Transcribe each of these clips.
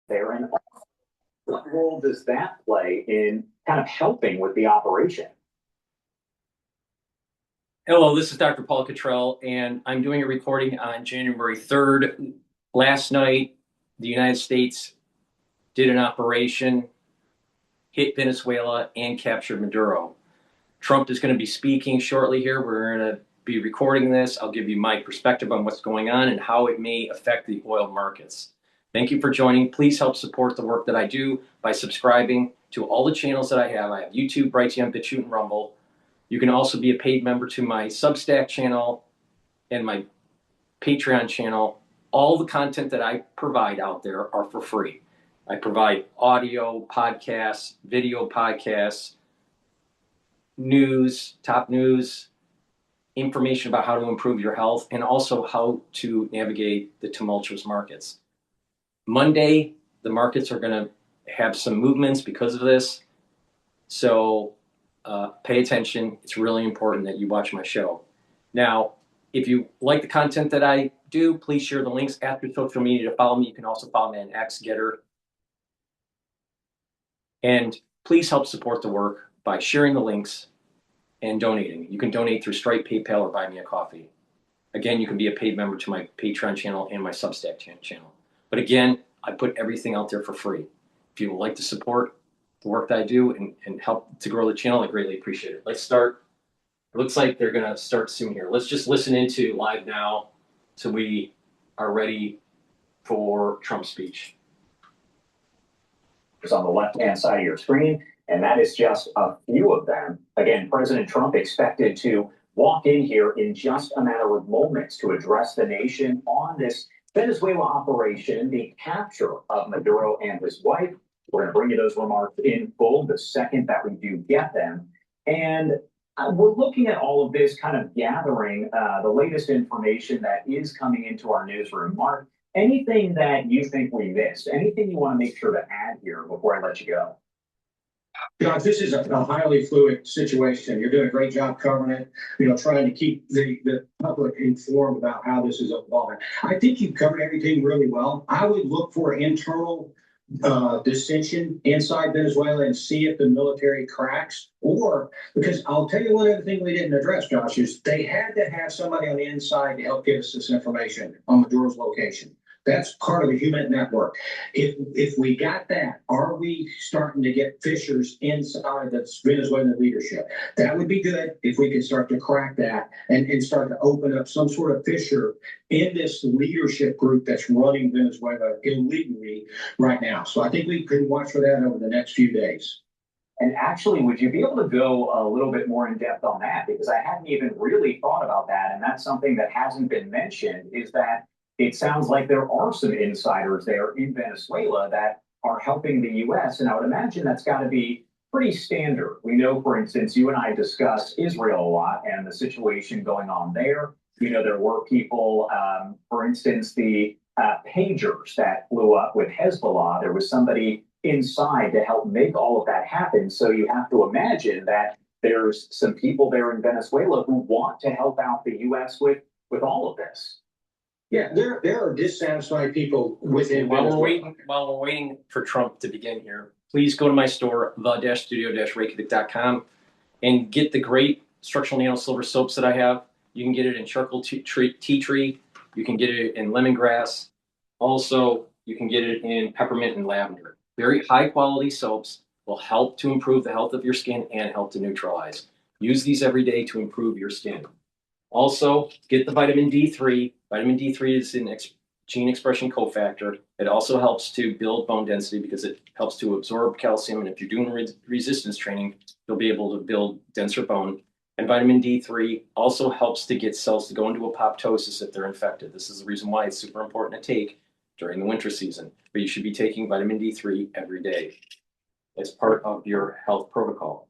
there, and what role does that play in kind of helping with the operation? Hello, this is Dr. Paul Cottrell, and I'm doing a recording on January 3rd. Last night, the United States did an operation, hit Venezuela, and captured Maduro. Trump is going to be speaking shortly here. We're going to be recording this. I'll give you my perspective on what's going on and how it may affect the oil markets. Thank you for joining. Please help support the work that I do by subscribing to all the channels that I have. I have YouTube, Brighteon, Bitchute, and Rumble. You can also be a paid member to my Substack channel and my Patreon channel. All the content that I provide out there are for free. I provide audio podcasts, video podcasts, news, top news, information about how to improve your health, and also how to navigate the tumultuous markets. Monday, the markets are going to have some movements because of this. So pay attention. It's really important that you watch my show. Now, if you like the content that I do, please share the links after social media to follow me. You can also follow me on X, GETTR. And please help support the work by sharing the links and donating. You can donate through Stripe, PayPal, or Buy Me a Coffee. Again, you can be a paid member to my Patreon channel and my Substack channel. But again, I put everything out there for free. If you would like to support the work that I do and help to grow the channel, I greatly appreciate it. Let's start. It looks like they're going to start soon here. Let's just listen into live now so we are ready for Trump's speech. Is on the left-hand side of your screen, and that is just a few of them. Again, President Trump expected to walk in here in just a matter of moments to address the nation on this Venezuela operation, the capture of Maduro and his wife. We're going to bring you those remarks in full the second that we do get them. And we're looking at all of this, kind of gathering the latest information that is coming into our newsroom. Mark, anything that you think we missed? Anything you want to make sure to add here before I let you go? Josh, this is a highly fluid situation. You're doing a great job covering it, trying to keep the public informed about how this is evolving. I think you've covered everything really well. I would look for internal dissension inside Venezuela and see if the military cracks, or because I'll tell you one other thing we didn't address, Josh, is they had to have somebody on the inside to help give us this information on Maduro's location. That's part of the human network. If we got that, are we starting to get fissures inside the Venezuelan leadership? That would be good if we could start to crack that and start to open up some sort of fissure in this leadership group that's running Venezuela illegally right now. So I think we can watch for that over the next few days. And actually, would you be able to go a little bit more in depth on that? Because I hadn't even really thought about that. And that's something that hasn't been mentioned, is that it sounds like there are some insiders there in Venezuela that are helping the U.S. And I would imagine that's got to be pretty standard. We know, for instance, you and I discuss Israel a lot and the situation going on there. There were people, for instance, the pagers that blew up with Hezbollah. There was somebody inside to help make all of that happen. So you have to imagine that there's some people there in Venezuela who want to help out the U.S. with all of this. Yeah, there are dissatisfied people within Venezuela. While we're waiting for Trump to begin here, please go to my store, the-studio-reykjavik.com, and get the great structural nano silver soaps that I have. You can get it in charcoal tea tree. You can get it in lemongrass. Also, you can get it in peppermint and lavender. Very high quality soaps will help to improve the health of your skin and help to neutralize. Use these every day to improve your skin. Also, get the vitamin D3. Vitamin D3 is an gene expression cofactor. It also helps to build bone density because it helps to absorb calcium. And if you're doing resistance training, you'll be able to build denser bone. And vitamin D3 also helps to get cells to go into apoptosis if they're infected. This is the reason why it's super important to take during the winter season. But you should be taking vitamin D3 every day as part of your health protocol.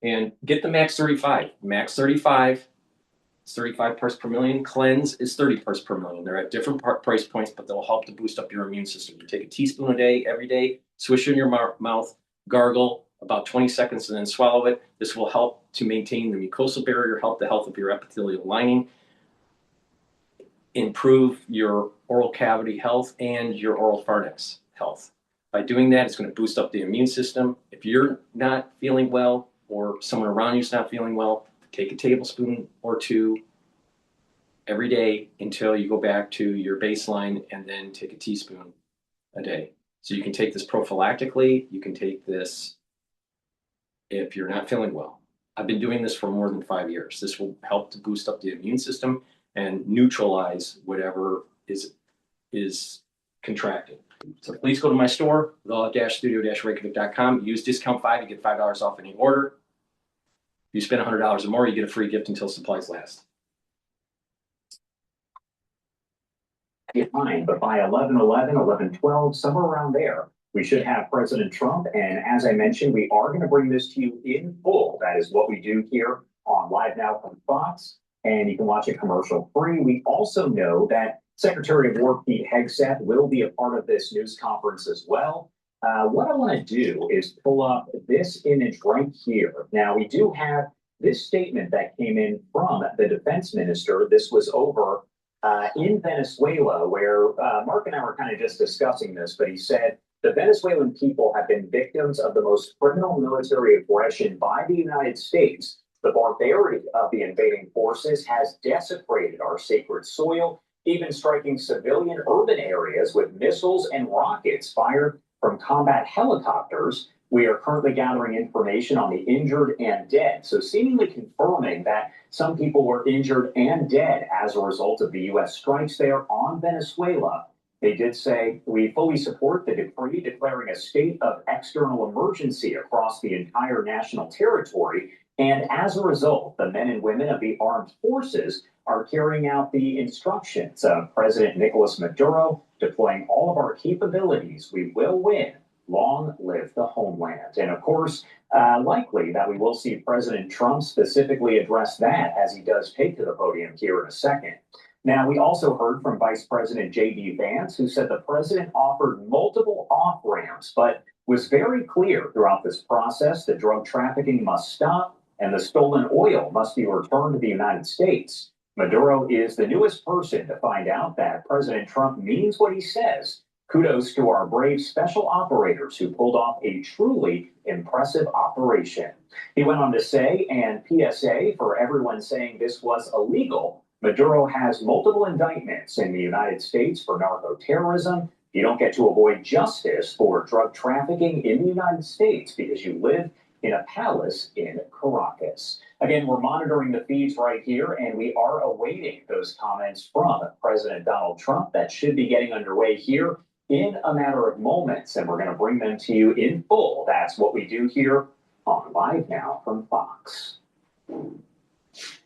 And get the Max 35. Max 35 is 35 parts per million. Cleanse is 30 parts per million. They're at different price points, but they'll help to boost up your immune system. You take a teaspoon a day, every day, swish it in your mouth, gargle about 20 seconds, and then swallow it. This will help to maintain the mucosal barrier, help the health of your epithelial lining, improve your oral cavity health and your oral pharynx health. By doing that, it's going to boost up the immune system. If you're not feeling well or someone around you is not feeling well, take a tablespoon or two every day until you go back to your baseline, and then take a teaspoon a day. So you can take this prophylactically. You can take this if you're not feeling well. I've been doing this for more than 5 years. This will help to boost up the immune system and neutralize whatever is contracting. So please go to my store, the-studio-reykjavik.com. Use discount 5, you get $5 off any order. If you spend $100 or more, you get a free gift until supplies last. Behind, but by 11/11, 11/12, somewhere around there, we should have President Trump. And as I mentioned, we are going to bring this to you in full. That is what we do here on Live Now from Fox, and you can watch it commercial free. We also know that Secretary of War Pete Hegseth will be a part of this news conference as well. What I want to do is pull up this image right here. Now, we do have this statement that came in from the defense minister. This was over in Venezuela, where Mark and I were kind of just discussing this, but he said the Venezuelan people have been victims of the most criminal military aggression by the United States. The barbarity of the invading forces has desecrated our sacred soil, even striking civilian urban areas with missiles and rockets fired from combat helicopters. We are currently gathering information on the injured and dead, so seemingly confirming that some people were injured and dead as a result of the U.S. strikes there on Venezuela. They did say, we fully support the decree declaring a state of external emergency across the entire national territory. And as a result, the men and women of the armed forces are carrying out the instructions of President Nicolas Maduro, deploying all of our capabilities. We will win. Long live the homeland. And of course, likely that we will see President Trump specifically address that as he does take to the podium here in a second. Now, we also heard from Vice President J.D. Vance, who said the president offered multiple off-ramps, but was very clear throughout this process that drug trafficking must stop and the stolen oil must be returned to the United States. Maduro is the newest person to find out that President Trump means what he says. Kudos to our brave special operators who pulled off a truly impressive operation. He went on to say, and PSA for everyone saying this was illegal, Maduro has multiple indictments in the United States for narco-terrorism. You don't get to avoid justice for drug trafficking in the United States because you live in a palace in Caracas. Again, we're monitoring the feeds right here, and we are awaiting those comments from President Donald Trump that should be getting underway here in a matter of moments, and we're going to bring them to you in full. That's what we do here on Live Now from Fox.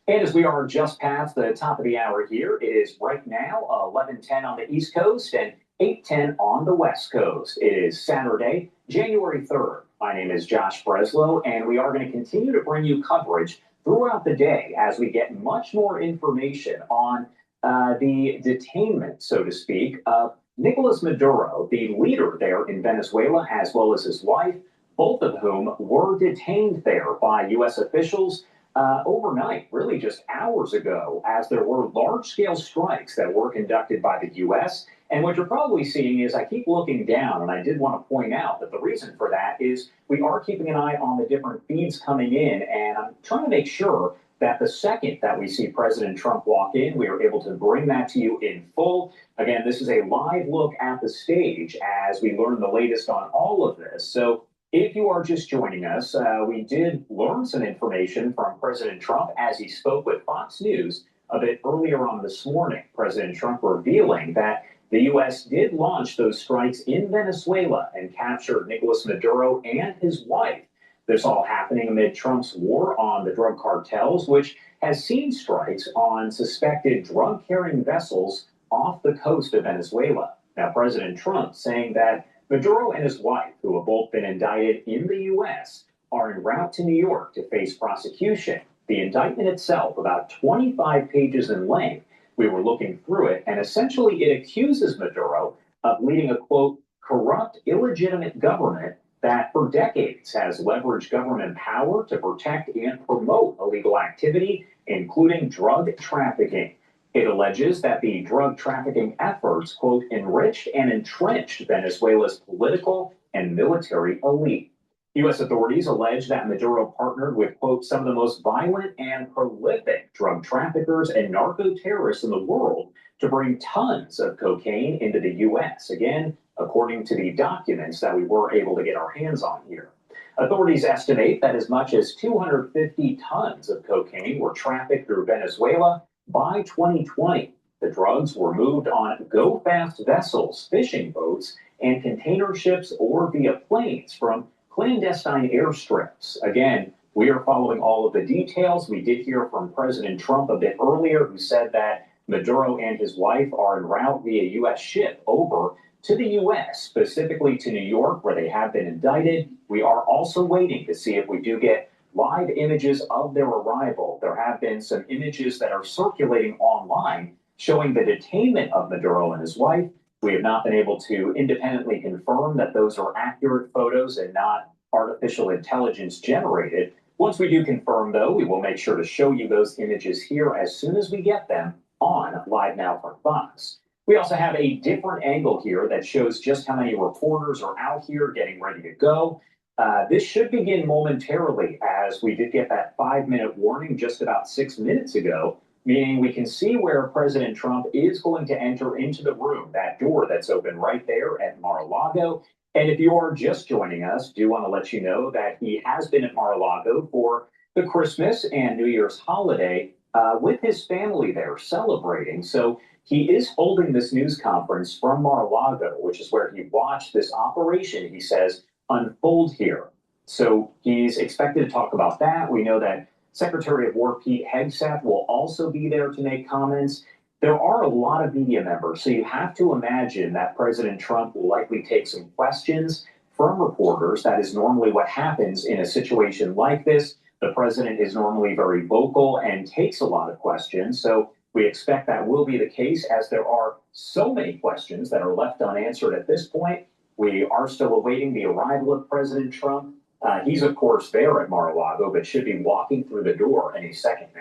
And as we are just past the top of the hour here, it is right now 11:10 on the East Coast and 8:10 on the West Coast. It is Saturday, January 3rd. My name is Josh Breslow, and we are going to continue to bring you coverage throughout the day as we get much more information on the detainment, so to speak, of Nicolas Maduro, the leader there in Venezuela, as well as his wife, both of whom were detained there by U.S. officials overnight, really just hours ago, as there were large-scale strikes that were conducted by the U.S. And what you're probably seeing is I keep looking down, and I did want to point out that the reason for that is we are keeping an eye on the different feeds coming in, and I'm trying to make sure that the second that we see President Trump walk in, we are able to bring that to you in full. Again, this is a live look at the stage as we learn the latest on all of this. So if you are just joining us, we did learn some information from President Trump as he spoke with Fox News a bit earlier on this morning. President Trump revealing that the U.S. did launch those strikes in Venezuela and captured Nicolas Maduro and his wife. This all happening amid Trump's war on the drug cartels, which has seen strikes on suspected drug-carrying vessels off the coast of Venezuela. Now, President Trump saying that Maduro and his wife, who have both been indicted in the U.S., are en route to New York to face prosecution. The indictment itself, about 25 pages in length, we were looking through it, and essentially it accuses Maduro of leading a, quote, corrupt, illegitimate government that for decades has leveraged government power to protect and promote illegal activity, including drug trafficking. It alleges that the drug trafficking efforts, quote, enriched and entrenched Venezuela's political and military elite. U.S. authorities allege that Maduro partnered with, quote, some of the most violent and prolific drug traffickers and narco terrorists in the world to bring tons of cocaine into the U.S. Again, according to the documents that we were able to get our hands on here. Authorities estimate that as much as 250 tons of cocaine were trafficked through Venezuela by 2020. The drugs were moved on go-fast vessels, fishing boats, and container ships or via planes from clandestine airstrips. Again, we are following all of the details. We did hear from President Trump a bit earlier, who said that Maduro and his wife are en route via U.S. ship over to the U.S., specifically to New York, where they have been indicted. We are also waiting to see if we do get live images of their arrival. There have been some images that are circulating online showing the detainment of Maduro and his wife. We have not been able to independently confirm that those are accurate photos and not artificial intelligence generated. Once we do confirm, though, we will make sure to show you those images here as soon as we get them on Live Now from Fox. We also have a different angle here that shows just how many reporters are out here getting ready to go. This should begin momentarily, as we did get that 5-minute warning just about 6 minutes ago, meaning we can see where President Trump is going to enter into the room, that door that's open right there at Mar-a-Lago. And if you are just joining us, do want to let you know that he has been at Mar-a-Lago for the Christmas and New Year's holiday with his family there celebrating. So he is holding this news conference from Mar-a-Lago, which is where he watched this operation, he says, unfold here. So he's expected to talk about that. We know that Secretary of War Pete Hegseth will also be there to make comments. There are a lot of media members, so you have to imagine that President Trump will likely take some questions from reporters. That is normally what happens in a situation like this. The president is normally very vocal and takes a lot of questions. So we expect that will be the case, as there are so many questions that are left unanswered at this point. We are still awaiting the arrival of President Trump. He's, of course, there at Mar-a-Lago, but should be walking through the door any second now.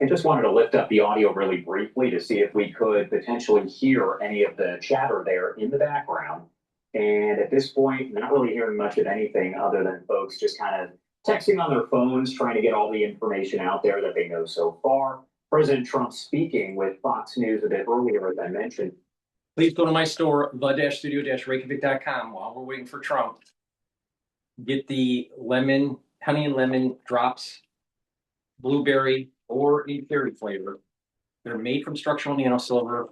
I just wanted to lift up the audio really briefly to see if we could potentially hear any of the chatter there in the background. And at this point, not really hearing much of anything other than folks just kind of texting on their phones, trying to get all the information out there that they know so far. President Trump speaking with Fox News a bit earlier, as I mentioned. Please go to my store, the-studio-reykjavik.com, while we're waiting for Trump. Get the honey and lemon drops, blueberry, or a cherry flavor. They're made from structural nanosilver.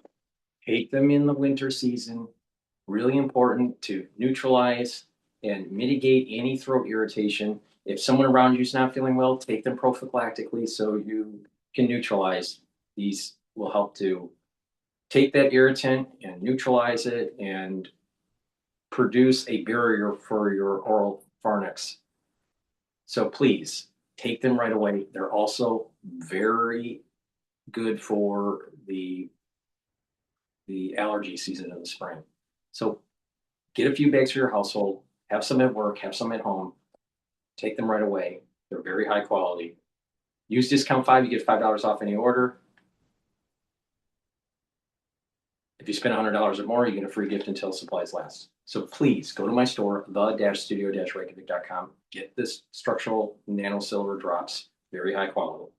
Take them in the winter season. Really important to neutralize and mitigate any throat irritation. If someone around you is not feeling well, take them prophylactically so you can neutralize. These will help to take that irritant and neutralize it and produce a barrier for your oral pharynx. So please take them right away. They're also very good for the allergy season in the spring. So get a few bags for your household, have some at work, have some at home, take them right away. They're very high quality. Use discount 5, you get $5 off any order. If you spend $100 or more, you get a free gift until supplies last. So please go to my store, the-studio-reykjavik.com. Get this structural nanosilver drops, very high quality.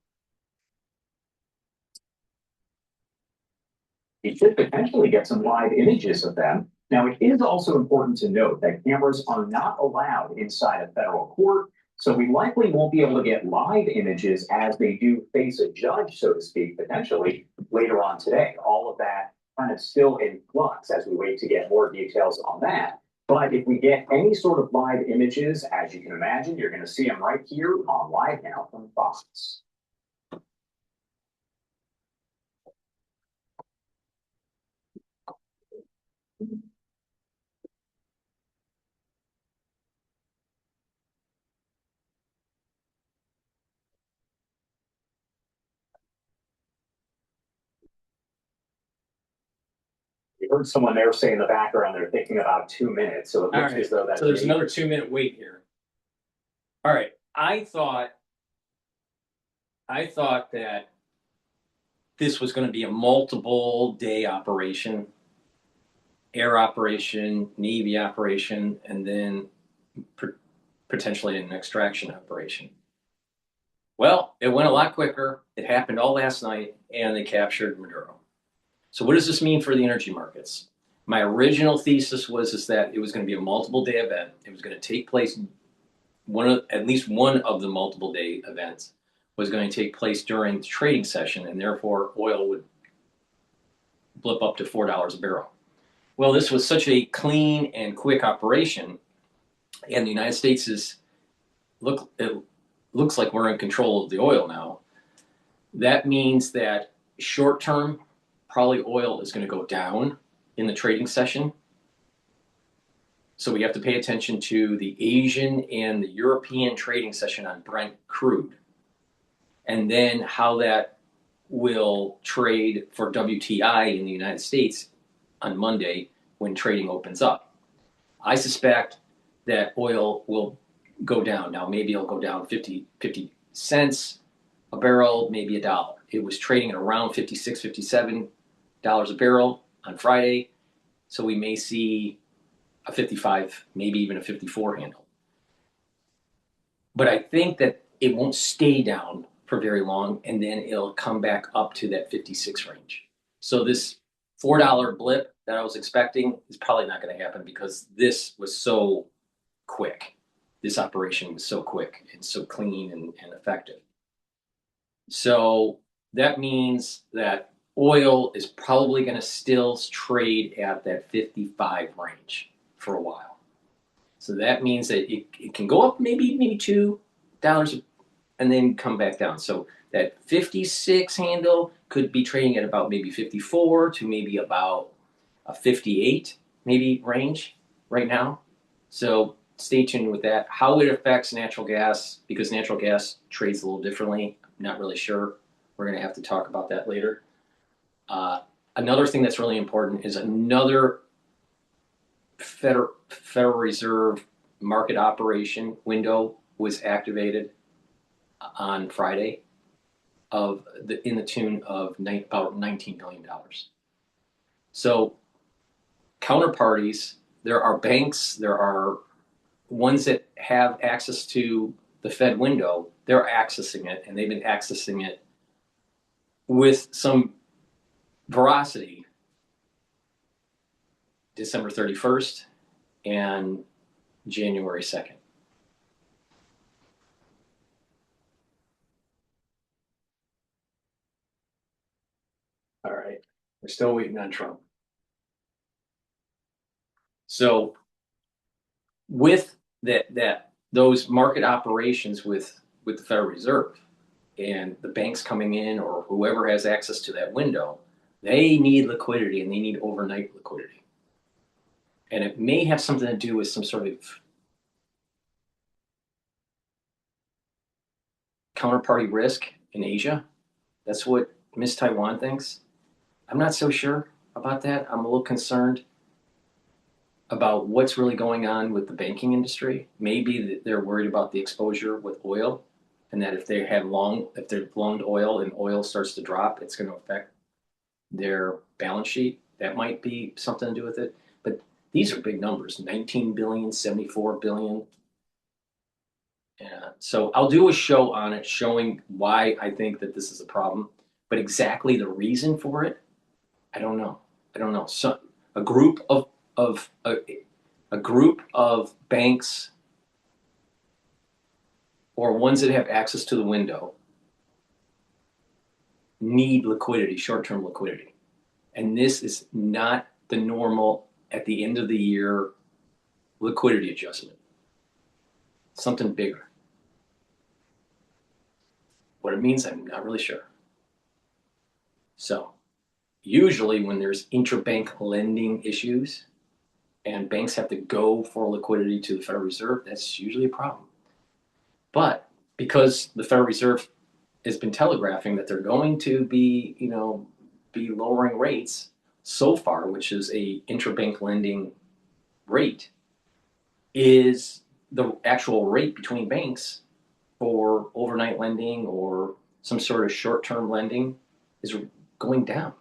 You should potentially get some live images of them. Now, it is also important to note that cameras are not allowed inside a federal court, so we likely won't be able to get live images as they do face a judge, so to speak, potentially later on today. All of that kind of still in flux as we wait to get more details on that. But if we get any sort of live images, as you can imagine, you're going to see them right here on Live Now from Fox. heard someone there say in the background they're thinking about 2 minutes, so it All looks right. as though that's So there's maybe- another 2-minute wait here. All right. I thought that this was going to be a multiple day operation, air operation, Navy operation, and then potentially an extraction operation. Well, it went a lot quicker. It happened all last night, and they captured Maduro. So what does this mean for the energy markets? My original thesis was that it was going to be a multiple day event. It was going to take place, at least one of the multiple day events was going to take place during the trading session, and therefore oil would blip up to $4 a barrel. Well, this was such a clean and quick operation, and the United States it looks like we're in control of the oil now. That means that short term, probably oil is going to go down in the trading session. So we have to pay attention to the Asian and the European trading session on Brent crude, and then how that will trade for WTI in the United States on Monday when trading opens up. I suspect that oil will go down. Now, maybe it'll go down 50 cents a barrel, maybe $1. It was trading at around $56, $57 a barrel on Friday. So we may see a 55, maybe even a 54 handle. But I think that it won't stay down for very long, and then it'll come back up to that 56 range. So this $4 blip that I was expecting is probably not going to happen because this was so quick. This operation was so quick and so clean and effective. So that means that oil is probably going to still trade at that 55 range for a while. So that means that it can go up maybe $2 and then come back down. So that 56 handle could be trading at about maybe 54 to maybe about a 58 maybe range right now. So stay tuned with that. How it affects natural gas, because natural gas trades a little differently, I'm not really sure. We're going to have to talk about that later. Another thing that's really important is another Federal Reserve market operation window was activated on Friday in the tune of about $19 billion. So counterparties, there are banks, there are ones that have access to the Fed window, they're accessing it, and they've been accessing it with some veracity December 31st and January 2nd. All right, we're still waiting on Trump. So with those market operations with the Federal Reserve and the banks coming in or whoever has access to that window, they need liquidity and they need overnight liquidity. And it may have something to do with some sort of counterparty risk in Asia. That's what Miss Taiwan thinks. I'm not so sure about that. I'm a little concerned about what's really going on with the banking industry. Maybe they're worried about the exposure with oil, and that if they're longed oil and oil starts to drop, it's going to affect their balance sheet. That might be something to do with it. But these are big numbers: 19 billion, 74 billion. So I'll do a show on it showing why I think that this is a problem, but exactly the reason for it, I don't know. So a group of banks or ones that have access to the window need liquidity, short-term liquidity. And this is not the normal at the end of the year liquidity adjustment. Something bigger. What it means, I'm not really sure. So usually when there's interbank lending issues and banks have to go for liquidity to the Federal Reserve, that's usually a problem. But because the Federal Reserve has been telegraphing that they're going to be lowering rates, SOFR, which is a interbank lending rate, is the actual rate between banks for overnight lending or some sort of short-term lending is going down.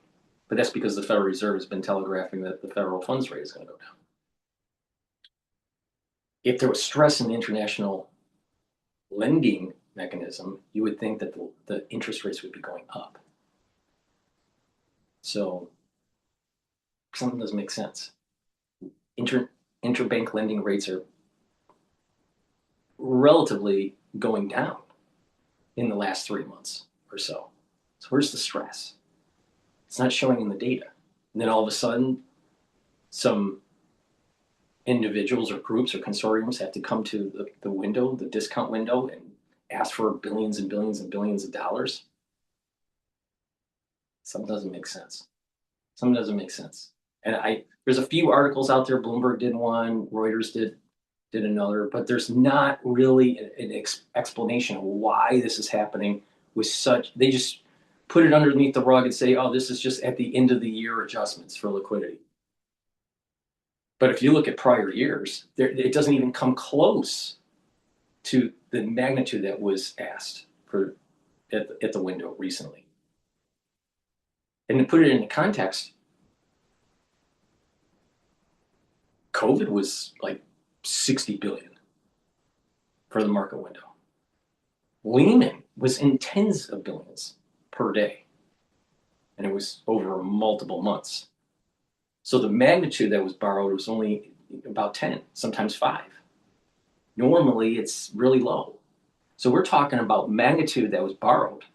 But that's because the Federal Reserve has been telegraphing that the federal funds rate is going to go down. If there was stress in the international lending mechanism, you would think that the interest rates would be going up. So something doesn't make sense. Interbank lending rates are relatively going down in the last 3 months or so. So where's the stress? It's not showing in the data. And then all of a sudden, some individuals or groups or consortiums have to come to the window, the discount window, and ask for billions and billions and billions of dollars. Something doesn't make sense. Something doesn't make sense. And there's a few articles out there. Bloomberg did one, Reuters did another, but there's not really an explanation of why this is happening with such. They just put it underneath the rug and say, oh, this is just at the end of the year adjustments for liquidity. But if you look at prior years, it doesn't even come close to the magnitude that was asked for at the window recently. And to put it into context, COVID was like 60 billion for the market window. Lehman was in tens of billions per day, and it was over multiple months. So the magnitude that was borrowed was only about 10, sometimes 5. Normally, it's really low. So we're talking about magnitude that was borrowed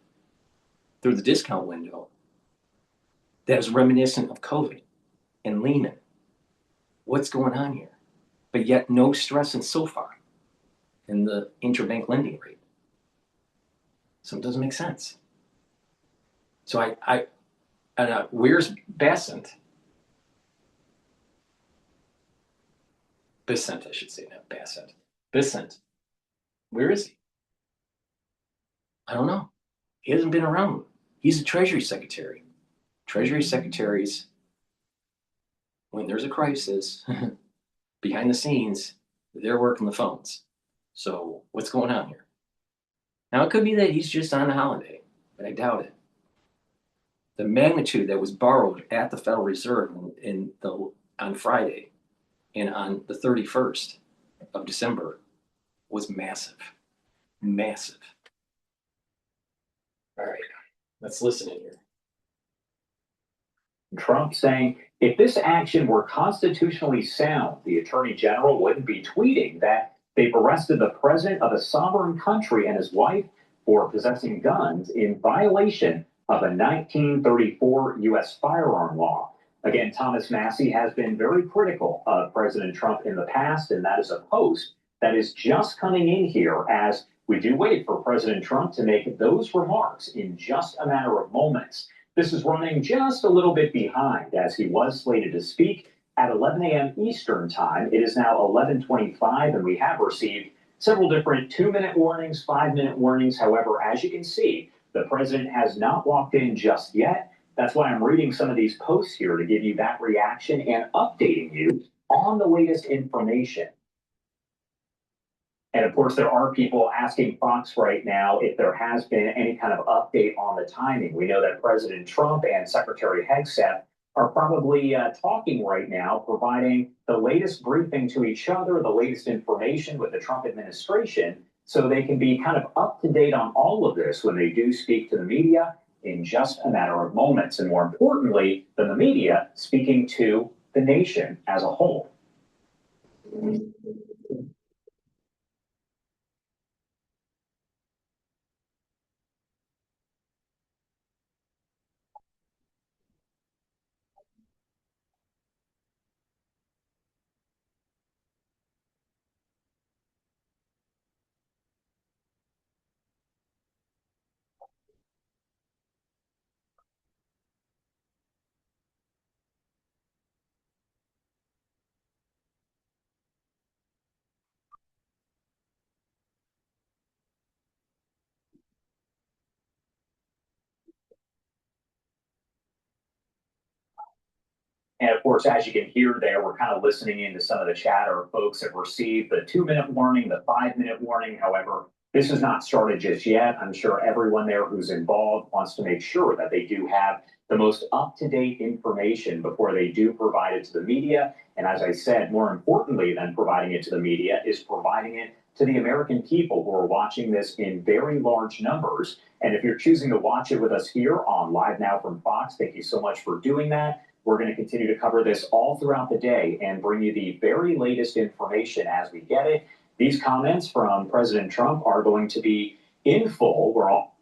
through the discount window that was reminiscent of COVID and Lehman. What's going on here? But yet no stress in SOFR in the interbank lending rate. So it doesn't make sense. So where's Basant? Bissent, I should say, not Bassett. Bissent. Where is he? I don't know. He hasn't been around. He's a Treasury Secretary. Treasury Secretaries, when there's a crisis, behind the scenes, they're working the phones. So what's going on here? Now, it could be that he's just on a holiday, but I doubt it. The magnitude that was borrowed at the Federal Reserve on Friday and on the 31st of December was massive. Massive. All right, let's listen in here. Trump saying, if this action were constitutionally sound, the attorney general wouldn't be tweeting that they've arrested the president of a sovereign country and his wife for possessing guns in violation of a 1934 U.S. firearm law. Again, Thomas Massie has been very critical of President Trump in the past, and that is a post that is just coming in here as we do wait for President Trump to make those remarks in just a matter of moments. This is running just a little bit behind as he was slated to speak at 11 a.m. Eastern time. It is now 11:25, and we have received several different 2-minute warnings, 5-minute warnings. However, as you can see, the president has not walked in just yet. That's why I'm reading some of these posts here to give you that reaction and updating you on the latest information. And of course, there are people asking Fox right now if there has been any kind of update on the timing. We know that President Trump and Secretary Hegseth are probably talking right now, providing the latest briefing to each other, the latest information with the Trump administration, so they can be kind of up to date on all of this when they do speak to the media in just a matter of moments. And more importantly than the media, speaking to the nation as a whole. And of course, as you can hear there, we're kind of listening into some of the chatter. Folks have received the 2-minute warning, the 5-minute warning. However, this has not started just yet. I'm sure everyone there who's involved wants to make sure that they do have the most up-to-date information before they do provide it to the media. And as I said, more importantly than providing it to the media is providing it to the American people who are watching this in very large numbers. And if you're choosing to watch it with us here on Live Now from Fox, thank you so much for doing that. We're going to continue to cover this all throughout the day and bring you the very latest information as we get it. These comments from President Trump are going to be in full. We're all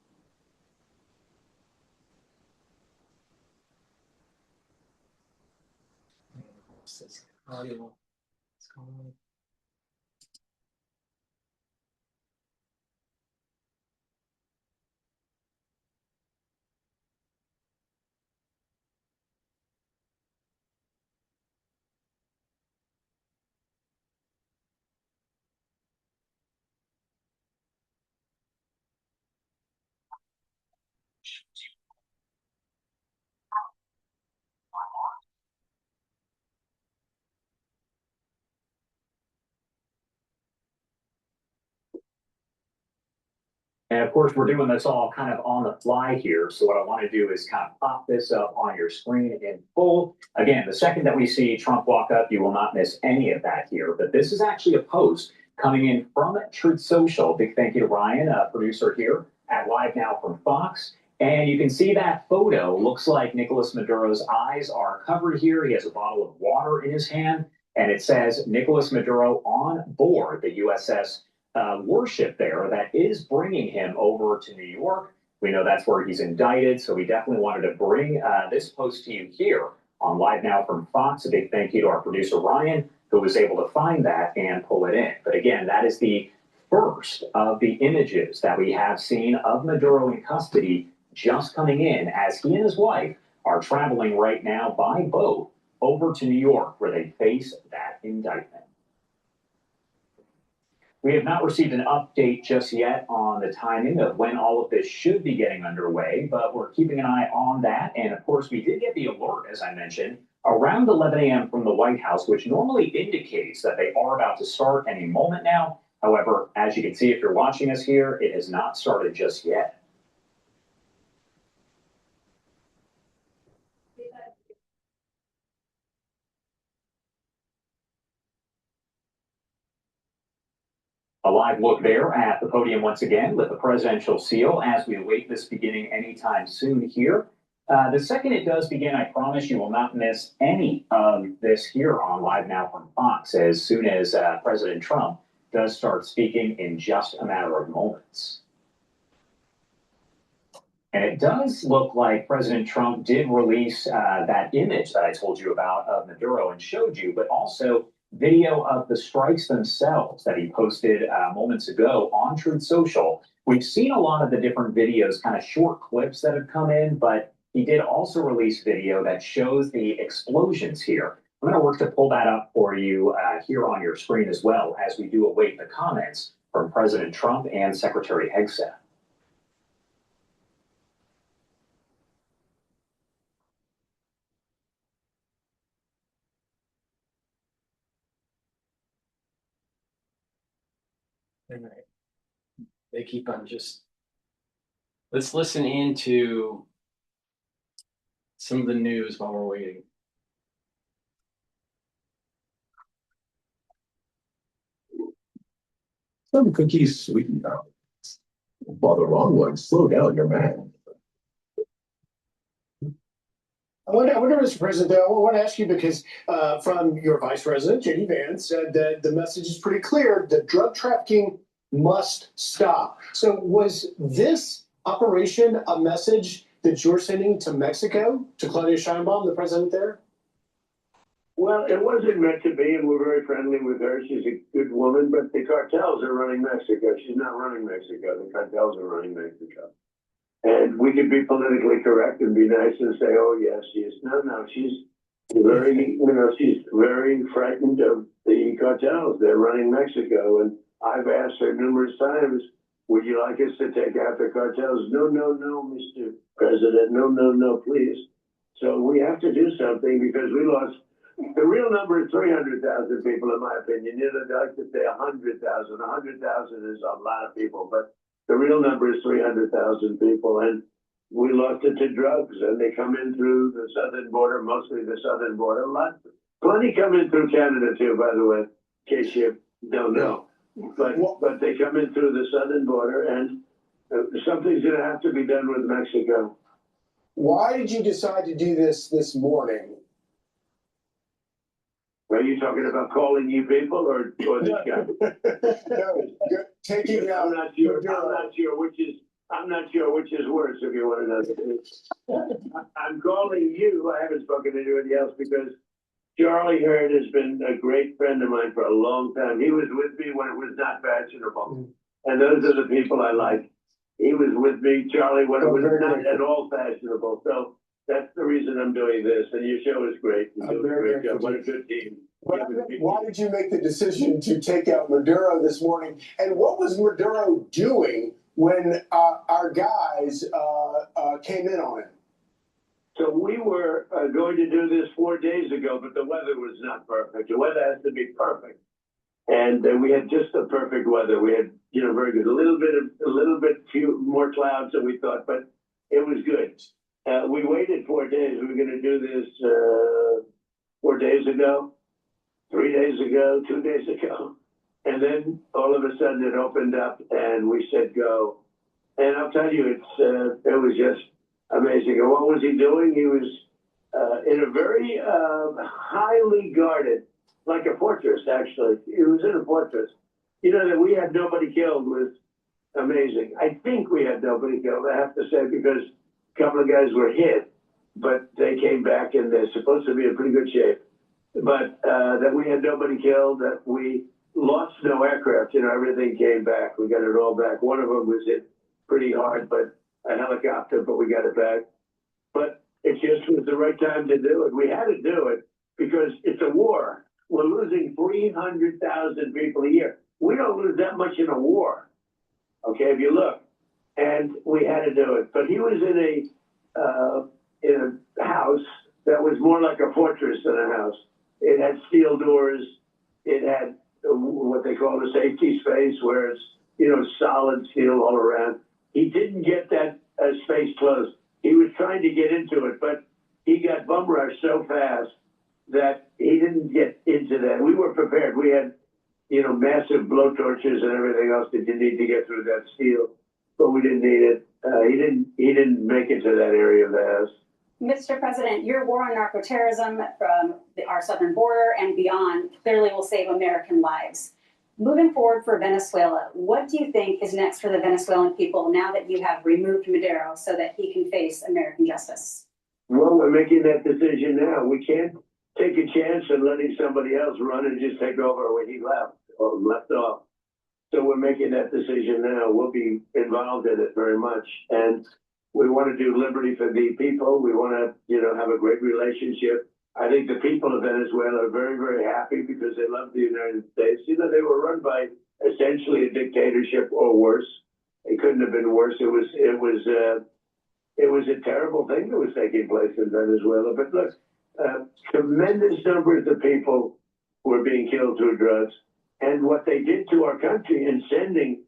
And of course, we're doing this all kind of on the fly here. So what I want to do is kind of pop this up on your screen in full. Again, the second that we see Trump walk up, you will not miss any of that here. But this is actually a post coming in from Truth Social. Big thank you to Ryan, a producer here at Live Now from Fox. And you can see that photo. Looks like Nicolas Maduro's eyes are covered here. He has a bottle of water in his hand. And it says Nicolas Maduro on board the USS Warship there that is bringing him over to New York. We know that's where he's indicted, so we definitely wanted to bring this post to you here on Live Now from Fox. A big thank you to our producer Ryan, who was able to find that and pull it in. But again, that is the first of the images that we have seen of Maduro in custody just coming in as he and his wife are traveling right now by boat over to New York, where they face that indictment. We have not received an update just yet on the timing of when all of this should be getting underway, but we're keeping an eye on that. And of course, we did get the alert, as I mentioned, around 11 a.m. from the White House, which normally indicates that they are about to start any moment now. However, as you can see, if you're watching us here, it has not started just yet. A live look there at the podium once again with the presidential seal as we await this beginning anytime soon here. The second it does begin, I promise you will not miss any of this here on Live Now from Fox as soon as President Trump does start speaking in just a matter of moments. And it does look like President Trump did release that image that I told you about of Maduro and showed you, but also video of the strikes themselves that he posted moments ago on Truth Social. We've seen a lot of the different videos, kind of short clips that have come in, but he did also release video that shows the explosions here. I'm going to work to pull that up for you here on your screen as well as we do await the comments from President Trump and Secretary Hegseth. They keep on just. Let's listen into some of the news while we're waiting. Some cookies sweetened now. Well, the wrong one. Slow down, you're mad. I wonder, Mr. President, I want to ask you because from your Vice President, J.D. Vance, said that the message is pretty clear that drug trafficking must stop. So was this operation a message that you're sending to Mexico, to Claudia Sheinbaum, the president there? Well, it wasn't meant to be, and we're very friendly with her. She's a good woman, but the cartels are running Mexico. She's not running Mexico. The cartels are running Mexico. And we could be politically correct and be nice and say, oh, yes, she is. No, she's very, she's very frightened of the cartels. They're running Mexico. And I've asked her numerous times, would you like us to take out the cartels? No, Mr. President. No, please. So we have to do something because we lost, the real number is 300,000 people, in my opinion. You know, I like to say 100,000. 100,000 is a lot of people, but the real number is 300,000 people. And we lost it to drugs, and they come in through the southern border, mostly the southern border. Plenty come in through Canada too, by the way, in case you don't know. But they come in through the southern border, and something's going to have to be done with Mexico. Why did you decide to do this morning? Are you talking about calling you people or this guy? No, taking out. I'm not sure which is worse, if you want to know. I'm calling you. I haven't spoken to anybody else because Charlie Hurd has been a great friend of mine for a long time. He was with me when it was not fashionable. And those are the people I like. He was with me, Charlie, when it was not at all fashionable. So that's the reason I'm doing this. And your show is great. You're doing a great job. What a good team. Why did you make the decision to take out Maduro this morning? And what was Maduro doing when our guys came in on him? So we were going to do this 4 days ago, but the weather was not perfect. The weather has to be perfect. And we had just the perfect weather. We had, very good. A little bit few more clouds than we thought, but it was good. We waited 4 days. We were going to do this 4 days ago, 3 days ago, 2 days ago. And then all of a sudden it opened up and we said go. And I'll tell you, it was just amazing. And what was he doing? He was in a very highly guarded, like a fortress, actually. He was in a fortress. That we had nobody killed was amazing. I think we had nobody killed, I have to say, because a couple of guys were hit, but they came back and they're supposed to be in pretty good shape. But that we had nobody killed, that we lost no aircraft, everything came back. We got it all back. One of them was hit pretty hard, but a helicopter, but we got it back. But it just was the right time to do it. We had to do it because it's a war. We're losing 300,000 people a year. We don't lose that much in a war, okay, if you look. And we had to do it. But he was in a house that was more like a fortress than a house. It had steel doors. It had what they call a safety space where it's, solid steel all around. He didn't get that space closed. He was trying to get into it, but he got bum rushed so fast that he didn't get into that. We were prepared. We had, massive blowtorches and everything else that you need to get through that steel, but we didn't need it. He didn't make it to that area of the house. Mr. President, your war on narco-terrorism from our southern border and beyond clearly will save American lives. Moving forward for Venezuela, what do you think is next for the Venezuelan people now that you have removed Maduro so that he can face American justice? Well, we're making that decision now. We can't take a chance on letting somebody else run and just take over where he left off. So we're making that decision now. We'll be involved in it very much. And we want to do liberty for the people. We want to, have a great relationship. I think the people of Venezuela are very, very happy because they love the United States. They were run by essentially a dictatorship or worse. It couldn't have been worse. It was a terrible thing that was taking place in Venezuela. But look, tremendous numbers of people were being killed through drugs. And what they did to our country in sending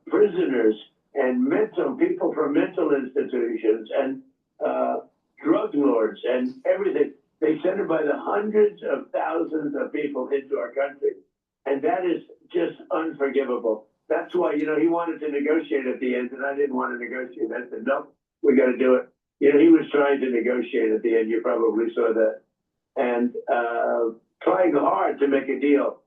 prisoners and people from mental institutions and drug lords and everything, they sent it by the hundreds of thousands of people into our country. And that is just unforgivable. That's why, he wanted to negotiate at the end, and I didn't want to negotiate. I said, no, we got to do it. He was trying to negotiate at the end. You probably saw that. And trying hard to make a deal.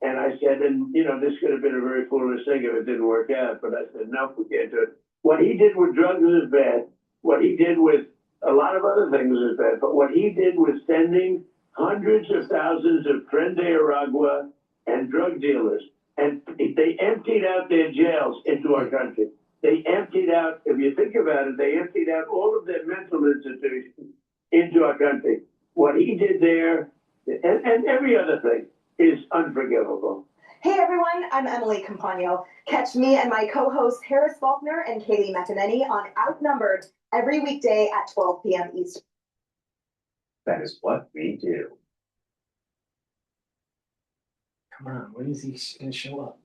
And I said, this could have been a very foolish thing if it didn't work out. But I said, no, we can't do it. What he did with drugs is bad. What he did with a lot of other things is bad. But what he did was sending hundreds of thousands of Tren de Aragua and drug dealers. And they emptied out their jails into our country. They emptied out, if you think about it, they emptied out all of their mental institutions into our country. What he did there, and every other thing, is unforgivable. Hey everyone, I'm Emily Campagno. Catch me and my co-hosts Harris Faulkner and Kaylee McEnany on Outnumbered every weekday at 12 p.m. Eastern. That is what we do. Come on, when is he going to show up?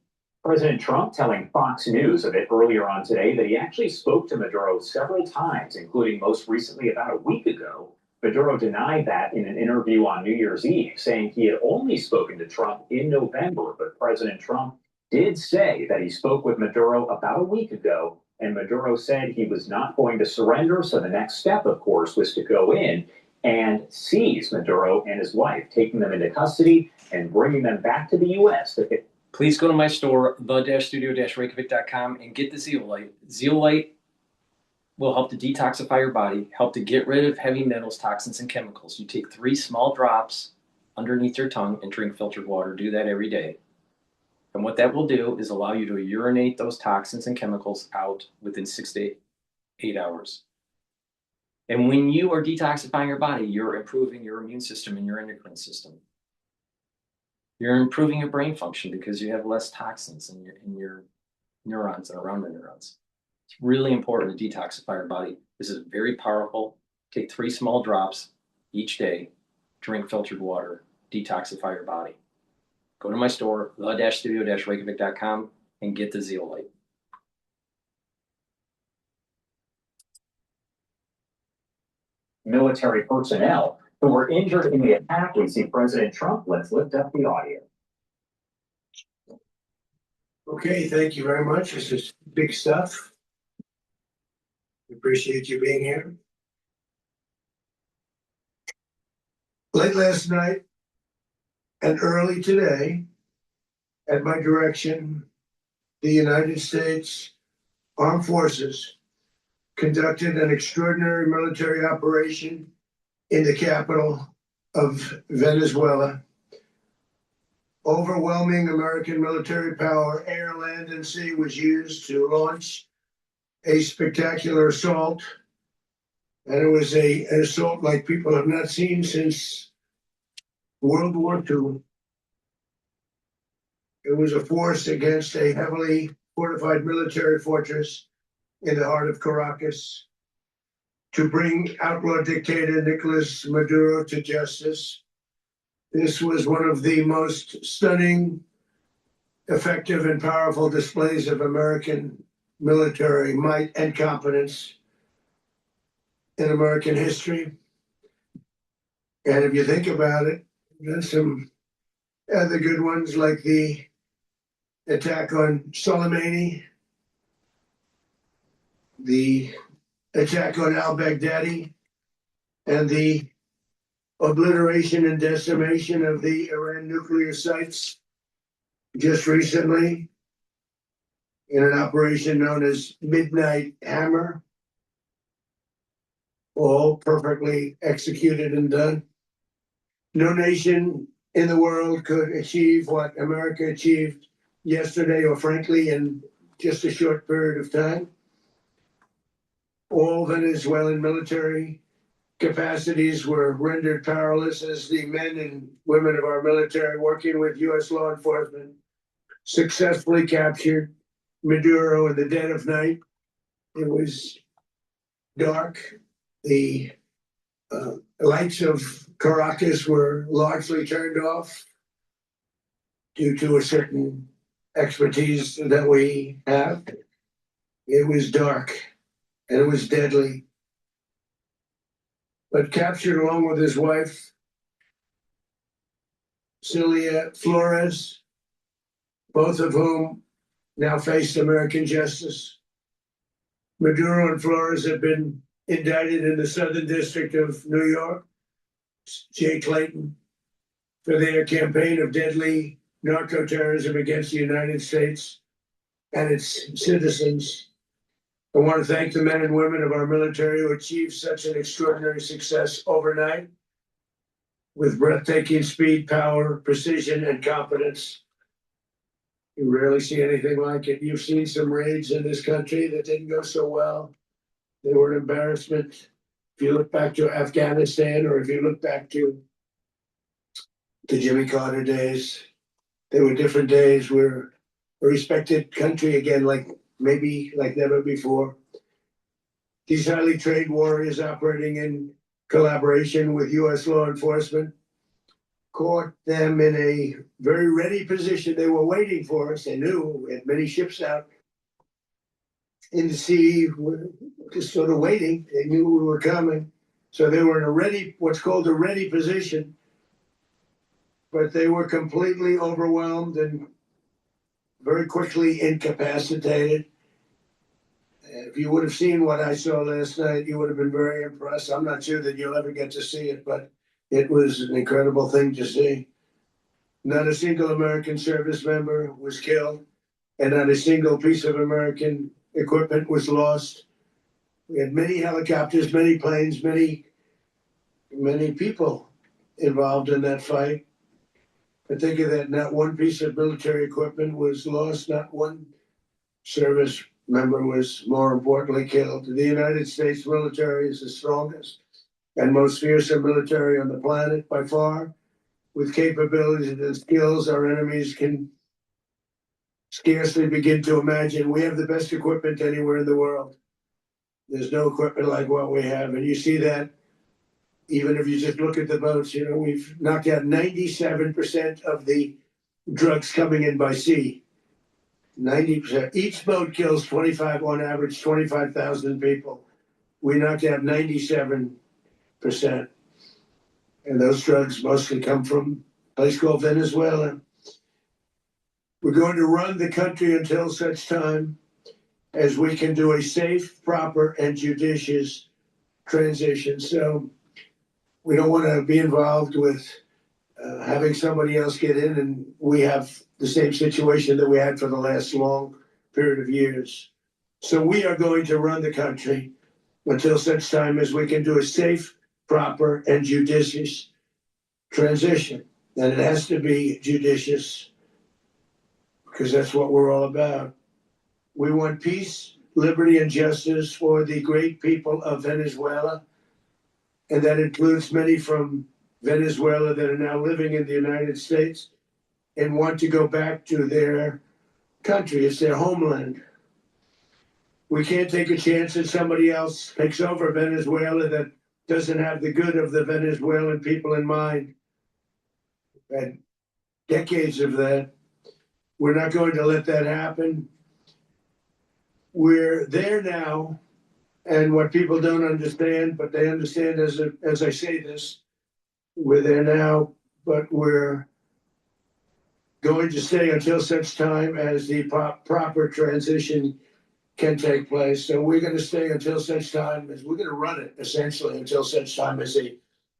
President Trump telling Fox News a bit earlier on today that he actually spoke to Maduro several times, including most recently about a week ago. Maduro denied that in an interview on New Year's Eve, saying he had only spoken to Trump in November, but President Trump did say that he spoke with Maduro about a week ago, and Maduro said he was not going to surrender. So the next step, of course, was to go in and seize Maduro and his wife, taking them into custody and bringing them back to the U.S. Please go to my store, the-studio-reykjavik.com, and get the zeolite. Zeolite will help to detoxify your body, help to get rid of heavy metals, toxins, and chemicals. You take 3 small drops underneath your tongue and drink filtered water. Do that every day. And what that will do is allow you to urinate those toxins and chemicals out within 6 to 8 hours. And when you are detoxifying your body, you're improving your immune system and your endocrine system. You're improving your brain function because you have less toxins in your neurons and around the neurons. It's really important to detoxify your body. This is very powerful. Take 3 small drops each day, drink filtered water, detoxify your body. Go to my store, the-studio-reykjavik.com, and get the zeolite. Military personnel who were injured in the attack. We see President Trump. Let's lift up the audio. Okay, thank you very much. This is big stuff. We appreciate you being here. Late last night and early today, at my direction, the United States Armed Forces conducted an extraordinary military operation in the capital of Venezuela. Overwhelming American military power, air, land, and sea, was used to launch a spectacular assault. And it was an assault like people have not seen since World War II. It was a force against a heavily fortified military fortress in the heart of Caracas to bring outlaw dictator Nicolas Maduro to justice. This was one of the most stunning, effective, and powerful displays of American military might and competence in American history. And if you think about it, there's some other good ones like the attack on Soleimani, the attack on al-Baghdadi, and the obliteration and decimation of the Iran nuclear sites just recently in an operation known as Midnight Hammer. All perfectly executed and done. No nation in the world could achieve what America achieved yesterday, or frankly, in just a short period of time. All Venezuelan military capacities were rendered powerless as the men and women of our military, working with U.S. law enforcement, successfully captured Maduro in the dead of night. It was dark. The lights of Caracas were largely turned off due to a certain expertise that we have. It was dark and it was deadly. But captured along with his wife, Celia Flores, both of whom now face American justice. Maduro and Flores have been indicted in the Southern District of New York, Jay Clayton, for their campaign of deadly narco-terrorism against the United States and its citizens. I want to thank the men and women of our military who achieved such an extraordinary success overnight with breathtaking speed, power, precision, and competence. You rarely see anything like it. You've seen some raids in this country that didn't go so well. They were an embarrassment. If you look back to Afghanistan, or if you look back to the Jimmy Carter days, they were different days. We're a respected country again, maybe like never before. These highly trained warriors operating in collaboration with US law enforcement, caught them in a very ready position. They were waiting for us. They knew we had many ships out in the sea, just sort of waiting. They knew we were coming. So they were in a ready, what's called a ready position. But they were completely overwhelmed and very quickly incapacitated. If you would have seen what I saw last night, you would have been very impressed. I'm not sure that you'll ever get to see it, but it was an incredible thing to see. Not a single American service member was killed, and not a single piece of American equipment was lost. We had many helicopters, many planes, many people involved in that fight. But think of that, not one piece of military equipment was lost, not one service member was, more importantly, killed. The United States military is the strongest and most fearsome military on the planet by far, with capabilities and skills our enemies can scarcely begin to imagine. We have the best equipment anywhere in the world. There's no equipment like what we have. And you see that even if you just look at the boats, you know, we've knocked out 97% of the drugs coming in by sea. 90%. Each boat kills 25, on average, 25,000 people. We knocked out 97%. And those drugs mostly come from a place called Venezuela. We're going to run the country until such time as we can do a safe, proper, and judicious transition. So we don't want to be involved with having somebody else get in, and we have the same situation that we had for the last long period of years. So we are going to run the country until such time as we can do a safe, proper, and judicious transition. And it has to be judicious because that's what we're all about. We want peace, liberty, and justice for the great people of Venezuela. And that includes many from Venezuela that are now living in the United States and want to go back to their country. It's their homeland. We can't take a chance that somebody else takes over Venezuela that doesn't have the good of the Venezuelan people in mind. We've had decades of that. We're not going to let that happen. We're there now. And what people don't understand, but they understand as I say this, we're there now, but we're going to stay until such time as the proper transition can take place. So we're going to stay until such time as we're going to run it essentially until such time as a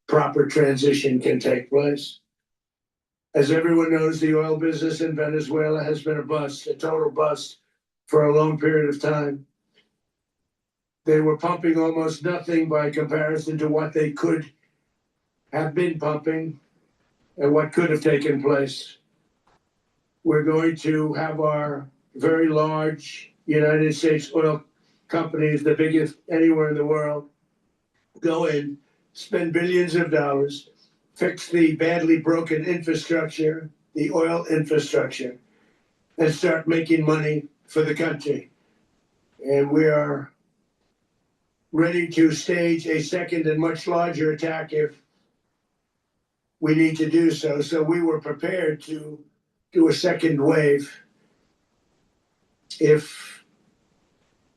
proper transition can take place. As everyone knows, the oil business in Venezuela has been a bust, a total bust for a long period of time. They were pumping almost nothing by comparison to what they could have been pumping and what could have taken place. We're going to have our very large United States oil companies, the biggest anywhere in the world, go in, spend billions of dollars, fix the badly broken infrastructure, the oil infrastructure, and start making money for the country. And we are ready to stage a second and much larger attack if we need to do so. So we were prepared to do a second wave if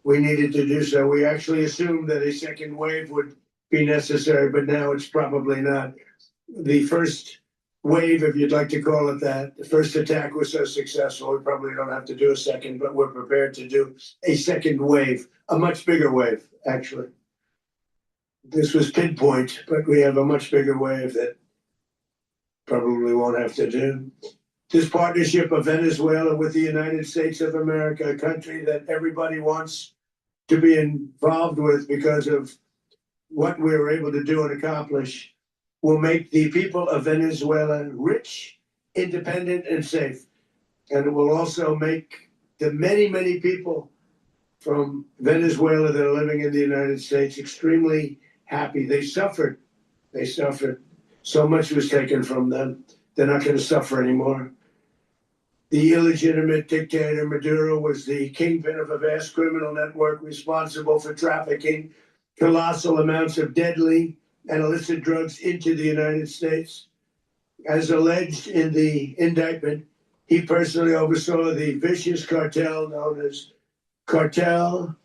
we needed to do so. We actually assumed that a second wave would be necessary, but now it's probably not. The first wave, if you'd like to call it that, the first attack was so successful, we probably don't have to do a second, but we're prepared to do a second wave, a much bigger wave, actually. This was pinpoint, but we have a much bigger wave that probably won't have to do. This partnership of Venezuela with the United States of America, a country that everybody wants to be involved with because of what we were able to do and accomplish, will make the people of Venezuela rich, independent, and safe. And it will also make the many, many people from Venezuela that are living in the United States extremely happy. They suffered. They suffered. So much was taken from them. They're not going to suffer anymore. The illegitimate dictator Maduro was the kingpin of a vast criminal network responsible for trafficking colossal amounts of deadly, and illicit drugs into the United States. As alleged in the indictment, he personally oversaw the vicious cartel known as Cartel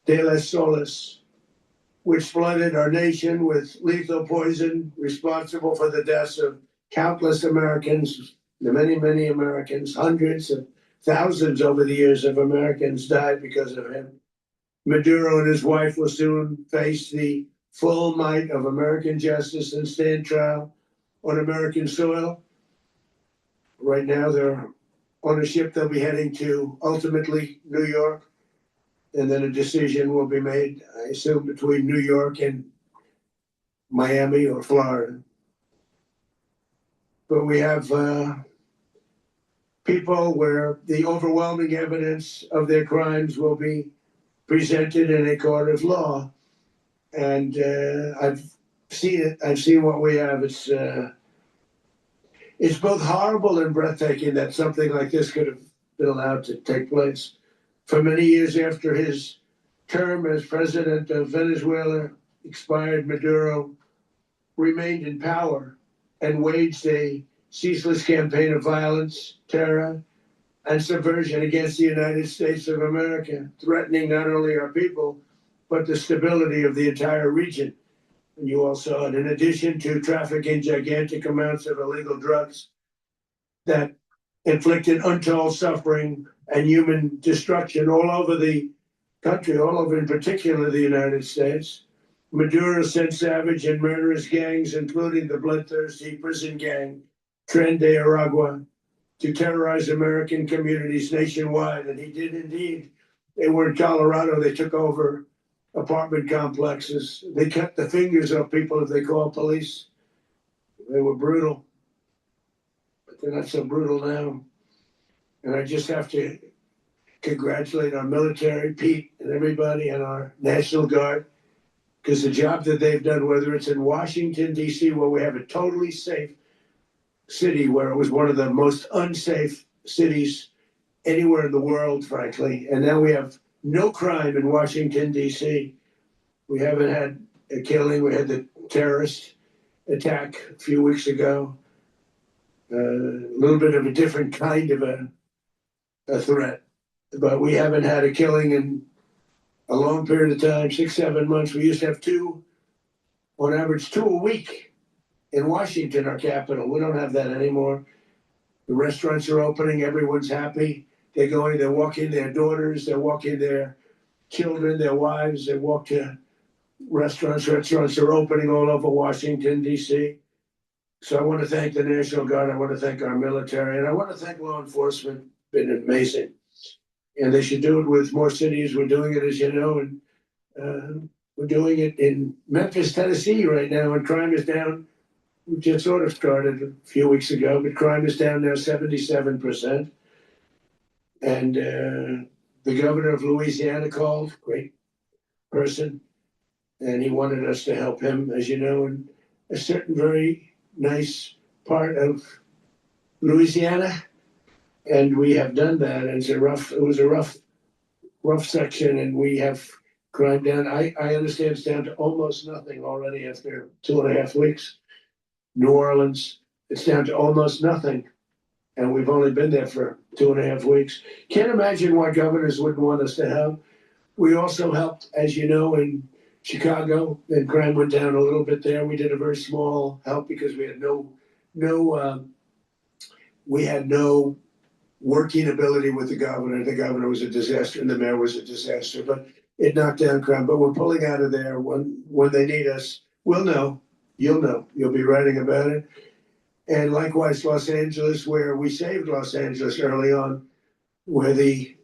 de las Solas, which flooded our nation with lethal poison, responsible for the deaths of countless Americans, many, many Americans, hundreds of thousands over the years of Americans died because of him. Maduro and his wife will soon face the full might of American justice and stand trial on American soil. Right now, they're on a ship they'll be heading to ultimately New York. And then a decision will be made, I assume, between New York and Miami or Florida. But we have people where the overwhelming evidence of their crimes will be presented in a court of law. And I've seen it. I've seen what we have. It's both horrible and breathtaking that something like this could have been allowed to take place. For many years after his term as president of Venezuela expired, Maduro remained in power and waged a ceaseless campaign of violence, terror, and subversion against the United States of America, threatening not only our people, but the stability of the entire region. And you all saw it. In addition to trafficking gigantic amounts of illegal drugs that inflicted untold suffering and human destruction all over the country, all over in particular the United States, Maduro sent savage and murderous gangs, including the bloodthirsty prison gang, Tren de Aragua, to terrorize American communities nationwide. And he did indeed. They were in Colorado. They took over apartment complexes. They cut the fingers off people if they called police. They were brutal. But they're not so brutal now. And I just have to congratulate our military, Pete, and everybody, and our National Guard, because the job that they've done, whether it's in Washington, D.C., where we have a totally safe city, where it was one of the most unsafe cities anywhere in the world, frankly, and now we have no crime in Washington, D.C. We haven't had a killing. We had the terrorist attack a few weeks ago. A little bit of a different kind of a threat, but we haven't had a killing in a long period of time, 6-7 months. We used to have two, on average, 2 a week in Washington, our capital. We don't have that anymore. The restaurants are opening. Everyone's happy. They go in, they walk in their daughters, they walk in their children, their wives, they walk to restaurants. Restaurants are opening all over Washington, D.C. So I want to thank the National Guard. I want to thank our military, and I want to thank law enforcement. Been amazing. And they should do it with more cities. We're doing it, as you know, and we're doing it in Memphis, Tennessee right now, and crime is down. We just sort of started a few weeks ago, but crime is down now 77%. And the governor of Louisiana called, great person, and he wanted us to help him, as you know, in a certain very nice part of Louisiana. And we have done that. And it was a rough section, and we have crime down. I understand it's down to almost nothing already after 2.5 weeks. New Orleans, it's down to almost nothing. And we've only been there for 2.5 weeks. Can't imagine why governors wouldn't want us to help. We also helped, as you know, in Chicago, and crime went down a little bit there. We did a very small help because we had no working ability with the governor. The governor was a disaster and the mayor was a disaster, but it knocked down crime. But we're pulling out of there when they need us. We'll know. You'll know. You'll be writing about it. And likewise, Los Angeles, where we saved Los Angeles early on, where the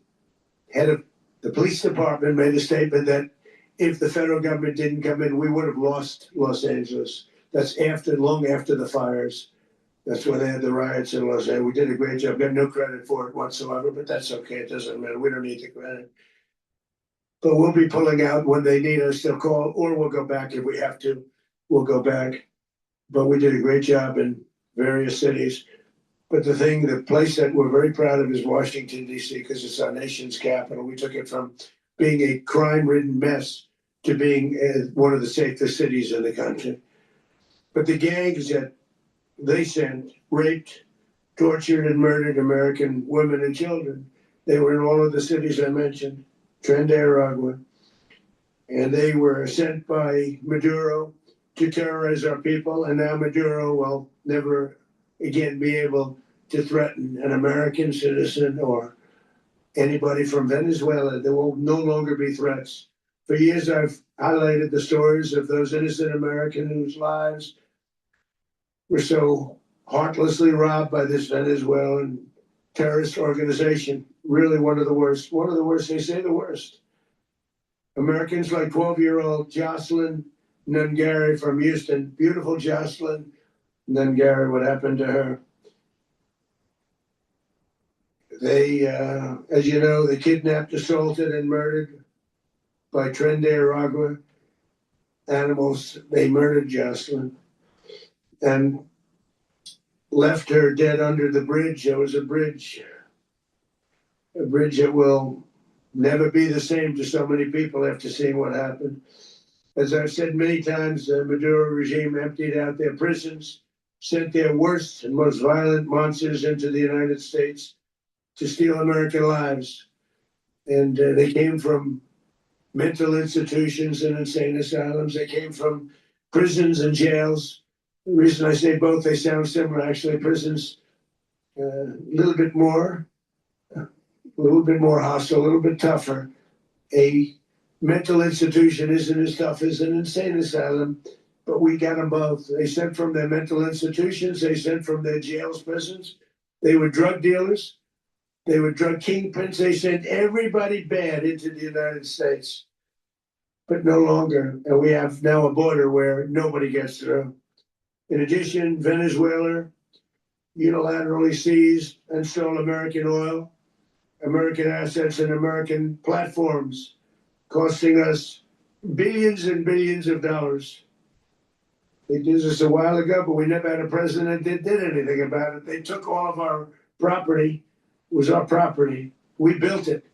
head of the police department made a statement that if the federal government didn't come in, we would have lost Los Angeles. That's long after the fires. That's when they had the riots in Los Angeles. We did a great job. Got no credit for it whatsoever, but that's okay. It doesn't matter. We don't need the credit. But we'll be pulling out when they need us. They'll call, or we'll go back if we have to. We'll go back. But we did a great job in various cities. But the place that we're very proud of is Washington, D.C., because it's our nation's capital. We took it from being a crime-ridden mess to being one of the safest cities in the country. But the gangs that they sent raped, tortured, and murdered American women and children. They were in all of the cities I mentioned, Aragua, and they were sent by Maduro to terrorize our people. And now Maduro will never again be able to threaten an American citizen or anybody from Venezuela. There will no longer be threats. For years, I've highlighted the stories of those innocent Americans whose lives were so heartlessly robbed by this Venezuelan terrorist organization. Really one of the worst. One of the worst, they say the worst. Americans like 12-year-old Jocelyn Nungari from Houston. Beautiful Jocelyn Nungari, what happened to her? They, as you know, they kidnapped, assaulted, and murdered by Aragua animals. They murdered Jocelyn and left her dead under the bridge. There was a bridge that will never be the same to so many people after seeing what happened. As I've said many times, the Maduro regime emptied out their prisons, sent their worst and most violent monsters into the United States to steal American lives. And they came from mental institutions and insane asylums. They came from prisons and jails. The reason I say both, they sound similar. Actually, prisons, a little bit more hostile, a little bit tougher. A mental institution isn't as tough as an insane asylum, but we got them both. They sent from their mental institutions. They sent from their jails, prisons. They were drug dealers. They were drug kingpins. They sent everybody bad into the United States, but no longer. And we have now a border where nobody gets through. In addition, Venezuela unilaterally seized and stole American oil, American assets, and American platforms, costing us billions and billions of dollars. They did this a while ago, but we never had a president that did anything about it. They took all of our property. It was our property. We built it.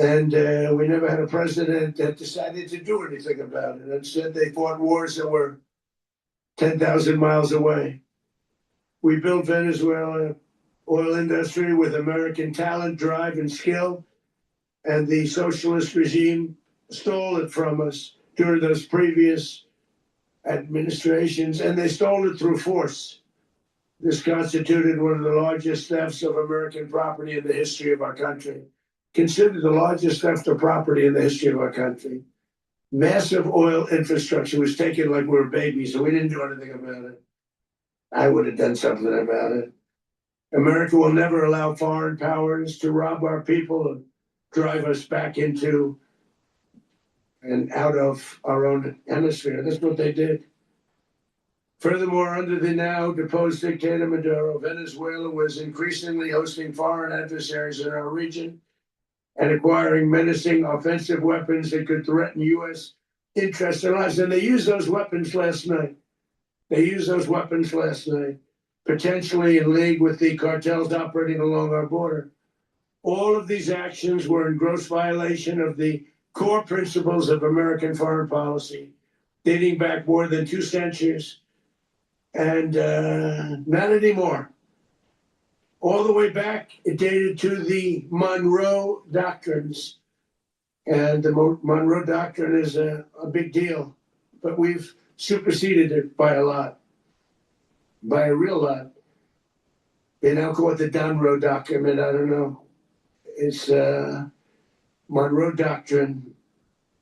And we never had a president that decided to do anything about it. Instead, they fought wars that were 10,000 miles away. We built Venezuela oil industry with American talent, drive, and skill, and the socialist regime stole it from us during those previous administrations, and they stole it through force. This constituted one of the largest thefts of American property in the history of our country. Considered the largest theft of property in the history of our country. Massive oil infrastructure was taken like we were babies, and we didn't do anything about it. I would have done something about it. America will never allow foreign powers to rob our people and drive us back into and out of our own hemisphere. That's what they did. Furthermore, under the now deposed dictator Maduro, Venezuela was increasingly hosting foreign adversaries in our region and acquiring menacing offensive weapons that could threaten U.S. interests and lives. And they used those weapons last night. Potentially in league with the cartels operating along our border. All of these actions were in gross violation of the core principles of American foreign policy, dating back more than 2 centuries. And not anymore. All the way back, it dated to the Monroe Doctrines. And the Monroe Doctrine is a big deal, but we've superseded it by a lot, by a real lot. They now call it the Monroe Document. I don't know. It's Monroe Doctrine.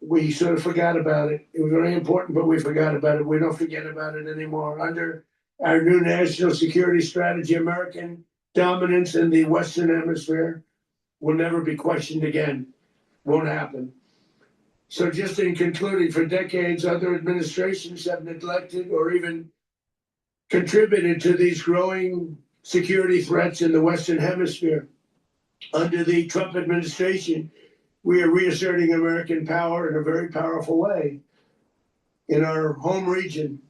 We sort of forgot about it. It was very important, but we forgot about it. We don't forget about it anymore. Under our new national security strategy, American dominance in the Western Hemisphere will never be questioned again. Won't happen. So just in concluding, for decades, other administrations have neglected or even contributed to these growing security threats in the Western Hemisphere. Under the Trump administration, we are reasserting American power in a very powerful way in our home region.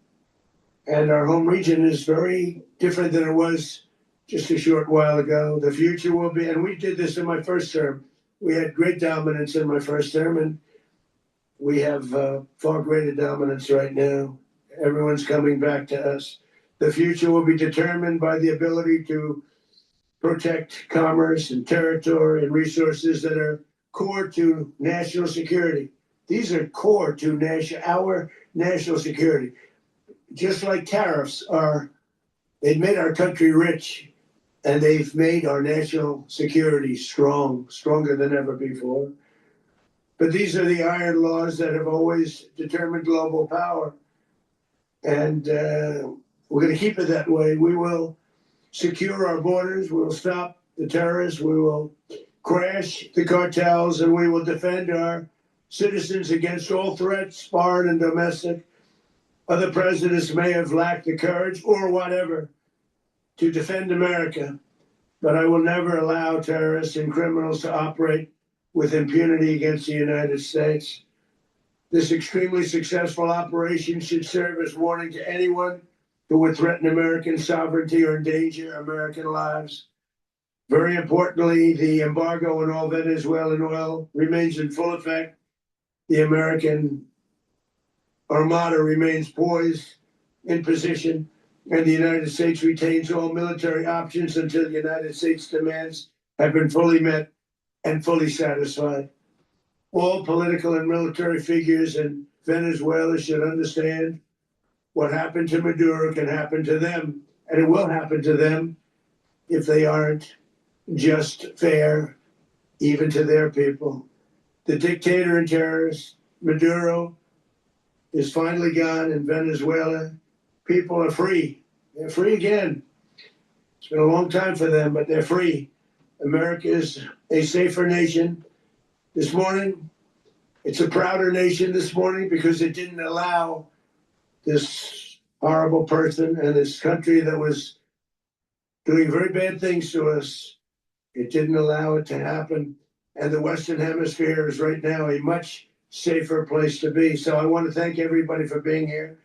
And our home region is very different than it was just a short while ago. The future will be, and we did this in my first term. We had great dominance in my first term, and we have far greater dominance right now. Everyone's coming back to us. The future will be determined by the ability to protect commerce and territory and resources that are core to national security. These are core to our national security. Just like tariffs they've made our country rich, and they've made our national security stronger than ever before. But these are the iron laws that have always determined global power. And we're going to keep it that way. We will secure our borders. We will stop the terrorists. We will crash the cartels, and we will defend our citizens against all threats, foreign and domestic. Other presidents may have lacked the courage or whatever to defend America, but I will never allow terrorists and criminals to operate with impunity against the United States. This extremely successful operation should serve as warning to anyone who would threaten American sovereignty or endanger American lives. Very importantly, the embargo on all Venezuelan oil remains in full effect. The American Armada remains poised in position, and the United States retains all military options until the United States demands have been fully met and fully satisfied. All political and military figures in Venezuela should understand what happened to Maduro can happen to them, and it will happen to them if they aren't just fair, even to their people. The dictator and terrorist, Maduro, is finally gone in Venezuela. People are free. They're free again. It's been a long time for them, but they're free. America is a safer nation. This morning, it's a prouder nation this morning because it didn't allow this horrible person and this country that was doing very bad things to us. It didn't allow it to happen. And the Western Hemisphere is right now a much safer place to be. So I want to thank everybody for being here.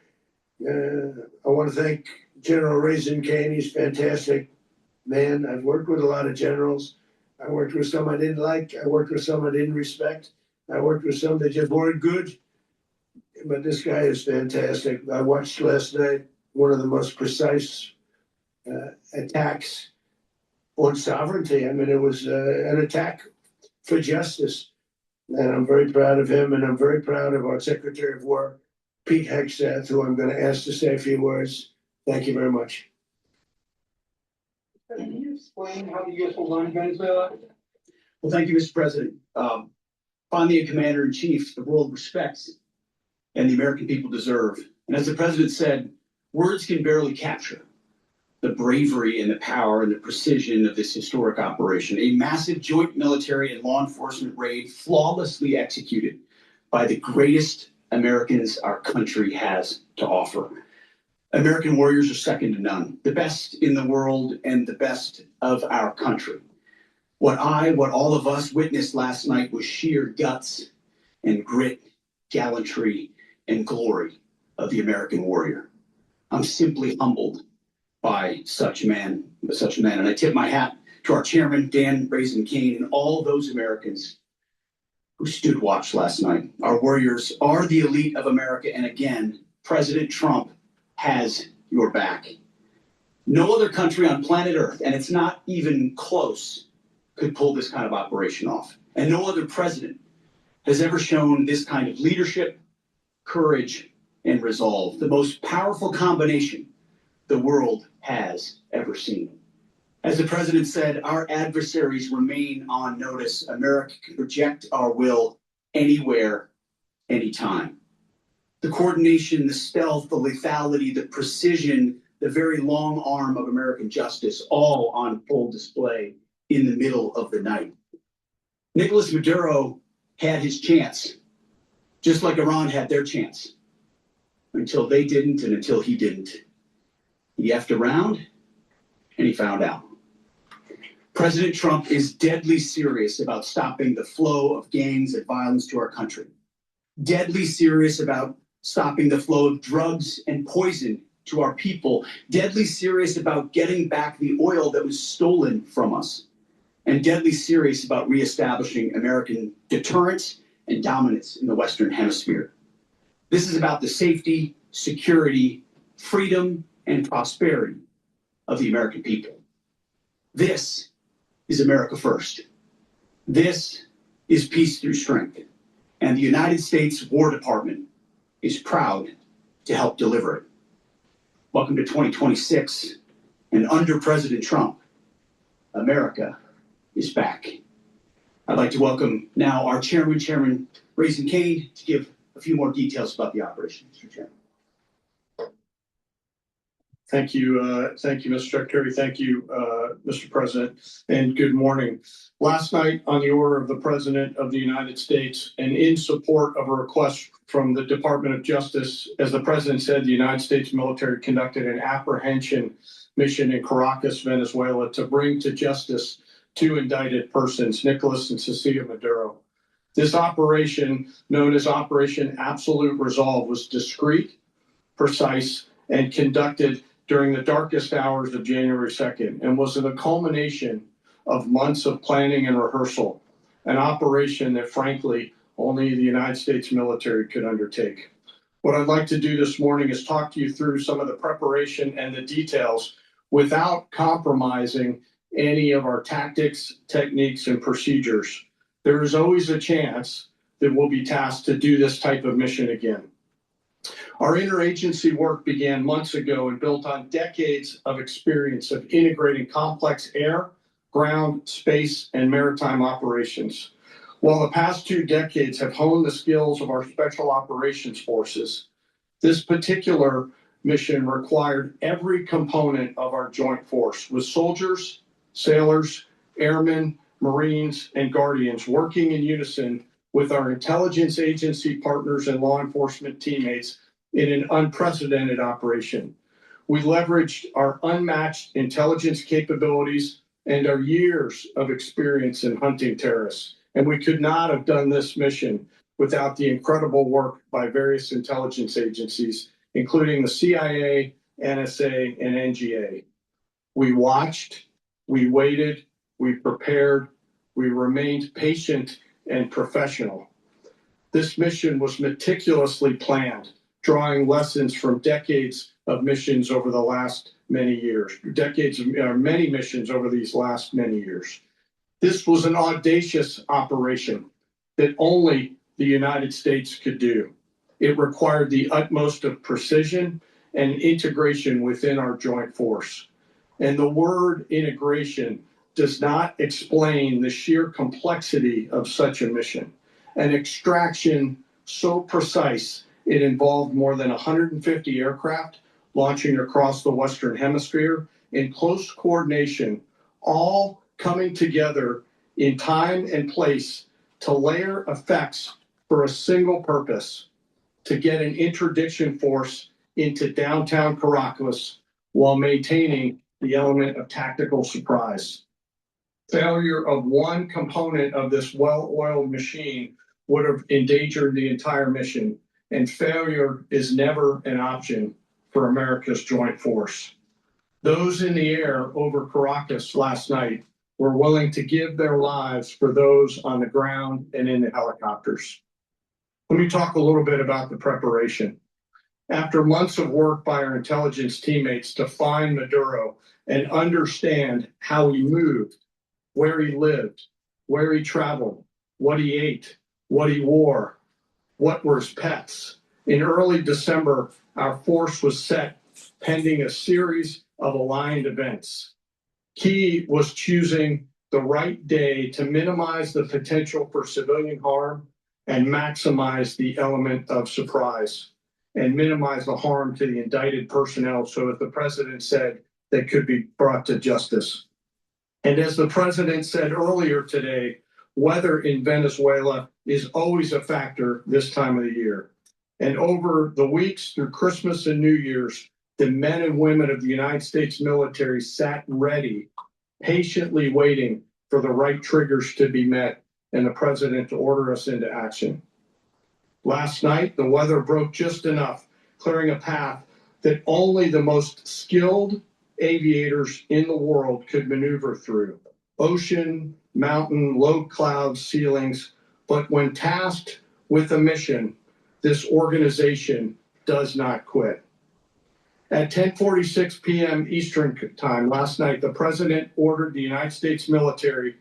I want to thank General Raisin Kane. He's a fantastic man. I've worked with a lot of generals. I worked with some I didn't like. I worked with some I didn't respect. I worked with some that just weren't good. But this guy is fantastic. I watched last night one of the most precise attacks on sovereignty. I mean, it was an attack for justice. And I'm very proud of him, and I'm very proud of our Secretary of War, Pete Hegseth, who I'm going to ask to say a few words. Thank you very much. Can you explain how the U.S. will run Venezuela? Well, thank you, Mr. President. Finally, a commander-in-chief the world respects and the American people deserve. And as the president said, words can barely capture the bravery and the power and the precision of this historic operation. A massive joint military and law enforcement raid flawlessly executed by the greatest Americans our country has to offer. American warriors are second to none, the best in the world and the best of our country. What all of us witnessed last night was sheer guts and grit, gallantry, and glory of the American warrior. I'm simply humbled by such men. And I tip my hat to our chairman, Dan Raisin Kane, and all those Americans who stood watch last night. Our warriors are the elite of America, and again, President Trump has your back. No other country on planet Earth, and it's not even close, could pull this kind of operation off. And no other president has ever shown this kind of leadership, courage, and resolve. The most powerful combination the world has ever seen. As the president said, our adversaries remain on notice. America can project our will anywhere, anytime. The coordination, the stealth, the lethality, the precision, the very long arm of American justice, all on full display in the middle of the night. Nicolas Maduro had his chance, just like Iran had their chance, until they didn't and until he didn't. He effed around and he found out. President Trump is deadly serious about stopping the flow of gangs and violence to our country. Deadly serious about stopping the flow of drugs and poison to our people. Deadly serious about getting back the oil that was stolen from us. And deadly serious about reestablishing American deterrence and dominance in the Western Hemisphere. This is about the safety, security, freedom, and prosperity of the American people. This is America first. This is peace through strength. And the United States War Department is proud to help deliver it. Welcome to 2026. And under President Trump, America is back. I'd like to welcome now our chairman, Chairman Raising Cane, to give a few more details about the operation. Mr. Chairman. Thank you, Mr. Secretary. Thank you, Mr. President, and good morning. Last night, on the order of the President of the United States and in support of a request from the Department of Justice, as the President said, the United States military conducted an apprehension mission in Caracas, Venezuela, to bring to justice two indicted persons, Nicolas and Cecilia Maduro. This operation, known as Operation Absolute Resolve, was discreet, precise, and conducted during the darkest hours of January 2nd and was the culmination of months of planning and rehearsal, an operation that, frankly, only the United States military could undertake. What I'd like to do this morning is talk to you through some of the preparation and the details without compromising any of our tactics, techniques, and procedures. There is always a chance that we'll be tasked to do this type of mission again. Our interagency work began months ago and built on decades of experience of integrating complex air, ground, space, and maritime operations. While the past 2 decades have honed the skills of our special operations forces, this particular mission required every component of our joint force, with soldiers, sailors, airmen, Marines, and Guardians working in unison with our intelligence agency partners and law enforcement teammates in an unprecedented operation. We leveraged our unmatched intelligence capabilities and our years of experience in hunting terrorists. And we could not have done this mission without the incredible work by various intelligence agencies, including the CIA, NSA, and NGA. We watched, we waited, we prepared, we remained patient and professional. This mission was meticulously planned, drawing lessons from decades of missions over the last many years, many missions over these last many years. This was an audacious operation that only the United States could do. It required the utmost of precision and integration within our joint force. And the word integration does not explain the sheer complexity of such a mission. An extraction so precise, it involved more than 150 aircraft launching across the Western Hemisphere in close coordination, all coming together in time and place to layer effects for a single purpose, to get an interdiction force into downtown Caracas while maintaining the element of tactical surprise. Failure of one component of this well-oiled machine would have endangered the entire mission, and failure is never an option for America's joint force. Those in the air over Caracas last night were willing to give their lives for those on the ground and in the helicopters. Let me talk a little bit about the preparation. After months of work by our intelligence teammates to find Maduro and understand how he moved, where he lived, where he traveled, what he ate, what he wore, what were his pets. In early December, our force was set pending a series of aligned events. Key was choosing the right day to minimize the potential for civilian harm and maximize the element of surprise and minimize the harm to the indicted personnel, so as the president said, they could be brought to justice. And as the president said earlier today, weather in Venezuela is always a factor this time of the year. And over the weeks through Christmas and New Year's, the men and women of the United States military sat ready, patiently waiting for the right triggers to be met and the president to order us into action. Last night, the weather broke just enough, clearing a path that only the most skilled aviators in the world could maneuver through. Ocean, mountain, low cloud ceilings. But when tasked with a mission, this organization does not quit. At 10:46 p.m. Eastern Time last night, the President ordered the United States military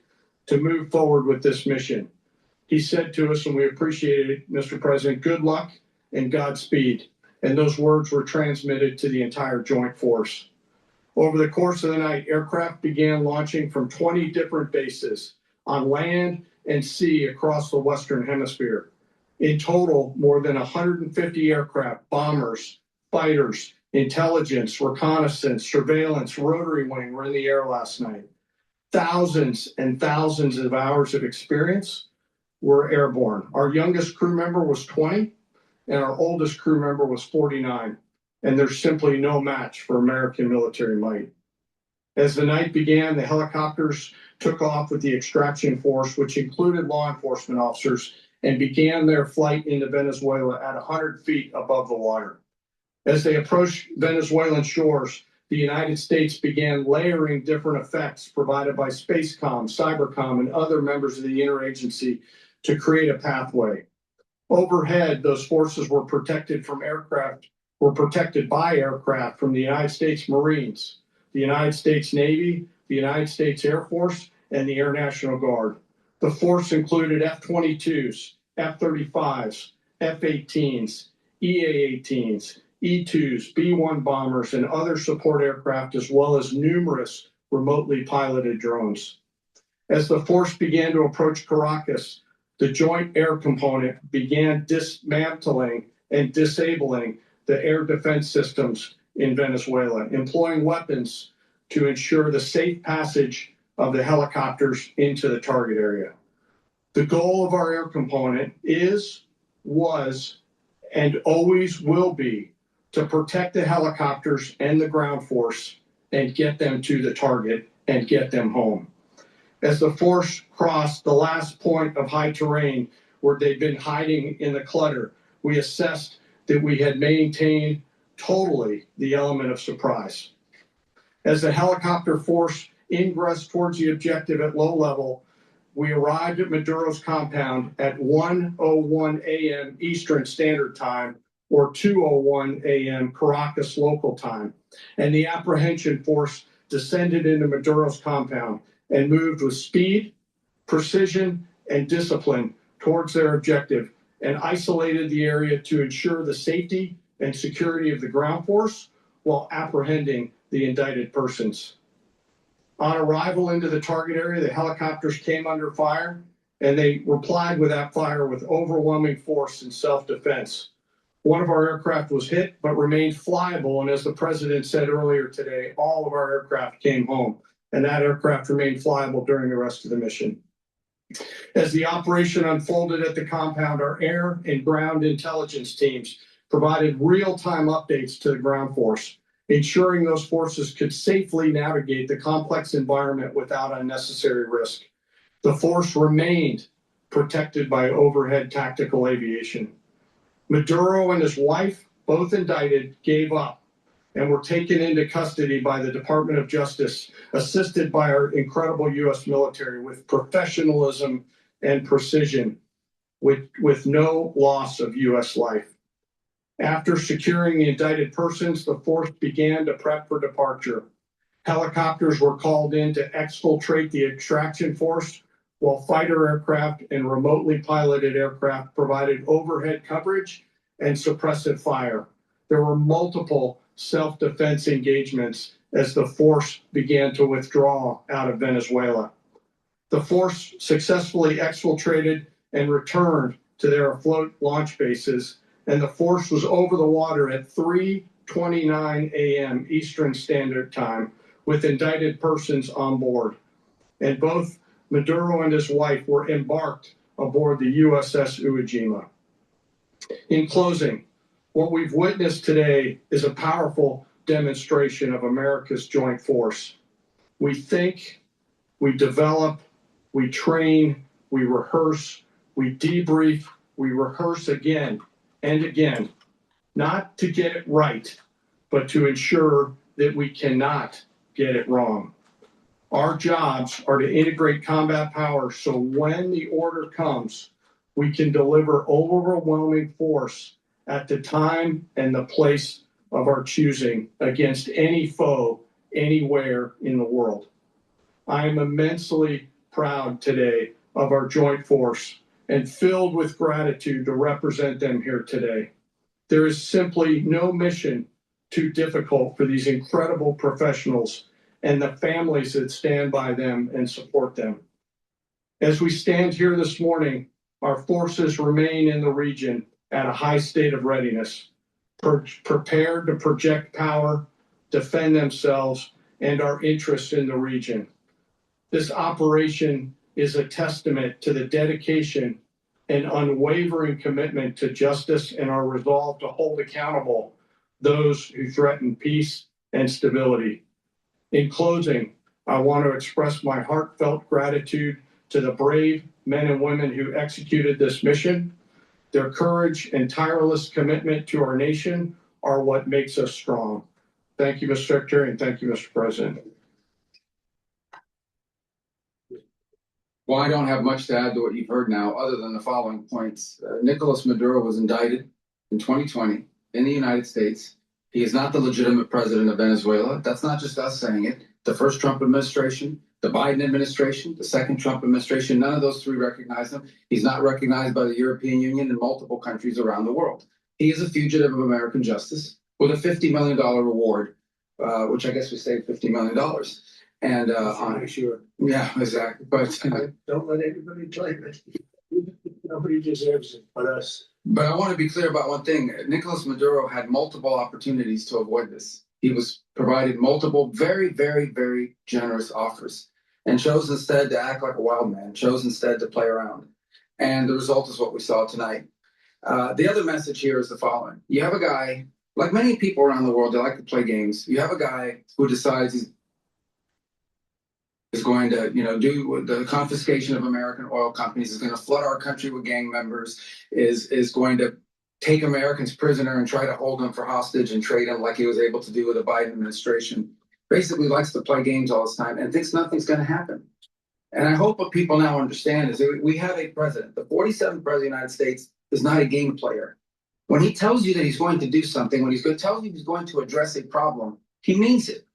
to move forward with this mission. He said to us, and we appreciate it, Mr. President, good luck and Godspeed. And those words were transmitted to the entire Joint Force. Over the course of the night, aircraft began launching from 20 different bases on land and sea across the Western Hemisphere. In total, more than 150 aircraft, bombers, fighters, intelligence, reconnaissance, surveillance, rotary wing were in the air last night. Thousands and thousands of hours of experience were airborne. Our youngest crew member was 20, and our oldest crew member was 49. And there's simply no match for American military might. As the night began, the helicopters took off with the extraction force, which included law enforcement officers, and began their flight into Venezuela at 100 feet above the water. As they approached Venezuelan shores, the United States began layering different effects provided by Spacecom, Cybercom, and other members of the interagency to create a pathway. Overhead, those forces were protected by aircraft from the United States Marines, the United States Navy, the United States Air Force, and the Air National Guard. The force included F-22s, F-35s, F-18s, EA-18s, E-2s, B-1 bombers, and other support aircraft, as well as numerous remotely piloted drones. As the force began to approach Caracas, the Joint Air Component began dismantling and disabling the air defense systems in Venezuela, employing weapons to ensure the safe passage of the helicopters into the target area. The goal of our air component is, was, and always will be to protect the helicopters and the ground force and get them to the target and get them home. As the force crossed the last point of high terrain where they'd been hiding in the clutter, we assessed that we had maintained totally the element of surprise. As the helicopter force ingressed towards the objective at low level, we arrived at Maduro's compound at 1:01 a.m. Eastern Standard Time, or 2:01 a.m. Caracas local time, and the apprehension force descended into Maduro's compound and moved with speed, precision, and discipline towards their objective, and isolated the area to ensure the safety and security of the ground force while apprehending the indicted persons. On arrival into the target area, the helicopters came under fire, and they replied with that fire with overwhelming force and self-defense. One of our aircraft was hit, but remained flyable, and as the President said earlier today, all of our aircraft came home, and that aircraft remained flyable during the rest of the mission. As the operation unfolded at the compound, our air and ground intelligence teams provided real-time updates to the ground force, ensuring those forces could safely navigate the complex environment without unnecessary risk. The force remained protected by overhead tactical aviation. Maduro and his wife, both indicted, gave up and were taken into custody by the Department of Justice, assisted by our incredible U.S. military with professionalism and precision, with no loss of U.S. life. After securing the indicted persons, the force began to prep for departure. Helicopters were called in to exfiltrate the extraction force, while fighter aircraft and remotely piloted aircraft provided overhead coverage and suppressive fire. There were multiple self-defense engagements as the force began to withdraw out of Venezuela. The force successfully exfiltrated and returned to their afloat launch bases, and the force was over the water at 3:29 a.m. Eastern Standard Time with indicted persons on board. And both Maduro and his wife were embarked aboard the USS Iwo Jima. In closing, what we've witnessed today is a powerful demonstration of America's joint force. We think, we develop, we train, we rehearse, we debrief, we rehearse again and again, not to get it right, but to ensure that we cannot get it wrong. Our jobs are to integrate combat power so when the order comes, we can deliver overwhelming force at the time and the place of our choosing against any foe anywhere in the world. I am immensely proud today of our joint force and filled with gratitude to represent them here today. There is simply no mission too difficult for these incredible professionals and the families that stand by them and support them. As we stand here this morning, our forces remain in the region at a high state of readiness, prepared to project power, defend themselves, and our interests in the region. This operation is a testament to the dedication and unwavering commitment to justice and our resolve to hold accountable those who threaten peace and stability. In closing, I want to express my heartfelt gratitude to the brave men and women who executed this mission. Their courage and tireless commitment to our nation are what makes us strong. Thank you, Mr. Secretary, and thank you, Mr. President. Well, I don't have much to add to what you've heard now, other than the following points. Nicolas Maduro was indicted in 2020 in the United States. He is not the legitimate president of Venezuela. That's not just us saying it. The first Trump administration, the Biden administration, the second Trump administration, none of those three recognize him. He's not recognized by the European Union and multiple countries around the world. He is a fugitive of American justice with a $50 million reward, which I guess we saved $50 million. And on Sure. Yeah, exactly. But Don't let anybody claim it. Nobody deserves it but us. But I want to be clear about one thing. Nicolas Maduro had multiple opportunities to avoid this. He was provided multiple very, very, very generous offers and chose instead to act like a wild man, chose instead to play around. And the result is what we saw tonight. The other message here is the following. You have a guy, like many people around the world, they like to play games. You have a guy who decides he's going to, do the confiscation of American oil companies, is going to flood our country with gang members, is going to take Americans prisoner and try to hold them for hostage and trade them like he was able to do with the Biden administration. Basically likes to play games all this time and thinks nothing's going to happen. And I hope what people now understand is that we have a president. The 47th president of the United States is not a game player. When he tells you that he's going to do something, when he's going to tell you he's going to address a problem, he means it.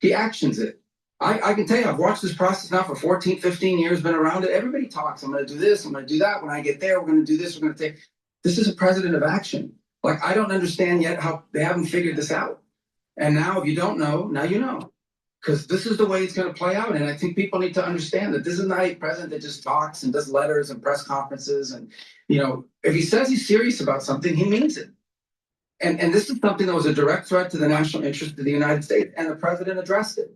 He actions it. I can tell you, I've watched this process now for 14, 15 years, been around it. Everybody talks. I'm going to do this. I'm going to do that. When I get there, we're going to do this. We're going to take. This is a president of action. Like, I don't understand yet how they haven't figured this out. And now, if you don't know, now you know. Because this is the way it's going to play out. And I think people need to understand that this is not a president that just talks and does letters and press conferences. And, if he says he's serious about something, he means it. And this is something that was a direct threat to the national interest of the United States. And the president addressed it.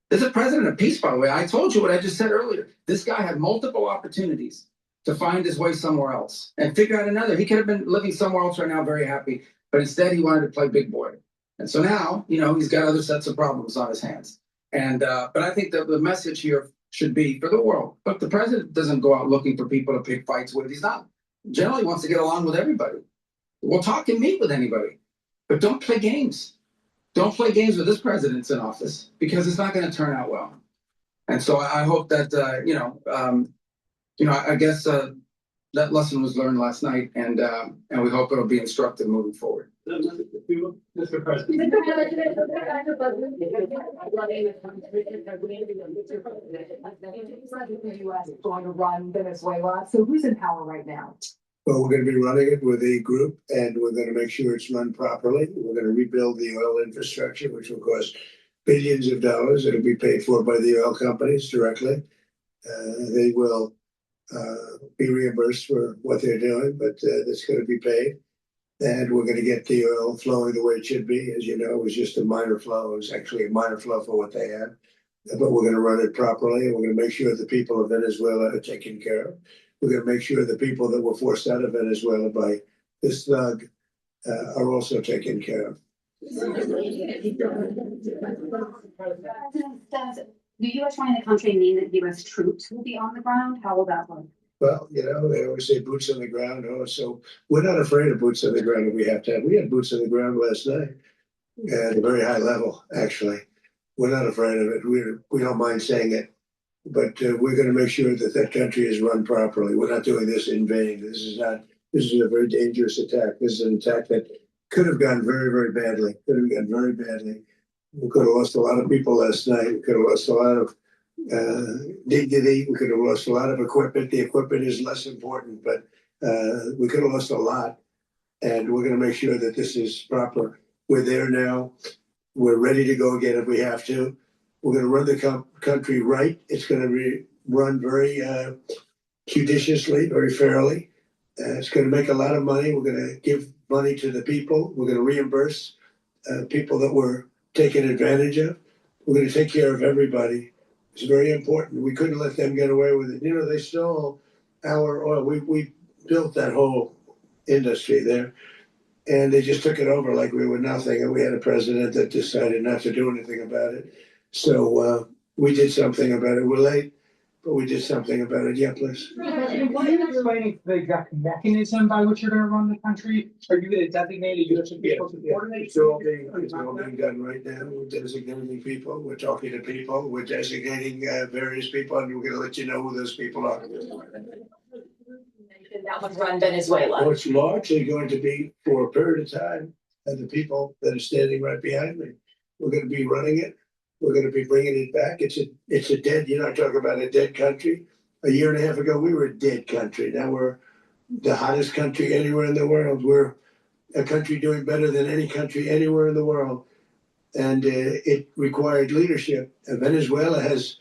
This is a president of peace, by the way. I told you what I just said earlier. This guy had multiple opportunities to find his way somewhere else and figure out another. He could have been living somewhere else right now, very happy. But instead, he wanted to play big boy. And so now, he's got other sets of problems on his hands. And but I think that the message here should be for the world. But the president doesn't go out looking for people to pick fights with. He's not. Generally wants to get along with everybody. We'll talk and meet with anybody. But don't play games. Don't play games with this president's in office, because it's not going to turn out well. And so I hope that, I guess that lesson was learned last night, and we hope it'll be instructive moving forward. Mr. President. Going to run Venezuela. So who's in power right now? Well, we're going to be running it with a group, and we're going to make sure it's run properly. We're going to rebuild the oil infrastructure, which will cost billions of dollars. It'll be paid for by the oil companies directly. They will be reimbursed for what they're doing, but that's going to be paid. And we're going to get the oil flowing the way it should be. As you know, it was just a minor flow. It was actually a minor flow for what they had. But we're going to run it properly, and we're going to make sure the people of Venezuela are taken care of. We're going to make sure the people that were forced out of Venezuela by this thug are also taken care of. Does the U.S. running the country mean that U.S. troops will be on the ground? How will that work? Well, they always say boots on the ground. So we're not afraid of boots on the ground if we have to. We had boots on the ground last night at a very high level, actually. We're not afraid of it. We don't mind saying it. But we're going to make sure that that country is run properly. We're not doing this in vain. This is not This is a very dangerous attack. This is an attack that could have gone very, very badly. Could have gone very badly. We could have lost a lot of people last night. We could have lost a lot of dignity. We could have lost a lot of equipment. The equipment is less important, but we could have lost a lot. And we're going to make sure that this is proper. We're there now. We're ready to go again if we have to. We're going to run the country right. It's going to be run very judiciously, very fairly. It's going to make a lot of money. We're going to give money to the people. We're going to reimburse people that were taken advantage of. We're going to take care of everybody. It's very important. We couldn't let them get away with it. You know, they stole our oil. We built that whole industry there, and they just took it over like we were nothing. And we had a president that decided not to do anything about it. So we did something about it. We're late, but we did something about it. Yeah, please. Why are you explaining the exact mechanism by which you're going to run the country? Are you going to designate a U.S. people to coordinate? It's all being done right now. We're designating people. We're talking to people. We're designating various people, and we're going to let you know who those people are. That would run Venezuela. Well, it's largely going to be for a period of time, and the people that are standing right behind me. We're going to be running it. We're going to be bringing it back. It's a dead. You're not talking about a dead country. A year and a half ago, we were a dead country. Now we're the hottest country anywhere in the world. We're a country doing better than any country anywhere in the world, and it required leadership. And Venezuela has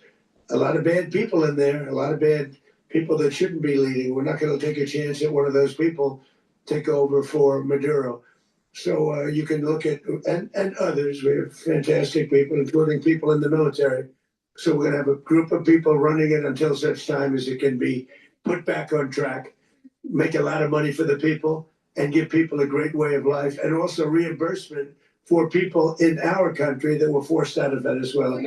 a lot of bad people in there. A lot of bad people that shouldn't be leading. We're not going to take a chance that one of those people take over for Maduro. So you can look at, and others, we have fantastic people, including people in the military. So we're going to have a group of people running it until such time as it can be put back on track, make a lot of money for the people, and give people a great way of life, and also reimbursement for people in our country that were forced out of Venezuela.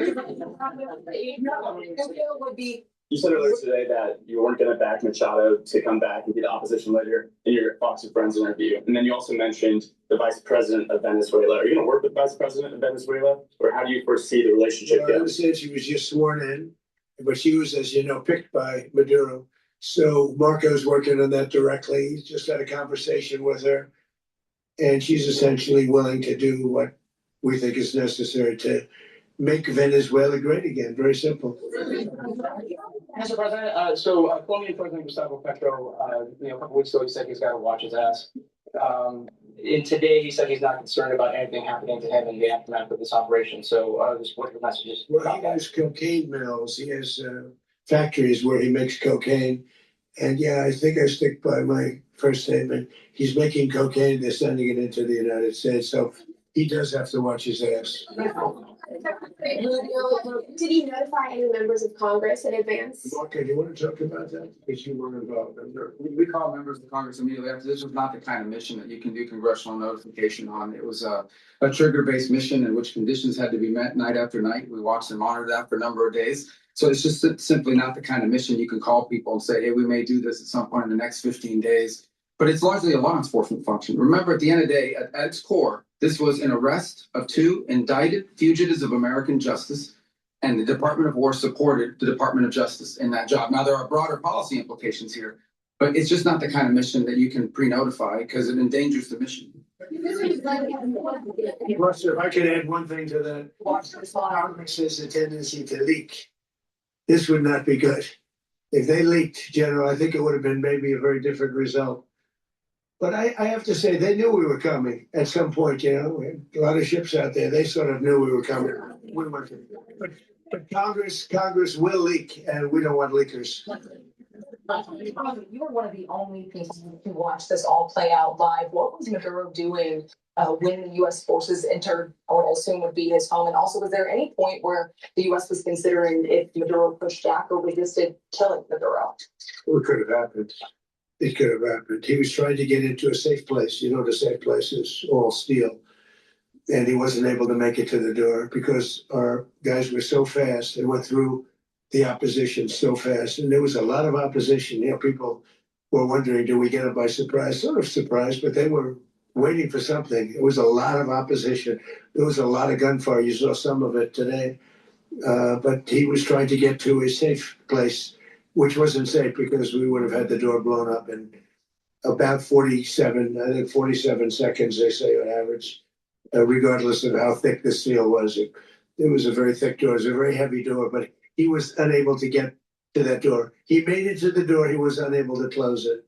You said earlier today that you weren't going to back Machado to come back and be the opposition leader in your Fox and Friends interview. And then you also mentioned the vice president of Venezuela. Are you going to work with the vice president of Venezuela? Or how do you foresee the relationship Well, I going? understand she was just sworn in, but she was, as you know, picked by Maduro. So Marco's working on that directly. He's just had a conversation with her. And she's essentially willing to do what we think is necessary to make Venezuela great again. Very simple. Mr. President, Colombian President Gustavo Petro, a couple weeks ago, he said he's got to watch his ass. And today, he said he's not concerned about anything happening to him in the aftermath of this operation. So, just what the message is? Well, he has cocaine mills. He has factories where he makes cocaine. And yeah, I think I stick by my first statement. He's making cocaine. They're sending it into the United States. So he does have to watch his ass. Did he notify any members of Congress in advance? Marco, do you want to talk about that? Because you were involved in there. We called members of Congress immediately after. This was not the kind of mission that you can do congressional notification on. It was a trigger-based mission in which conditions had to be met night after night. We watched and monitored that for a number of days. So it's just simply not the kind of mission you can call people and say, hey, we may do this at some point in the next 15 days. But it's largely a law enforcement function. Remember, at the end of the day, at its core, this was an arrest of 2 indicted fugitives of American justice, and the Department of War supported the Department of Justice in that job. Now, there are broader policy implications here, but it's just not the kind of mission that you can pre-notify because it endangers the mission. Plus, if I could add one thing to that, Congress has a tendency to leak. This would not be good. If they leaked, General, I think it would have been maybe a very different result. But I have to say, they knew we were coming at some point, we had a lot of ships out there. They sort of knew we were coming. But Congress will leak, and we don't want leakers. You were one of the only people who watched this all play out live. What was Maduro doing when the U.S. forces entered what I assume would be his home? And also, was there any point where the U.S. was considering if Maduro pushed back or resisted killing Maduro? It could have happened. It could have happened. He was trying to get into a safe place. The safe place is all steel. And he wasn't able to make it to the door because our guys were so fast. They went through the opposition so fast. And there was a lot of opposition. People were wondering, do we get it by surprise? Sort of surprised, but they were waiting for something. It was a lot of opposition. There was a lot of gunfire. You saw some of it today. But he was trying to get to a safe place, which wasn't safe because we would have had the door blown up. And about 47, I think 47 seconds, they say on average, regardless of how thick the steel was. It was a very thick door. It was a very heavy door, but he was unable to get to that door. He made it to the door. He was unable to close it.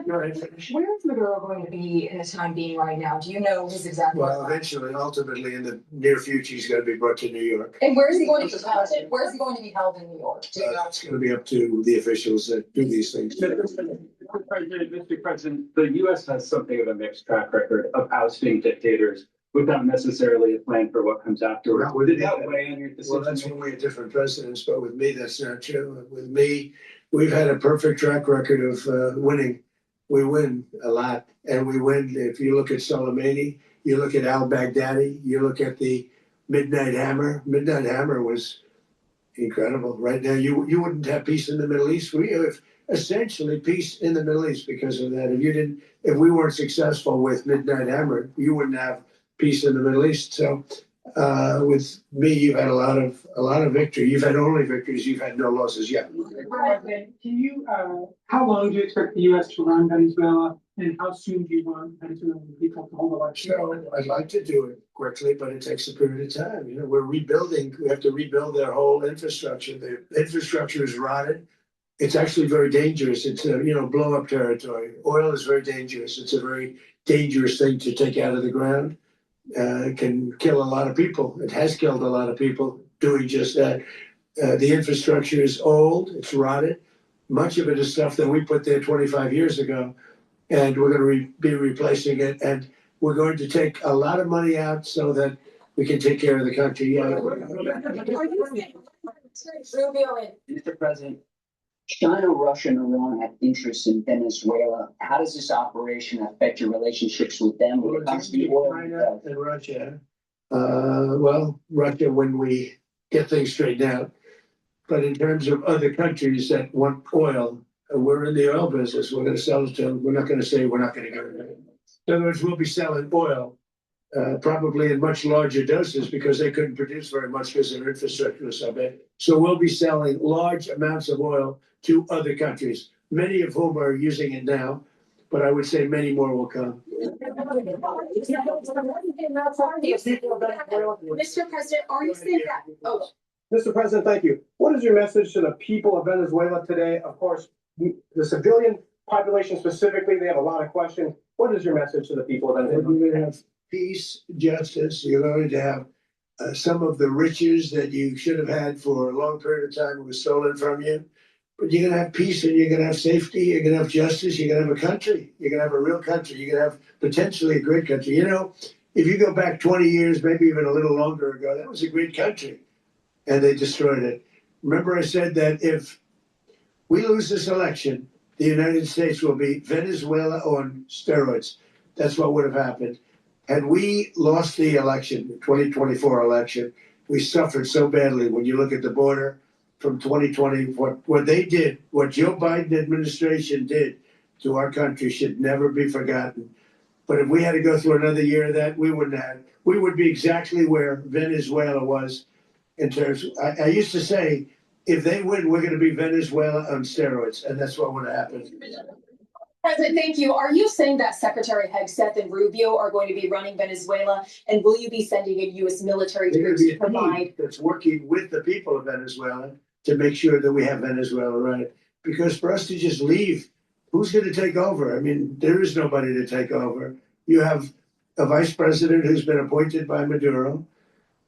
Where is Maduro going to be in the time being right now? Do you know his exact? Well, eventually, ultimately, in the near future, he's going to be brought to New York. And where is he going to be held? Where is he going to be held in New York? It's going to be up to the officials that do these things. Mr. President, the U.S. has something of a mixed track record of ousting dictators without necessarily a plan for what comes afterwards. Well, Did that weigh on your decision? Well, that's when we had different presidents, but with me, that's not true. With me, we've had a perfect track record of winning. We win a lot, and we win. If you look at Soleimani, you look at al-Baghdadi, you look at the Midnight Hammer. Midnight Hammer was incredible. Right now, you wouldn't have peace in the Middle East. We have essentially peace in the Middle East because of that. If we weren't successful with Midnight Hammer, you wouldn't have peace in the Middle East. So with me, you've had a lot of victory. You've had only victories. You've had no losses yet. Can you, how long do you expect the U.S. to run Venezuela, and how soon do you want Venezuelan people to hold election? So I'd like to do it quickly, but it takes a period of time. We're rebuilding. We have to rebuild their whole infrastructure. The infrastructure is rotted. It's actually very dangerous. It's blow up territory. Oil is very dangerous. It's a very dangerous thing to take out of the ground. It can kill a lot of people. It has killed a lot of people doing just that. The infrastructure is old. It's rotted. Much of it is stuff that we put there 25 years ago, and we're going to be replacing it. And we're going to take a lot of money out so that we can take care of the country. Mr. President, China, Russia, and Iran have interests in Venezuela. How does this operation affect your relationships with them? Well, China and Russia. Well, Russia when we get things straightened out. But in terms of other countries that want oil, we're in the oil business. We're going to sell it to them. We're not going to say we're not going to get it. In other words, we'll be selling oil, probably in much larger doses because they couldn't produce very much because their infrastructure was so bad. So we'll be selling large amounts of oil to other countries, many of whom are using it now, but I would say many more will come. Mr. President, are you saying that? Oh. Mr. President, thank you. What is your message to the people of Venezuela today? Of course, the civilian population specifically, they have a lot of questions. What is your message to the people of Venezuela? You're going to have peace, justice. You're going to have some of the riches that you should have had for a long period of time was stolen from you. But you're going to have peace and you're going to have safety. You're going to have justice. You're going to have a country. You're going to have a real country. You're going to have potentially a great country. If you go back 20 years, maybe even a little longer ago, that was a great country. And they destroyed it. Remember I said that if we lose this election, the United States will be Venezuela on steroids. That's what would have happened. Had we lost the election, the 2024 election, we suffered so badly when you look at the border from 2020, what they did, what Joe Biden administration did to our country should never be forgotten. But if we had to go through another year of that, we wouldn't have. We would be exactly where Venezuela was in terms of, I used to say, if they win, we're going to be Venezuela on steroids. And that's what would have happened. President, thank you. Are you saying that Secretary Hegseth and Rubio are going to be running Venezuela? And will you be sending in U.S. military troops to provide? That's working with the people of Venezuela to make sure that we have Venezuela right. Because for us to just leave, who's going to take over? I mean, there is nobody to take over. You have a vice president who's been appointed by Maduro.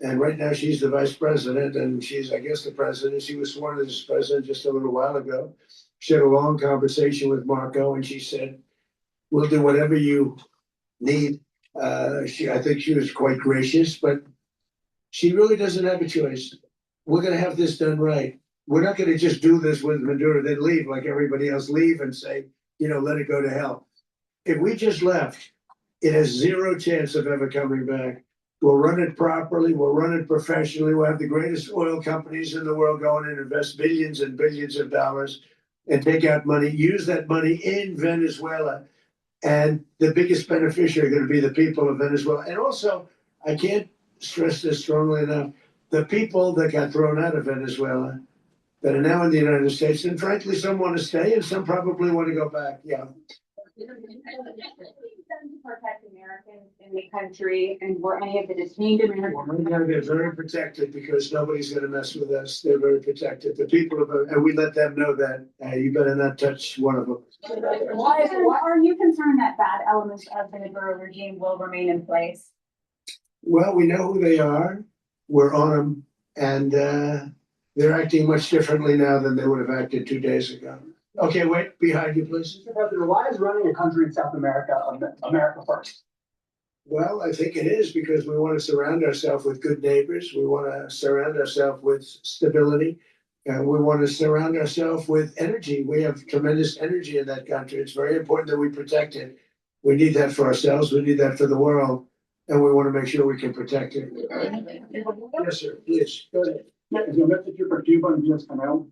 And right now she's the vice president and she's, I guess, the president. She was sworn as president just a little while ago. She had a long conversation with Marco and she said, we'll do whatever you need. I think she was quite gracious, but she really doesn't have a choice. We're going to have this done right. We're not going to just do this with Maduro, then leave like everybody else, leave and say, let it go to hell. If we just left, it has zero chance of ever coming back. We'll run it properly. We'll run it professionally. We'll have the greatest oil companies in the world going and invest billions and billions of dollars and take out money, use that money in Venezuela. And the biggest beneficiary are going to be the people of Venezuela. And also, I can't stress this strongly enough, the people that got thrown out of Venezuela, that are now in the United States, and frankly, some want to stay and some probably want to go back, yeah. To protect Americans in the country, and were any of the detained Americans? They're very protected because nobody's gonna mess with us. They're very protected. The people of, and we let them know that, you better not touch one of them. Why are you concerned that bad elements of the Maduro regime will remain in place? Well, we know who they are. We're on them, and they're acting much differently now than they would have acted 2 days ago. Okay, wait, behind you, please. Mr. President, why is running a country in South America America first? Well, I think it is because we want to surround ourselves with good neighbors. We want to surround ourselves with stability. And we want to surround ourselves with energy. We have tremendous energy in that country. It's very important that we protect it. We need that for ourselves. We need that for the world. And we want to make sure we can protect it. Yes, sir. Yes, go ahead. Is your message for Cuba and Venezuela?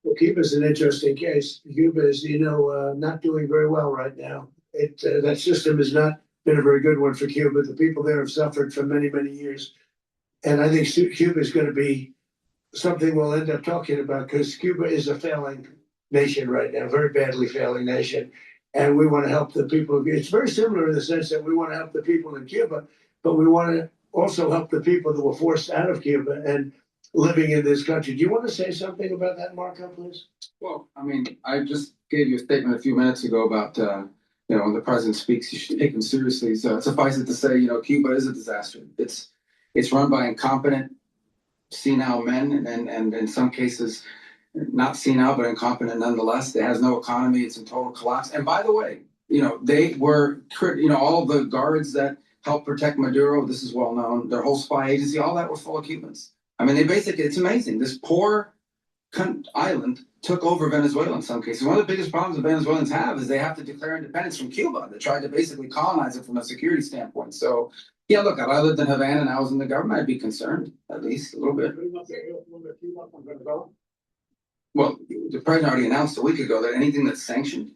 Well, Cuba's an interesting case. Cuba is, not doing very well right now. That system has not been a very good one for Cuba. The people there have suffered for many, many years. And I think Cuba is going to be something we'll end up talking about because Cuba is a failing nation right now, very badly failing nation. And we want to help the people. It's very similar in the sense that we want to help the people in Cuba, but we want to also help the people that were forced out of Cuba and living in this country. Do you want to say something about that, Marco, please? Well, I mean, I just gave you a statement a few minutes ago about, when the president speaks, you should take him seriously. So suffice it to say, Cuba is a disaster. It's run by incompetent, senile men, and in some cases, not senile, but incompetent nonetheless. It has no economy. It's in total collapse. And by the way, they were, all of the guards that helped protect Maduro, this is well known, their whole spy agency, all that were full of Cubans. I mean, it's amazing. This poor island took over Venezuela in some cases. One of the biggest problems the Venezuelans have is they have to declare independence from Cuba. They tried to basically colonize it from a security standpoint. So, yeah, look, if I lived in Havana and I was in the government, I'd be concerned, at least a little bit. Well, the president already announced a week ago that anything that's sanctioned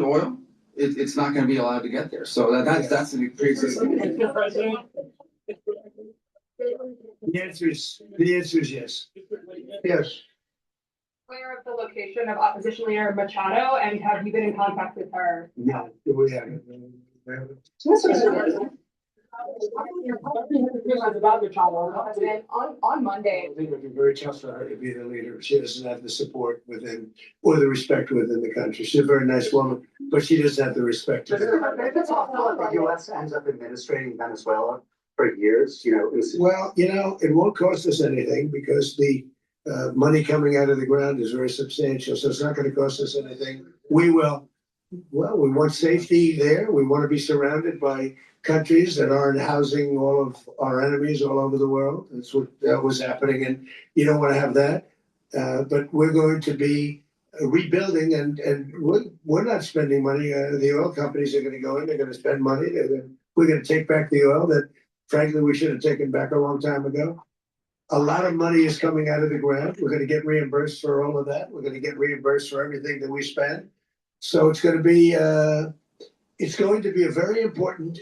oil, it's not going to be allowed to get there. So that's an pre-existing. The answer is yes. Yes. Aware of the location of opposition leader Machado, and have you been in contact with her? No, we haven't. On Monday. I think it would be very tough for her to be the leader. She doesn't have the support within or the respect within the country. She's a very nice woman, but she doesn't have the respect. It's possible that the U.S. ends up administrating Venezuela for years. Well, it won't cost us anything because the money coming out of the ground is very substantial. So it's not going to cost us anything. We will. Well, we want safety there. We want to be surrounded by countries that aren't housing all of our enemies all over the world. That's what was happening, and you don't want to have that. But we're going to be rebuilding, and we're not spending money. The oil companies are going to go in. They're going to spend money. We're going to take back the oil that, frankly, we should have taken back a long time ago. A lot of money is coming out of the ground. We're going to get reimbursed for all of that. We're going to get reimbursed for everything that we spend. So it's going to be a very important.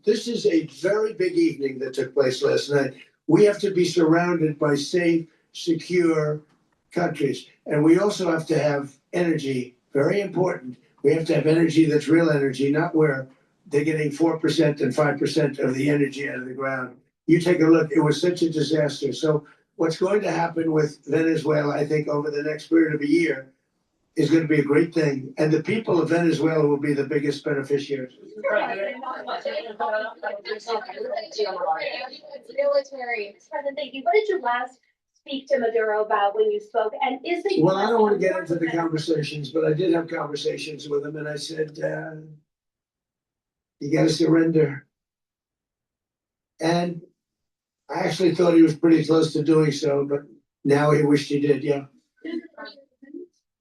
This is a very big evening that took place last night. We have to be surrounded by safe, secure countries. And we also have to have energy, very important. We have to have energy that's real energy, not where they're getting 4% and 5% of the energy out of the ground. You take a look, it was such a disaster. So what's going to happen with Venezuela, I think, over the next period of a year is going to be a great thing. And the people of Venezuela will be the biggest beneficiaries. Military. President, thank you. What did you last speak to Maduro about when you spoke? And is the Well, I don't want to get into the conversations, but I did have conversations with him, and I said, you got to surrender. And I actually thought he was pretty close to doing so, but now he wished he did, yeah.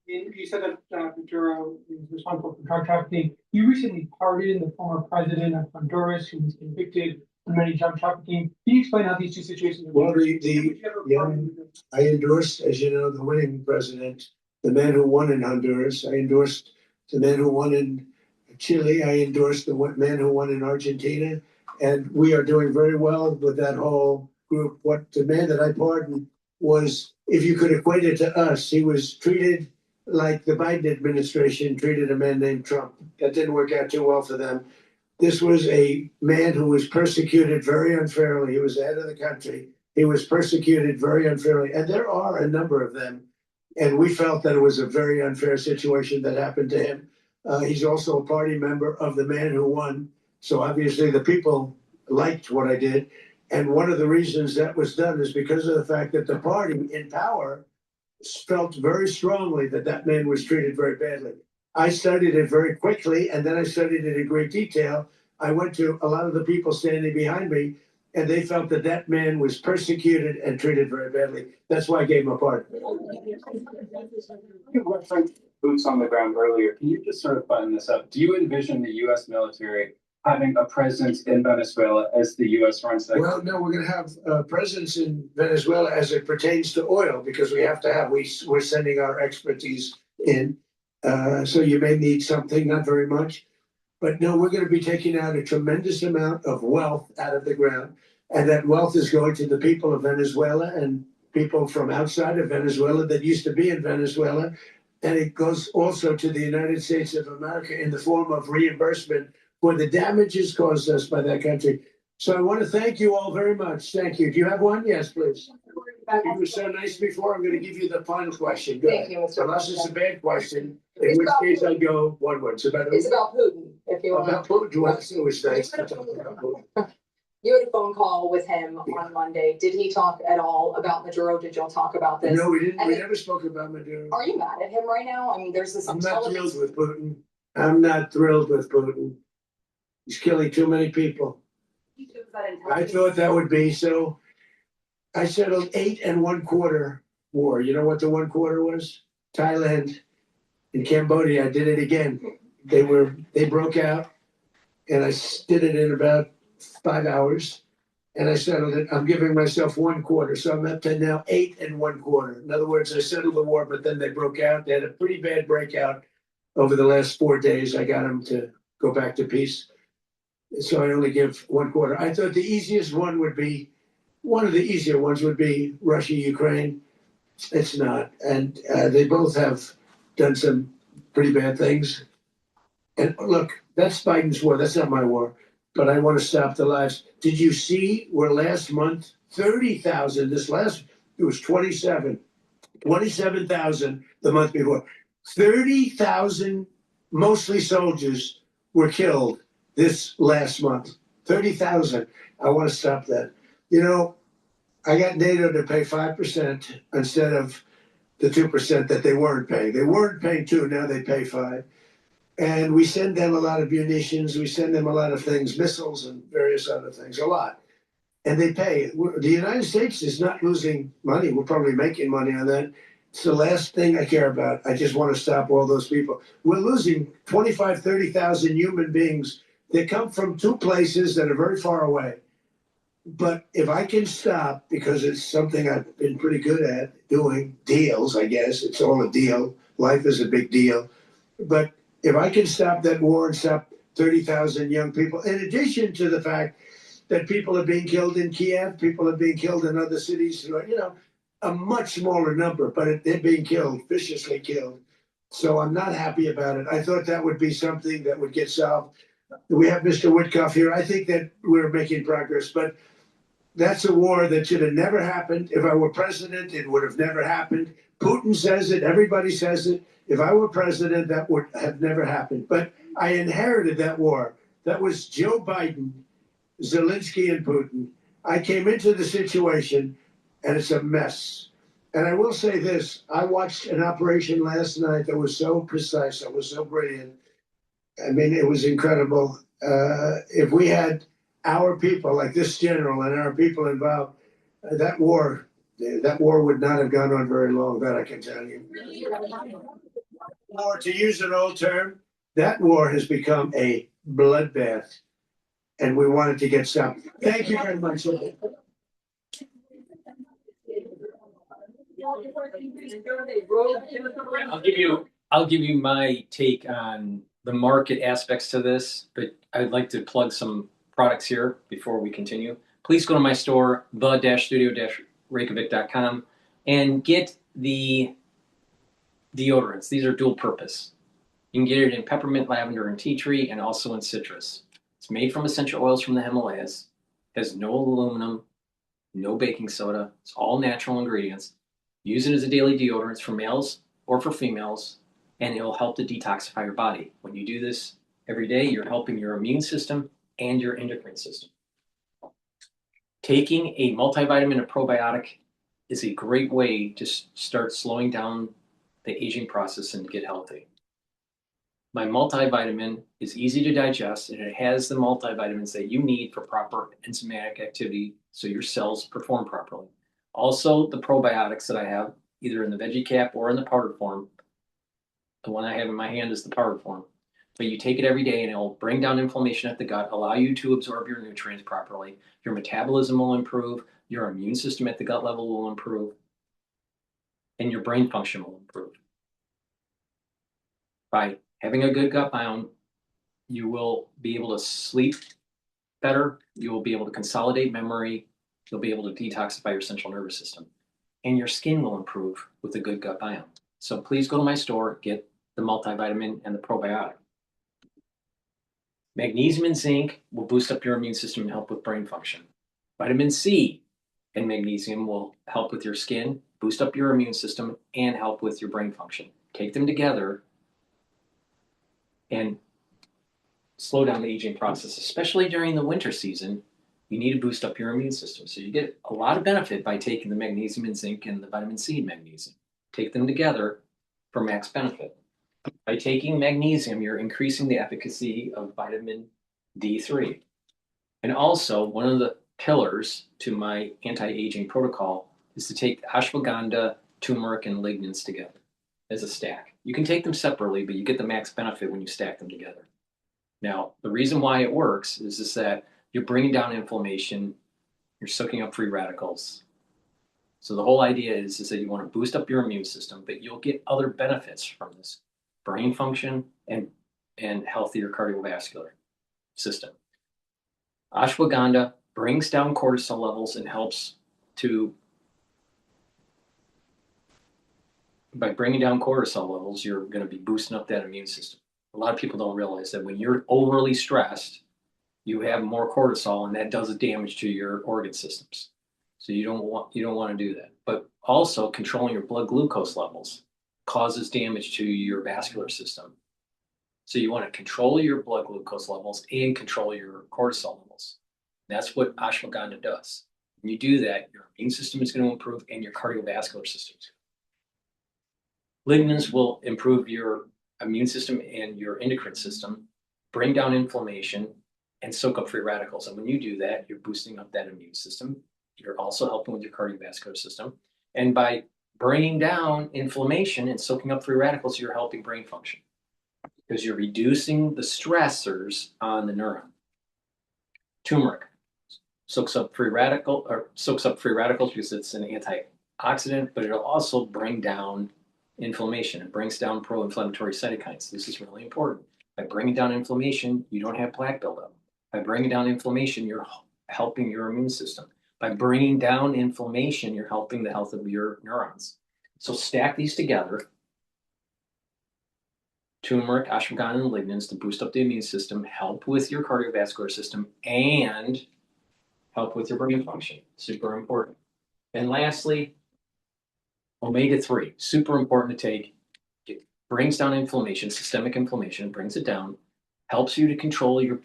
You said that Maduro is responsible for drug trafficking. You recently pardoned the former president of Honduras, who was convicted of many drug trafficking. Can you explain how these two situations? Well, I endorsed, as you know, the winning president, the man who won in Honduras. I endorsed the man who won in Chile. I endorsed the man who won in Argentina. And we are doing very well with that whole group. What the man that I pardoned was, if you could equate it to us, he was treated like the Biden administration treated a man named Trump. That didn't work out too well for them. This was a man who was persecuted very unfairly. He was the head of the country. He was persecuted very unfairly. And there are a number of them. And we felt that it was a very unfair situation that happened to him. He's also a party member of the man who won. So obviously the people liked what I did. And one of the reasons that was done is because of the fact that the party in power felt very strongly that that man was treated very badly. I studied it very quickly, and then I studied it in great detail. I went to a lot of the people standing behind me, and they felt that that man was persecuted and treated very badly. That's why I gave him a pardon. You referenced boots on the ground earlier. Can you just sort of button this up? Do you envision the U.S. military having a presence in Venezuela as the U.S. runs that? Well, no, we're going to have a presence in Venezuela as it pertains to oil, because we have to have, we're sending our expertise in. So you may need something, not very much. But no, we're going to be taking out a tremendous amount of wealth out of the ground. And that wealth is going to the people of Venezuela and people from outside of Venezuela that used to be in Venezuela. And it goes also to the United States of America in the form of reimbursement for the damages caused us by that country. So I want to thank you all very much. Thank you. Do you have one? Yes, please. You were so nice before. I'm going to give you the final question. Go Thank ahead. you, Mr. Unless it's a bad question, in It's which about case I Putin. go one word. It's about It's about Putin, if you want. About Putin. Well, that's always nice to talk about Putin. You had a phone call with him on Monday. Did he talk at all about Maduro? Did y'all talk about this? No, we didn't. And We never spoke about Maduro. Are you mad at him right now? I mean, there's this I'm not intelligence. thrilled with Putin. I'm not thrilled with Putin. He's killing too many people. I thought that would be so. I settled 8 1/4 war. You know what the 1/4 was? Thailand and Cambodia. I did it again. They broke out, and I did it in about 5 hours, and I settled it. I'm giving myself 1/4, so I'm up to now 8 1/4. In other words, I settled the war, but then they broke out. They had a pretty bad breakout over the last 4 days. I got them to go back to peace. So I only give 1/4. I thought the easiest one would be, one of the easier ones would be Russia, Ukraine. It's not. And they both have done some pretty bad things. And look, that's Biden's war. That's not my war. But I want to stop the lives. Did you see where last month, 30,000, it was 27,000 the month before. 30,000, mostly soldiers, were killed this last month. 30,000. I want to stop that. You know, I got NATO to pay 5% instead of the 2% that they weren't paying. They weren't paying 2, now they pay 5. And we send them a lot of munitions, we send them a lot of things, missiles and various other things, a lot. And they pay. The United States is not losing money. We're probably making money on that. It's the last thing I care about. I just want to stop all those people. We're losing 25, 30,000 human beings that come from 2 places that are very far away. But if I can stop, because it's something I've been pretty good at doing, deals, I guess. It's all a deal. Life is a big deal. But if I can stop that war and stop 30,000 young people, in addition to the fact that people are being killed in Kiev, people are being killed in other cities, you know, a much smaller number, but they're being killed, viciously killed. So I'm not happy about it. I thought that would be something that would get solved. We have Mr. Witkoff here. I think that we're making progress, but that's a war that should have never happened. If I were president, it would have never happened. Putin says it. Everybody says it. If I were president, that would have never happened. But I inherited that war. That was Joe Biden, Zelensky, and Putin. I came into the situation, and it's a mess. And I will say this. I watched an operation last night that was so precise. It was so brilliant. I mean, it was incredible. If we had our people, like this general and our people involved, that war would not have gone on very long, that I can tell you. Or to use an old term, that war has become a bloodbath, and we wanted to get stopped. Thank you very much. I'll give you my take on the market aspects to this, but I'd like to plug some products here before we continue. Please go to my store, the-studio-reykjavik.com. And get the deodorants. These are dual purpose. You can get it in peppermint, lavender, and tea tree, and also in citrus. It's made from essential oils from the Himalayas, has no aluminum, no baking soda. It's all natural ingredients. Use it as a daily deodorant for males or for females, and it'll help to detoxify your body. When you do this every day, you're helping your immune system and your endocrine system. Taking a multivitamin and probiotic is a great way to start slowing down the aging process and get healthy. My multivitamin is easy to digest, and it has the multivitamins that you need for proper enzymatic activity so your cells perform properly. Also, the probiotics that I have, either in the veggie cap or in the powdered form. The one I have in my hand is the powdered form. But you take it every day and it'll bring down inflammation at the gut, allow you to absorb your nutrients properly. Your metabolism will improve, your immune system at the gut level will improve, and your brain function will improve. By having a good gut biome, you will be able to sleep better, you will be able to consolidate memory, you'll be able to detoxify your central nervous system, and your skin will improve with a good gut biome. So please go to my store, get the multivitamin and the probiotic. Magnesium and zinc will boost up your immune system and help with brain function. Vitamin C and magnesium will help with your skin, boost up your immune system, and help with your brain function. Take them together and slow down the aging process, especially during the winter season. You need to boost up your immune system. So you get a lot of benefit by taking the magnesium and zinc and the vitamin C and magnesium. Take them together for max benefit. By taking magnesium, you're increasing the efficacy of vitamin D3. And also, one of the pillars to my anti-aging protocol is to take ashwagandha, turmeric, and lignans together as a stack. You can take them separately, but you get the max benefit when you stack them together. Now, the reason why it works is that you're bringing down inflammation, you're soaking up free radicals. So the whole idea is that you want to boost up your immune system, but you'll get other benefits from this: brain function and healthier cardiovascular system. Ashwagandha brings down cortisol levels and helps to, by bringing down cortisol levels, you're going to be boosting up that immune system. A lot of people don't realize that when you're overly stressed, you have more cortisol, and that does damage to your organ systems. So you don't want to do that. But also, controlling your blood glucose levels causes damage to your vascular system. So you want to control your blood glucose levels and control your cortisol levels. That's what ashwagandha does. When you do that, your immune system is going to improve and your cardiovascular system. Lignans will improve your immune system and your endocrine system, bring down inflammation, and soak up free radicals. And when you do that, you're boosting up that immune system. You're also helping with your cardiovascular system. And by bringing down inflammation and soaking up free radicals, you're helping brain function because you're reducing the stressors on the neuron. Turmeric soaks up free radicals because it's an antioxidant, but it'll also bring down inflammation. It brings down pro-inflammatory cytokines. This is really important. By bringing down inflammation, you don't have plaque buildup. By bringing down inflammation, you're helping your immune system. By bringing down inflammation, you're helping the health of your neurons. So stack these together: turmeric, ashwagandha, and lignans to boost up the immune system, help with your cardiovascular system, and help with your brain function. Super important. And lastly, omega-3, super important to take. It brings down inflammation, systemic inflammation, brings it down, helps you to control your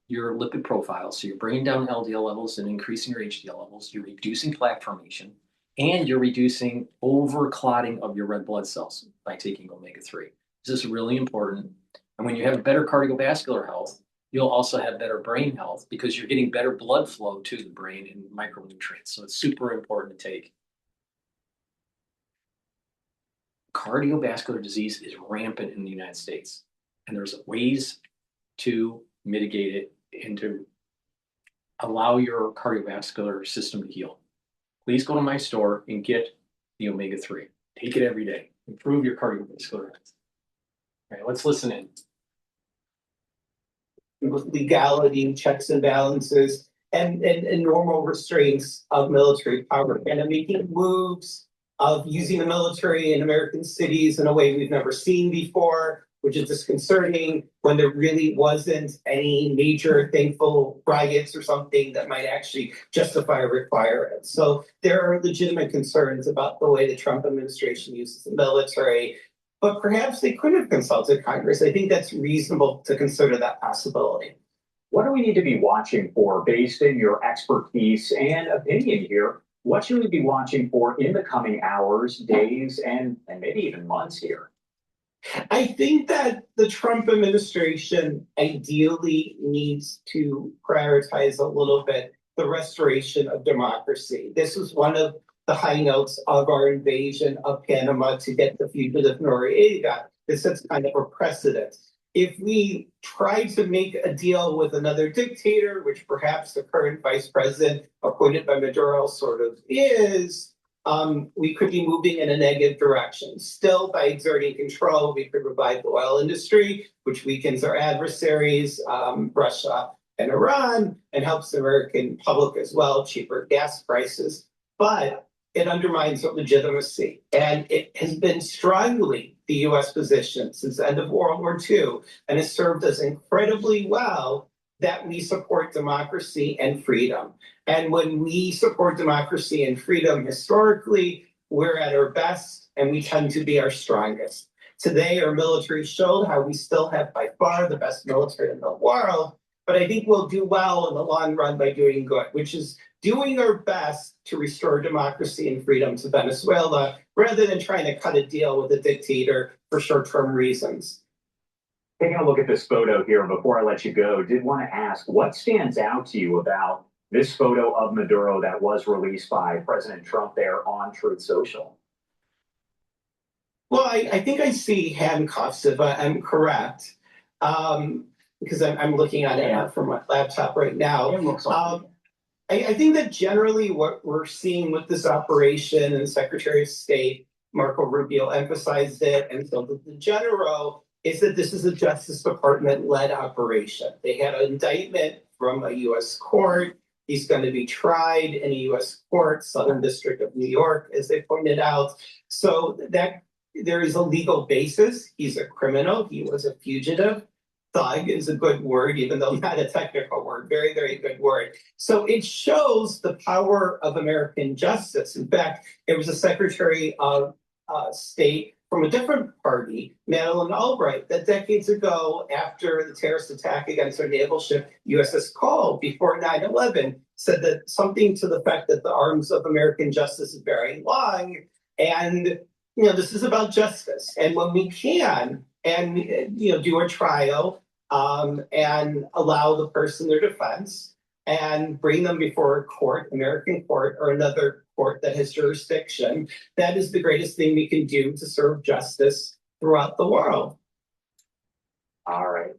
lipid profile. So you're bringing down LDL levels and increasing your HDL levels. You're reducing plaque formation, and you're reducing overclotting of your red blood cells by taking omega-3. This is really important. And when you have better cardiovascular health, you'll also have better brain health because you're getting better blood flow to the brain and micronutrients. So it's super important to take. Cardiovascular disease is rampant in the United States, and there's ways to mitigate it and to allow your cardiovascular system to heal. Please go to my store and get the omega-3. Take it every day. Improve your cardiovascular health. All right, let's listen in. With legality, checks and balances, and normal restraints of military power, and making moves of using the military in American cities in a way we've never seen before, which is disconcerting when there really wasn't any major thankful riots or something that might actually justify or require it. So there are legitimate concerns about the way the Trump administration uses the military, but perhaps they could have consulted Congress. I think that's reasonable to consider that possibility. What do we need to be watching for based in your expertise and opinion here? What should we be watching for in the coming hours, days, and maybe even months here? I think that the Trump administration ideally needs to prioritize a little bit the restoration of democracy. This was one of the high notes of our invasion of Panama to get the fugitive Noriega. This sets kind of a precedent. If we try to make a deal with another dictator, which perhaps the current vice president appointed by Maduro sort of is, we could be moving in a negative direction. Still, by exerting control, we could revive the oil industry, which weakens our adversaries, Russia and Iran, and helps the American public as well, cheaper gas prices. But it undermines our legitimacy. And it has been strongly the US position since the end of World War II, and has served us incredibly well that we support democracy and freedom. And when we support democracy and freedom historically, we're at our best and we tend to be our strongest. Today, our military showed how we still have by far the best military in the world, but I think we'll do well in the long run by doing good, which is doing our best to restore democracy and freedom to Venezuela, rather than trying to cut a deal with a dictator for short-term reasons. Taking a look at this photo here before I let you go, did want to ask what stands out to you about this photo of Maduro that was released by President Trump there on Truth Social? Well, I think I see handcuffs, if I'm correct, because I'm looking at it from my laptop right now. I think that generally what we're seeing with this operation, and Secretary of State Marco Rubio emphasized it, and so the general, is that this is a Justice Department-led operation. They had an indictment from a U.S. court. He's going to be tried in a U.S. court, Southern District of New York, as they pointed out. So that there is a legal basis. He's a criminal. He was a fugitive. Thug is a good word, even though not a technical word. Very, very good word. So it shows the power of American justice. In fact, it was a Secretary of State from a different party, Madeleine Albright, that decades ago, after the terrorist attack against our naval ship USS Cole before 9/11, said that something to the fact that the arms of American justice is very long, and this is about justice. And when we can, and do a trial, and allow the person their defense, and bring them before a court, American court, or another court that has jurisdiction, that is the greatest thing we can do to serve justice throughout the world. All right.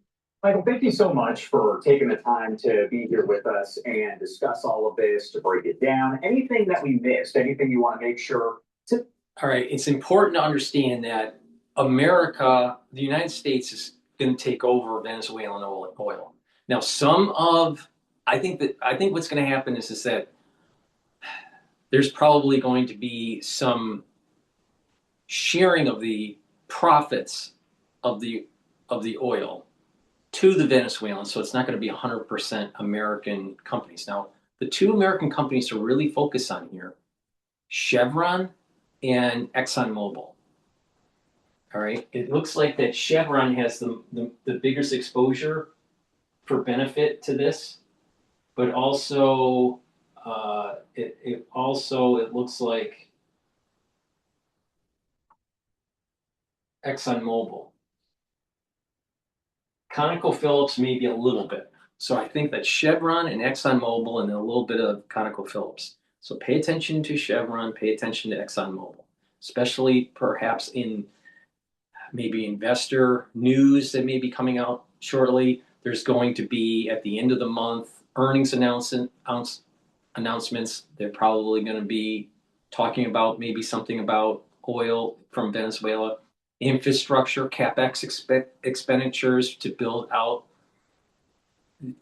Michael, thank you so much for taking the time to be here with us and discuss all of this, to break it down. Anything that we missed, anything you want to make sure to... All right. It's important to understand that America, the United States, is going to take over Venezuelan oil. Now, I think what's going to happen is that there's probably going to be some sharing of the profits of the oil to the Venezuelans. So it's not going to be 100% American companies. Now, the two American companies to really focus on here, Chevron and ExxonMobil. All right. It looks like that Chevron has the biggest exposure for benefit to this, but also it looks like ExxonMobil. ConocoPhillips maybe a little bit. So I think that Chevron and ExxonMobil and a little bit of ConocoPhillips. So pay attention to Chevron, pay attention to ExxonMobil, especially perhaps in maybe investor news that may be coming out shortly. There's going to be, at the end of the month, earnings announcements. They're probably going to be talking about maybe something about oil from Venezuela, infrastructure, CapEx expenditures to build out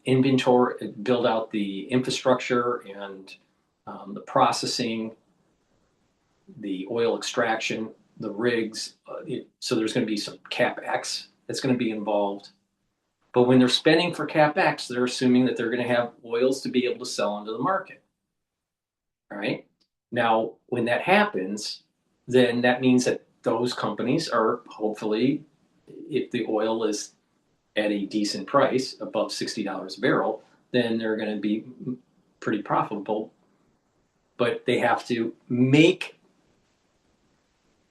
inventory, build out the infrastructure and the processing the oil extraction, the rigs. So there's going to be some CapEx that's going to be involved. But when they're spending for CapEx, they're assuming that they're going to have oils to be able to sell into the market. All right. Now, when that happens, then that means that those companies are hopefully, if the oil is at a decent price, above $60 a barrel, then they're going to be pretty profitable. But they have to make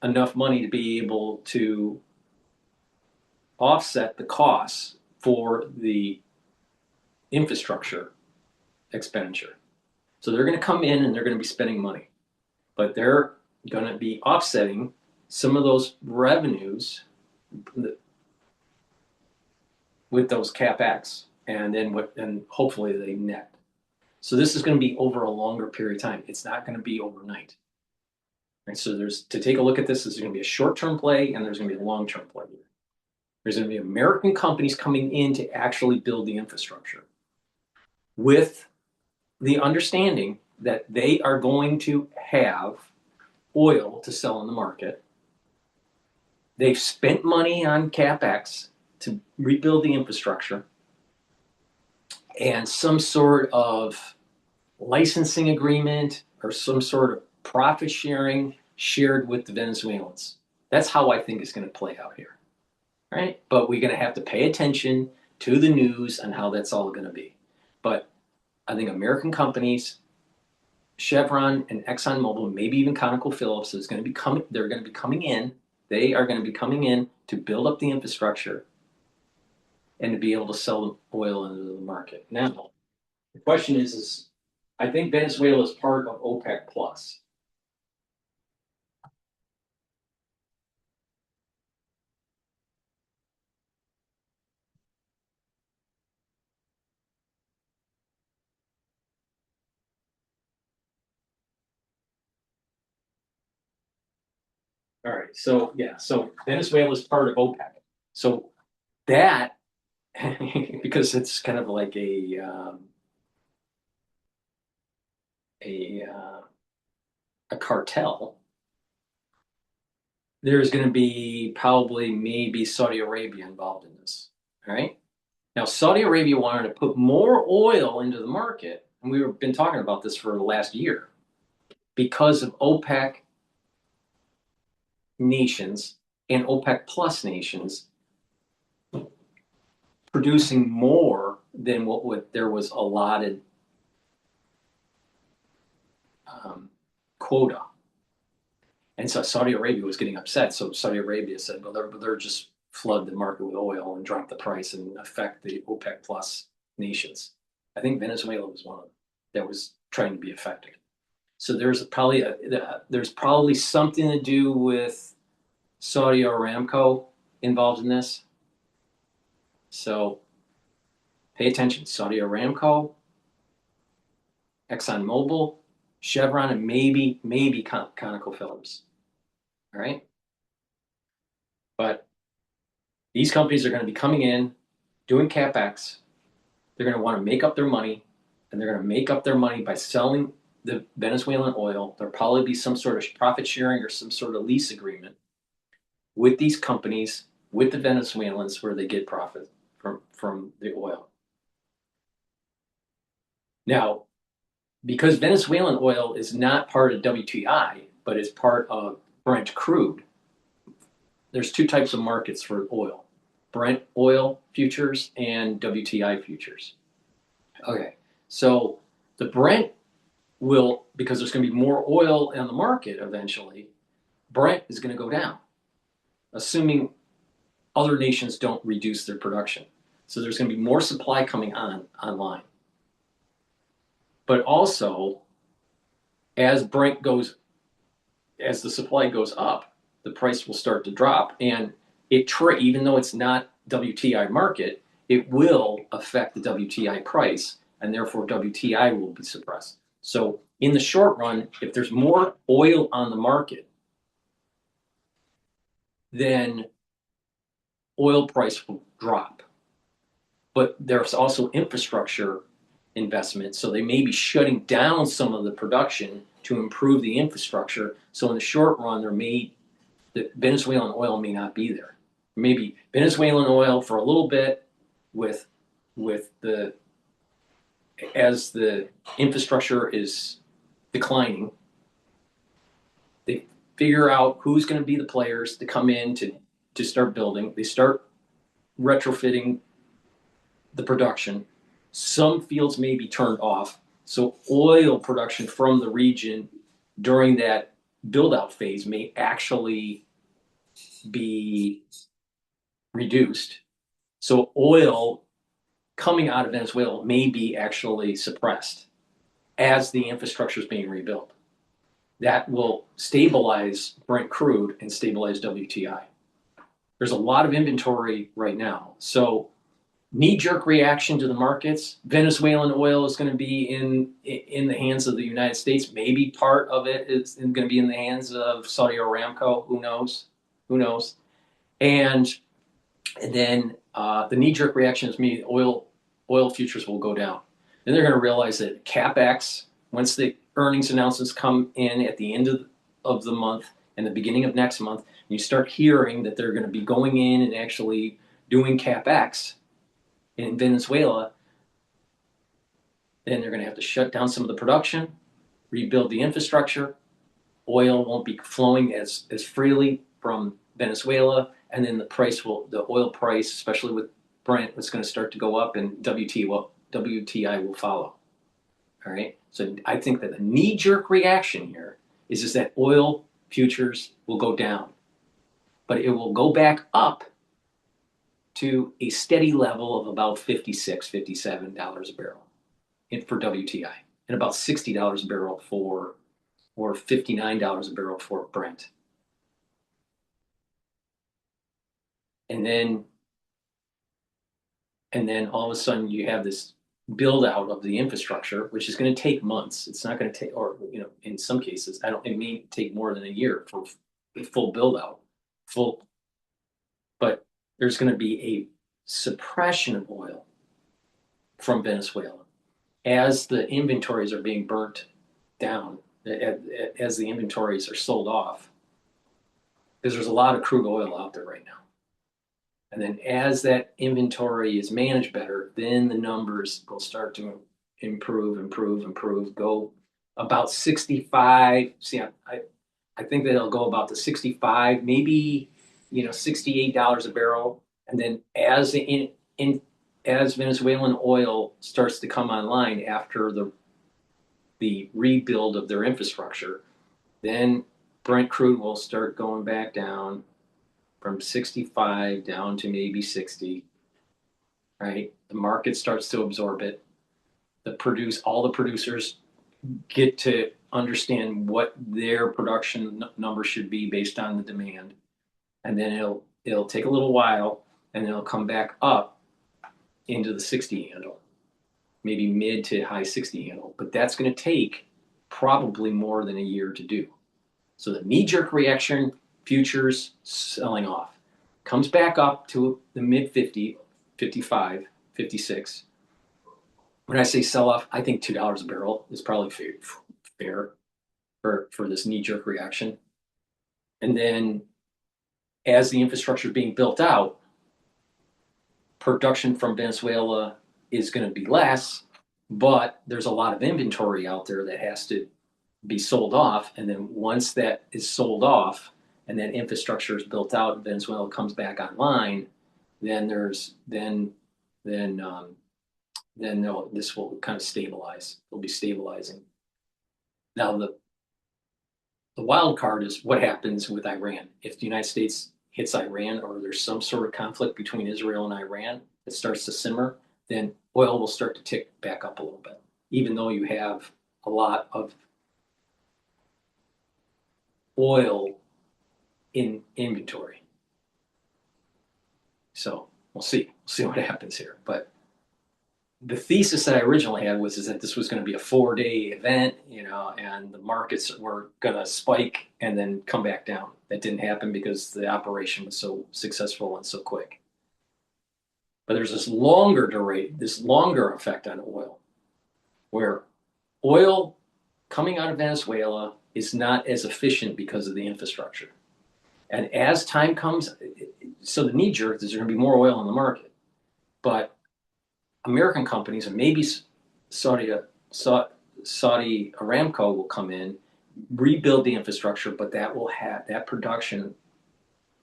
enough money to be able to offset the costs for the infrastructure expenditure. So they're going to come in and they're going to be spending money, but they're going to be offsetting some of those revenues with those CapEx, and then hopefully they net. So this is going to be over a longer period of time. It's not going to be overnight. And so to take a look at this, there's going to be a short-term play and there's going to be a long-term play here. There's going to be American companies coming in to actually build the infrastructure with the understanding that they are going to have oil to sell in the market. They've spent money on CapEx to rebuild the infrastructure, and some sort of licensing agreement or some sort of profit sharing shared with the Venezuelans. That's how I think it's going to play out here. Right? But we're going to have to pay attention to the news and how that's all going to be. But I think American companies, Chevron and ExxonMobil, maybe even ConocoPhillips, they're going to be coming in. They are going to be coming in to build up the infrastructure and to be able to sell oil into the market. Now, the question is I think Venezuela is part of OPEC Plus. All right, so Venezuela is part of OPEC. So that, because it's kind of like a cartel, there's going to be probably maybe Saudi Arabia involved in this. All right. Now, Saudi Arabia wanted to put more oil into the market, and we've been talking about this for the last year, because of OPEC nations and OPEC Plus nations producing more than what there was allotted quota. And so Saudi Arabia was getting upset. So Saudi Arabia said, well, they're just flood the market with oil and drop the price and affect the OPEC Plus nations. I think Venezuela was one of them that was trying to be affected. So there's probably something to do with Saudi Aramco involved in this. So pay attention. Saudi Aramco, ExxonMobil, Chevron, and maybe ConocoPhillips. All right. But these companies are going to be coming in, doing CapEx. They're going to want to make up their money, and they're going to make up their money by selling the Venezuelan oil. There'll probably be some sort of profit sharing or some sort of lease agreement with these companies, with the Venezuelans, where they get profit from the oil. Now, because Venezuelan oil is not part of WTI, but is part of Brent crude, there's two types of markets for oil: Brent oil futures and WTI futures. Okay, so the Brent will, because there's going to be more oil in the market eventually, Brent is going to go down, assuming other nations don't reduce their production. So there's going to be more supply coming online. But also, as the supply goes up, the price will start to drop, and even though it's not WTI market, it will affect the WTI price, and therefore WTI will be suppressed. So in the short run, if there's more oil on the market, then oil price will drop. But there's also infrastructure investment, so they may be shutting down some of the production to improve the infrastructure. So in the short run, the Venezuelan oil may not be there. Maybe Venezuelan oil for a little bit as the infrastructure is declining. They figure out who's going to be the players to come in to start building. They start retrofitting the production. Some fields may be turned off. So oil production from the region during that build-out phase may actually be reduced. So oil coming out of Venezuela may be actually suppressed as the infrastructure is being rebuilt. That will stabilize Brent crude and stabilize WTI. There's a lot of inventory right now. So knee-jerk reaction to the markets. Venezuelan oil is going to be in the hands of the United States. Maybe part of it is going to be in the hands of Saudi Aramco. Who knows? Who knows? And then the knee-jerk reaction is maybe oil futures will go down. Then they're going to realize that CapEx, once the earnings announcements come in at the end of the month and the beginning of next month, you start hearing that they're going to be going in and actually doing CapEx in Venezuela, then they're going to have to shut down some of the production, rebuild the infrastructure. Oil won't be flowing as freely from Venezuela, and then the oil price, especially with Brent, is going to start to go up, and WTI will follow. All right. So I think that the knee-jerk reaction here is that oil futures will go down, but it will go back up to a steady level of about $56, $57 a barrel for WTI, and about $60 a barrel or $59 a barrel for Brent. And then all of a sudden you have this build out of the infrastructure, which is going to take months. It's not going to take, or in some cases, it may take more than a year for a full build out. But there's going to be a suppression of oil from Venezuela as the inventories are being burnt down, as the inventories are sold off, because there's a lot of crude oil out there right now. And then as that inventory is managed better, then the numbers will start to improve, go about 65. See, I think that it'll go about to 65, maybe $68 a barrel. And then as Venezuelan oil starts to come online after the rebuild of their infrastructure, then Brent crude will start going back down from 65 down to maybe 60, right? The market starts to absorb it. All the producers get to understand what their production number should be based on the demand. And then it'll take a little while, and then it'll come back up into the 60 handle, maybe mid to high 60 handle. But that's going to take probably more than a year to do. So the knee-jerk reaction, futures selling off, comes back up to the mid 50, 55, 56. When I say sell off, I think $2 a barrel is probably fair for this knee-jerk reaction. And then as the infrastructure is being built out, production from Venezuela is going to be less, but there's a lot of inventory out there that has to be sold off. And then once that is sold off and that infrastructure is built out and Venezuela comes back online, then this will kind of stabilize. It'll be stabilizing. Now the wild card is what happens with Iran. If the United States hits Iran, or there's some sort of conflict between Israel and Iran that starts to simmer, then oil will start to tick back up a little bit, even though you have a lot of oil in inventory. So we'll see what happens here. But the thesis that I originally had was that this was going to be a 4-day event, and the markets were going to spike and then come back down. That didn't happen because the operation was so successful and so quick. But there's this longer effect on oil, where oil coming out of Venezuela is not as efficient because of the infrastructure. And as time comes, so the knee jerk is there's going to be more oil on the market. But American companies, and maybe Saudi Aramco will come in, rebuild the infrastructure, but that will have that production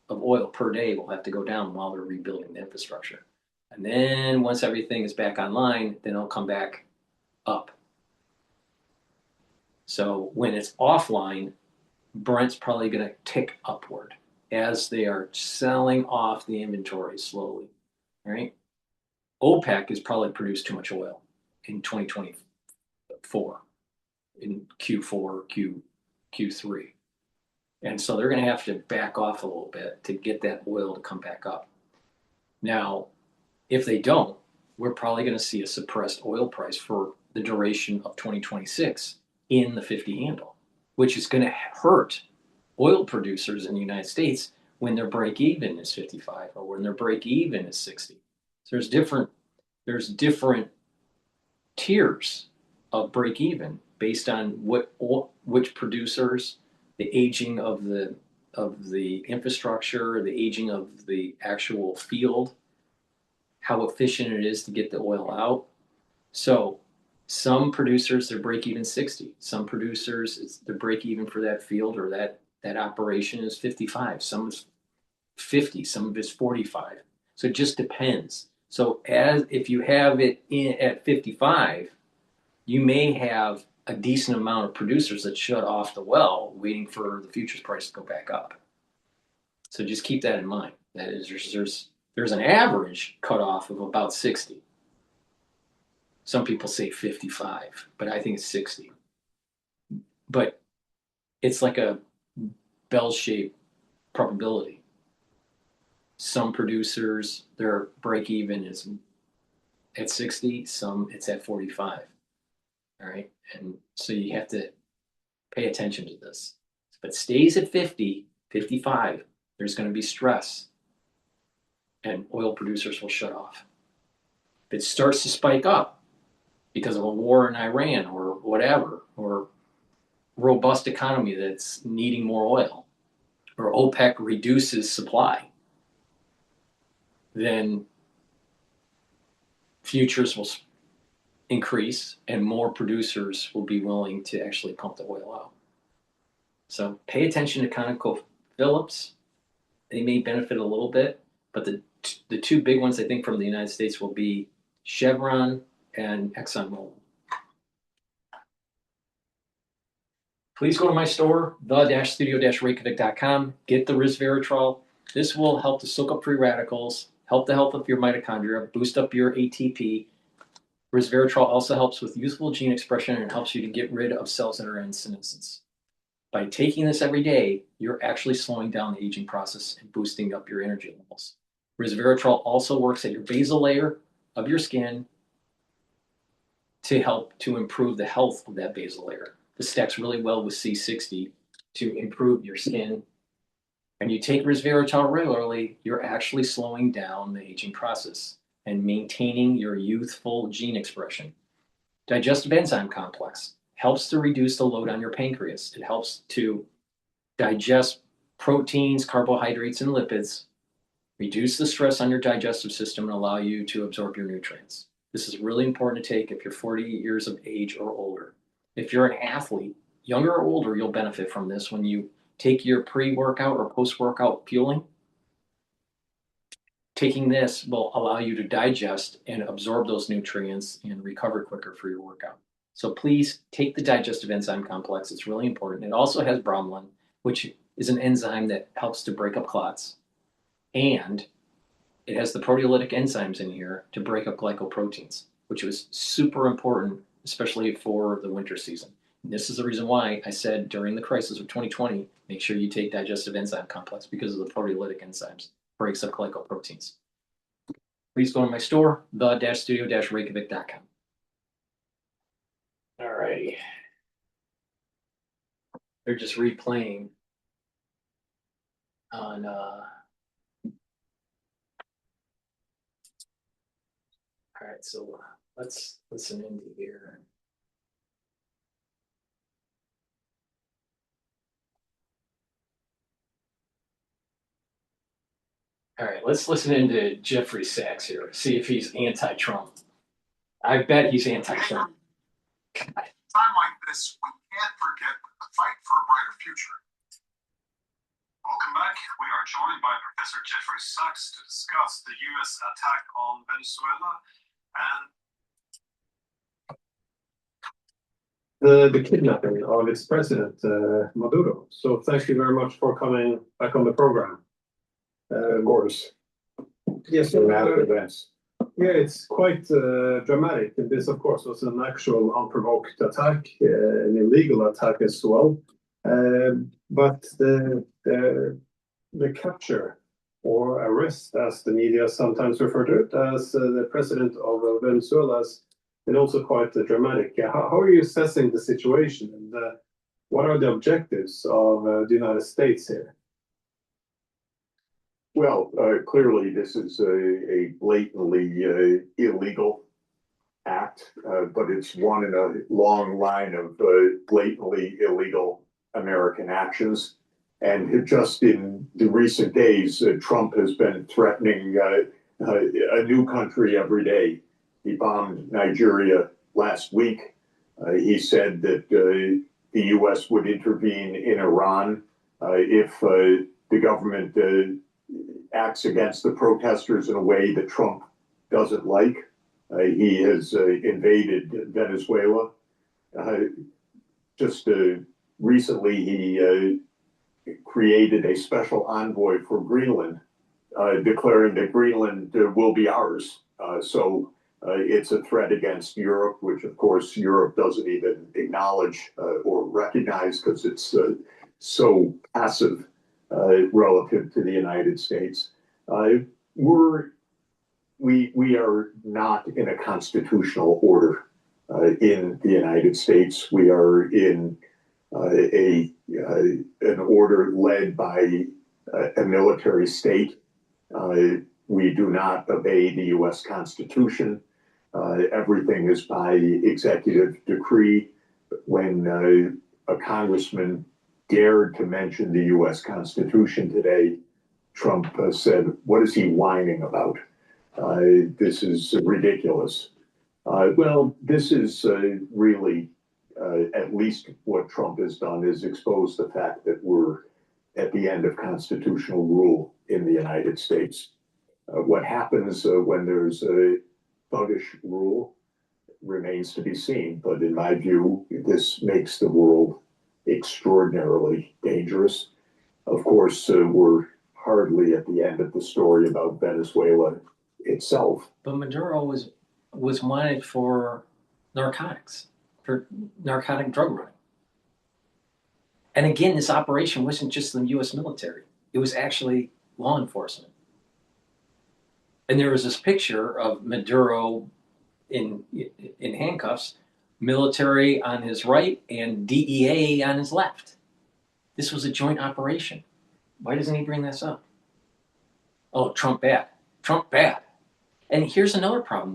of oil per day will have to go down while they're rebuilding the infrastructure. And then once everything is back online, then it'll come back up. So when it's offline, Brent's probably going to tick upward as they are selling off the inventory slowly, right? OPEC has probably produced too much oil in 2024, in Q4, Q3. And so they're going to have to back off a little bit to get that oil to come back up. Now, if they don't, we're probably going to see a suppressed oil price for the duration of 2026 in the 50 handle, which is going to hurt oil producers in the United States when their break even is 55 or when their break even is 60. So there's different tiers of break even based on which producers, the aging of the infrastructure, the aging of the actual field, how efficient it is to get the oil out. So some producers, their break even 60. Some producers, their break even for that field or that operation is 55. Some is 50. Some of it's 45. So it just depends. So if you have it at 55, you may have a decent amount of producers that shut off the well, waiting for the futures price to go back up. So just keep that in mind. That is, there's an average cutoff of about 60. Some people say 55, but I think it's 60. But it's like a bell-shaped probability. Some producers, their break-even is at 60, some it's at 45. All right, and so you have to pay attention to this. If it stays at 50, 55, there's going to be stress, and oil producers will shut off. If it starts to spike up because of a war in Iran or whatever, or robust economy that's needing more oil, or OPEC reduces supply, then futures will increase and more producers will be willing to actually pump the oil out. So pay attention to ConocoPhillips. They may benefit a little bit, but the two big ones I think from the United States will be Chevron and ExxonMobil. Please go to my store, the-studio-reykjavik.com. Get the resveratrol. This will help to soak up free radicals, help the health of your mitochondria, boost up your ATP. Resveratrol also helps with youthful gene expression and helps you to get rid of cells that are in senescence. By taking this every day, you're actually slowing down the aging process and boosting up your energy levels. Resveratrol also works at your basal layer of your skin to help to improve the health of that basal layer. This stacks really well with C60 to improve your skin. And you take resveratrol regularly, you're actually slowing down the aging process and maintaining your youthful gene expression. Digestive enzyme complex helps to reduce the load on your pancreas. It helps to digest proteins, carbohydrates, and lipids, reduce the stress on your digestive system, and allow you to absorb your nutrients. This is really important to take if you're 40 years of age or older. If you're an athlete, younger or older, you'll benefit from this when you take your pre-workout or post-workout fueling. Taking this will allow you to digest and absorb those nutrients and recover quicker for your workout. So please take the digestive enzyme complex. It's really important. It also has bromelain, which is an enzyme that helps to break up clots. And it has the proteolytic enzymes in here to break up glycoproteins, which was super important, especially for the winter season. And this is the reason why I said during the crisis of 2020, make sure you take digestive enzyme complex because of the proteolytic enzymes, breaks up glycoproteins. Please go to my store, the-studio-reykjavik.com. All righty. They're just replaying on all right, so let's listen into here. All right, let's listen into Jeffrey Sachs here. See if he's anti-Trump. I bet he's anti-Trump. Time like this, we can't forget the fight for a brighter future. Welcome back. We are joined by Professor Jeffrey Sachs to discuss the U.S. attack on Venezuela and the kidnapping of its president, Maduro. So thank you very much for coming back on the program. Of course. Yes, Dramatic events. Yeah, it's quite dramatic. And this, of course, was an actual unprovoked attack, an illegal attack as well. But the capture or arrest, as the media sometimes refer to it, as the president of Venezuela, has been also quite dramatic. How are you assessing the situation, and what are the objectives of the United States here? Well, clearly this is a blatantly illegal act, but it's one in a long line of blatantly illegal American actions. And just in the recent days, Trump has been threatening a new country every day. He bombed Nigeria last week. He said that the U.S. would intervene in Iran if the government acts against the protesters in a way that Trump doesn't like. He has invaded Venezuela. Just recently, he created a special envoy for Greenland, declaring that Greenland will be ours. So it's a threat against Europe, which of course Europe doesn't even acknowledge or recognize because it's so passive relative to the United States. We are not in a constitutional order in the United States. We are in an order led by a military state. We do not obey the U.S. Constitution. Everything is by executive decree. When a congressman dared to mention the U.S. Constitution today, Trump said, "What is he whining about? This is ridiculous." Well, this is really, at least what Trump has done is expose the fact that we're at the end of constitutional rule in the United States. What happens when there's a thuggish rule remains to be seen. But in my view, this makes the world extraordinarily dangerous. Of course, we're hardly at the end of the story about Venezuela itself. But Maduro was wanted for narcotics, for narcotic drug running. And again, this operation wasn't just the U.S. military. It was actually law enforcement. And there was this picture of Maduro in handcuffs, military on his right and DEA on his left. This was a joint operation. Why doesn't he bring this up? Oh, Trump bad. Trump bad. And here's another problem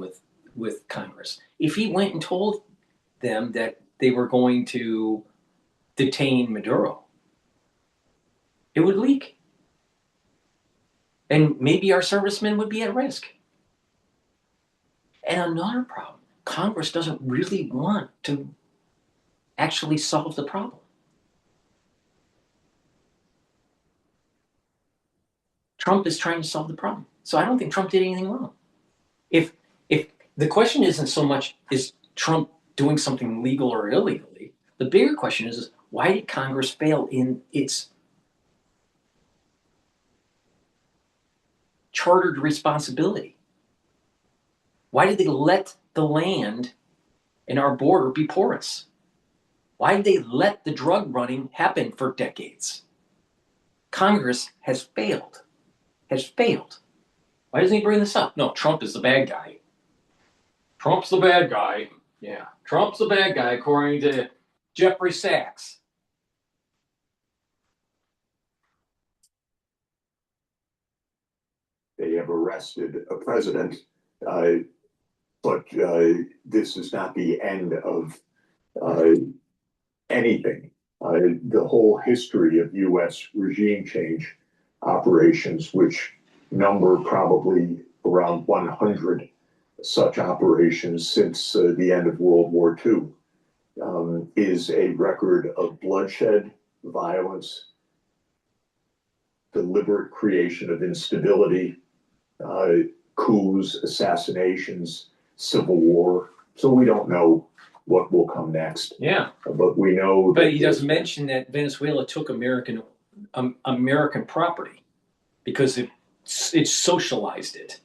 with Congress. If he went and told them that they were going to detain Maduro, it would leak. And maybe our servicemen would be at risk. And another problem, Congress doesn't really want to actually solve the problem. Trump is trying to solve the problem. So I don't think Trump did anything wrong. If the question isn't so much is Trump doing something legal or illegally, the bigger question is why did Congress fail in its chartered responsibility? Why did they let the land in our border be porous? Why did they let the drug running happen for decades? Congress has failed. Why doesn't he bring this up? No, Trump is the bad guy. Trump's the bad guy. Yeah, Trump's the bad guy, according to Jeffrey Sachs. They have arrested a president, but this is not the end of anything. The whole history of U.S. regime change operations, which number probably around 100 such operations since the end of World War II, is a record of bloodshed, violence, deliberate creation of instability, coups, assassinations, civil war. So we don't know what will come next. Yeah. But we know. But he doesn't mention that Venezuela took American property because it socialized it.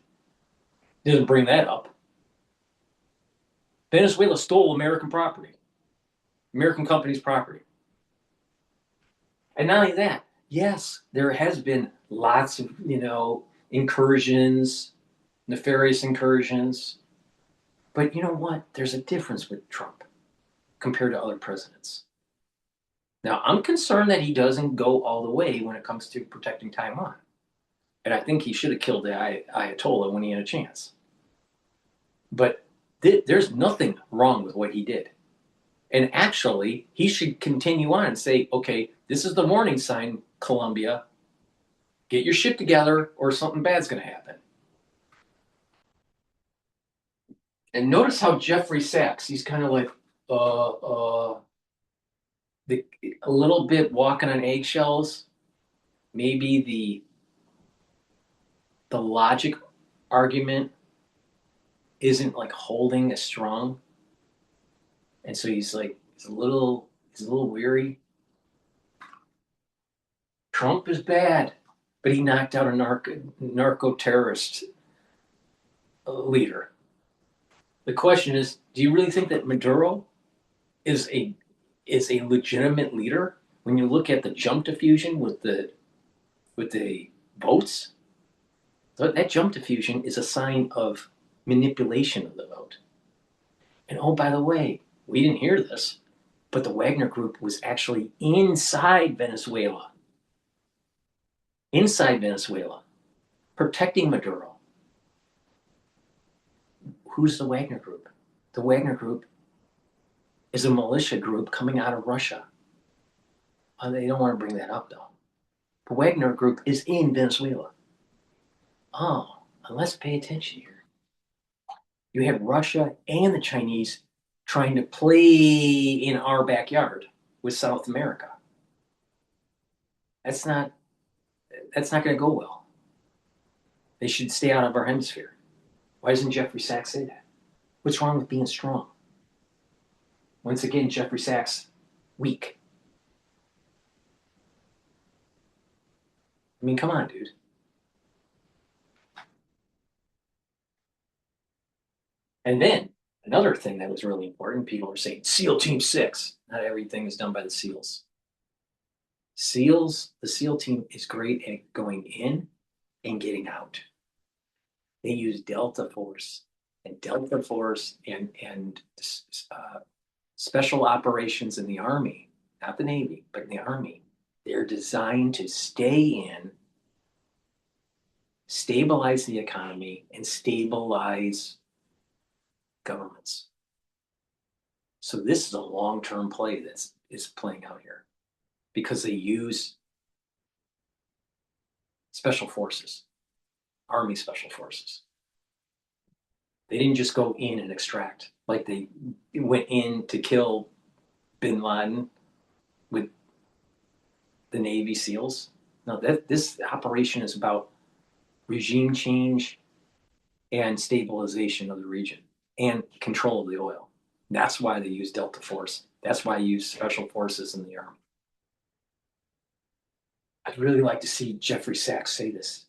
He doesn't bring that up. Venezuela stole American property, American companies' property. And not only that, yes, there has been lots of, incursions, nefarious incursions. But you know what? There's a difference with Trump compared to other presidents. Now, I'm concerned that he doesn't go all the way when it comes to protecting Taiwan. And I think he should have killed the Ayatollah when he had a chance. But there's nothing wrong with what he did. And actually, he should continue on and say, okay, this is the warning sign, Colombia. Get your shit together or something bad's going to happen. And notice how Jeffrey Sachs, he's kind of like, a little bit walking on eggshells. Maybe the logic argument isn't like holding as strong. And so he's a little weary. Trump is bad, but he knocked out a narco terrorist leader. The question is, do you really think that Maduro is a legitimate leader? When you look at the jump diffusion with the votes, that jump diffusion is a sign of manipulation of the vote. And oh, by the way, we didn't hear this, but the Wagner Group was actually inside Venezuela, protecting Maduro. Who's the Wagner Group? The Wagner Group is a militia group coming out of Russia. They don't want to bring that up, though. The Wagner Group is in Venezuela. Oh, and let's pay attention here. You have Russia and the Chinese trying to play in our backyard with South America. That's not going to go well. They should stay out of our hemisphere. Why doesn't Jeffrey Sachs say that? What's wrong with being strong? Once again, Jeffrey Sachs, weak. I mean, come on, dude. And then another thing that was really important, people were saying, SEAL Team 6. Not everything is done by the SEALs. The SEAL team is great at going in and getting out. They use Delta Force and special operations in the Army, not the Navy, but in the Army. They're designed to stay in, stabilize the economy, and stabilize governments. So this is a long-term play that is playing out here because they use special forces, Army special forces. They didn't just go in and extract like they went in to kill bin Laden with the Navy SEALs. No, this operation is about regime change and stabilization of the region and control of the oil. That's why they use Delta Force. That's why you use special forces in the Army. I'd really like to see Jeffrey Sachs say this.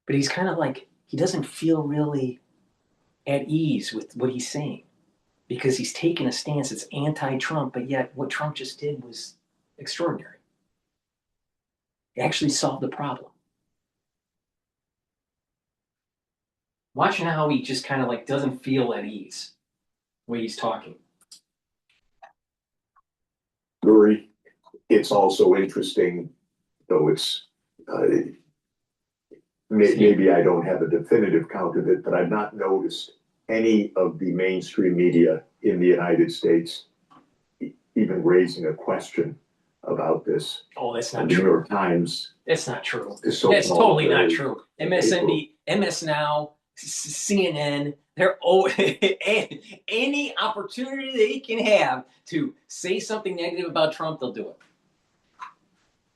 But he's kind of like, he doesn't feel really at ease with what he's saying because he's taken a stance that's anti-Trump, but yet what Trump just did was extraordinary. It actually solved the problem. Watching how he just kind of like doesn't feel at ease when he's talking. Lurie, it's also interesting, though it's maybe I don't have a definitive count of it, but I've not noticed any of the mainstream media in the United States even raising a question about this. Oh, that's The not New true. York Times That's not true. is That's so totally not true. MSNB, MS Now, CNN, they're any opportunity they can have to say something negative about Trump, they'll do it.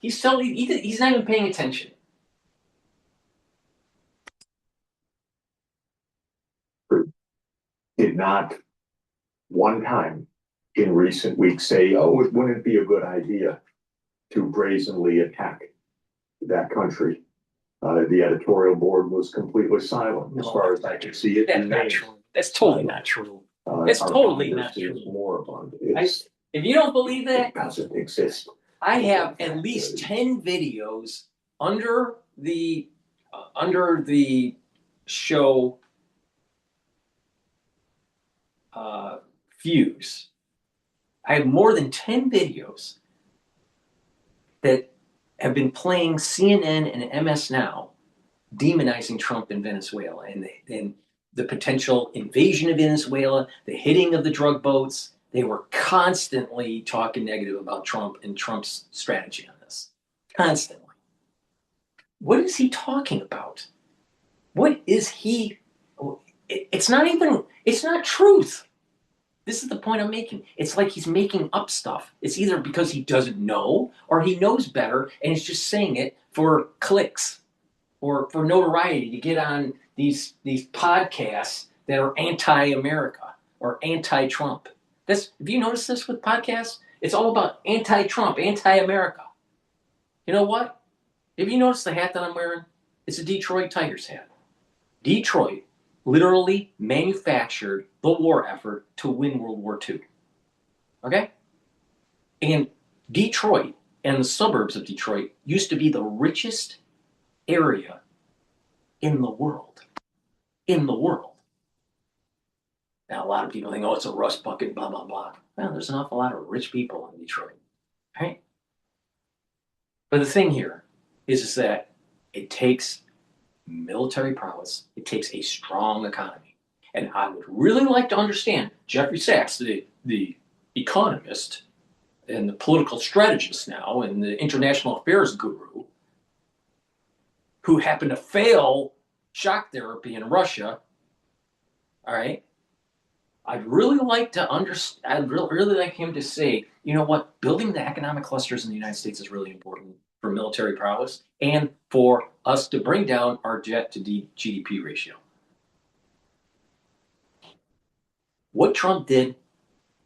He's not even paying attention. Did not one time in recent weeks say, oh, it wouldn't be a good idea to brazenly attack that country. The editorial board was completely silent as far as I could see it. That's not true. That's totally not true. That's totally not true. Moribund. If you don't believe that, it doesn't exist. I have at least 10 videos under the show views. I have more than 10 videos that have been playing CNN and MS Now demonizing Trump in Venezuela and the potential invasion of Venezuela, the hitting of the drug boats. They were constantly talking negative about Trump and Trump's strategy on this. Constantly. What is he talking about? What is he? It's not truth. This is the point I'm making. It's like he's making up stuff. It's either because he doesn't know or he knows better and he's just saying it for clicks or for notoriety to get on these podcasts that are anti-America or anti-Trump. Have you noticed this with podcasts? It's all about anti-Trump, anti-America. You know what? Have you noticed the hat that I'm wearing? It's a Detroit Tigers hat. Detroit literally manufactured the war effort to win World War II. Okay? And Detroit and the suburbs of Detroit used to be the richest area in the world. In the world. Now, a lot of people think, oh, it's a rust bucket, blah, blah, blah. Well, there's an awful lot of rich people in Detroit. Right? But the thing here is that it takes military prowess. It takes a strong economy. And I would really like to understand Jeffrey Sachs, the economist and the political strategist now and the international affairs guru, who happened to fail shock therapy in Russia. All right. I'd really like to understand. I'd really like him to say, you know what, building the economic clusters in the United States is really important for military prowess and for us to bring down our debt to GDP ratio. What Trump did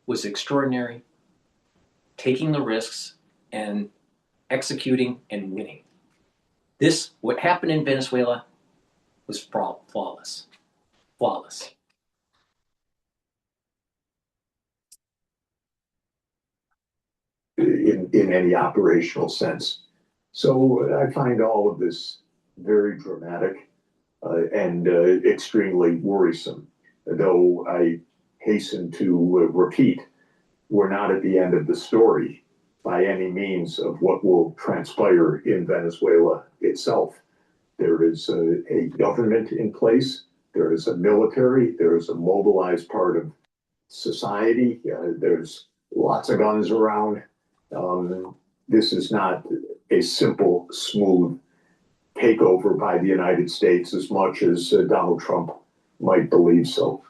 was extraordinary, taking the risks and executing and winning. What happened in Venezuela was flawless. Flawless. In any operational sense. So I find all of this very dramatic and extremely worrisome. Though I hasten to repeat, we're not at the end of the story by any means of what will transpire in Venezuela itself. There is a government in place. There is a military. There is a mobilized part of society. There's lots of guns around. This is not a simple, smooth takeover by the United States as much as Donald Trump might believe so.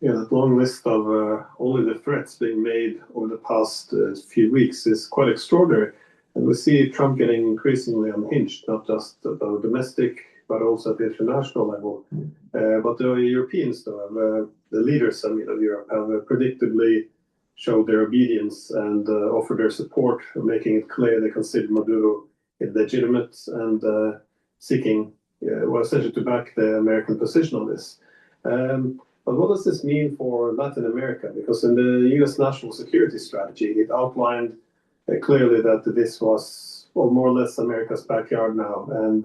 Yeah, that long list of only the threats being made over the past few weeks is quite extraordinary. And we see Trump getting increasingly unhinged, not just at the domestic, but also at the international level. But the Europeans, though, the leaders of Europe have predictably showed their obedience and offered their support, making it clear they consider Maduro illegitimate and seeking, essentially to back the American position on this. But what does this mean for Latin America? Because in the U.S. national security strategy, it outlined clearly that this was more or less America's backyard now, and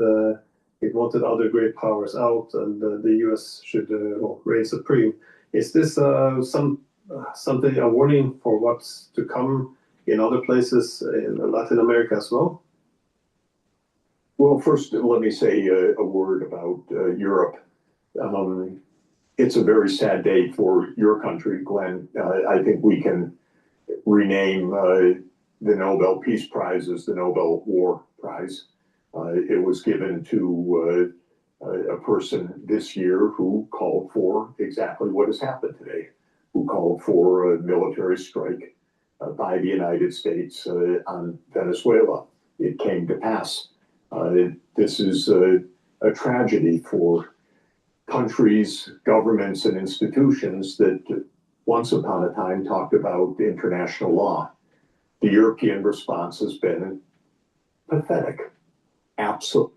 it wanted other great powers out, and the U.S. should reign supreme. Is this something, a warning for what's to come in other places in Latin America as well? Well, first, let me say a word about Europe. It's a very sad day for your country, Glenn. I think we can rename the Nobel Peace Prize as the Nobel War Prize. It was given to a person this year who called for exactly what has happened today, who called for a military strike by the United States on Venezuela. It came to pass. This is a tragedy for countries, governments, and institutions that once upon a time talked about international law. The European response has been pathetic. Absolutely.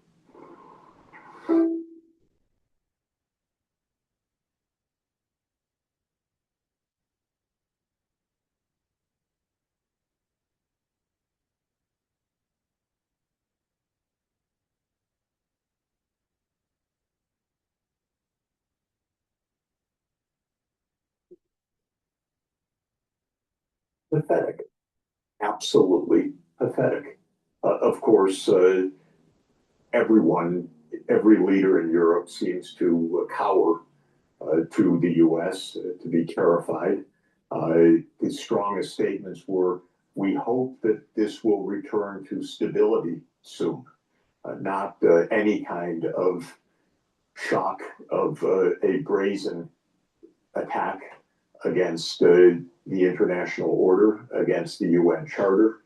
Pathetic. Absolutely pathetic. Of course, every leader in Europe seems to cower to the US, to be terrified. The strongest statements were, we hope that this will return to stability soon, not any kind of shock of a brazen attack against the international order, against the UN Charter,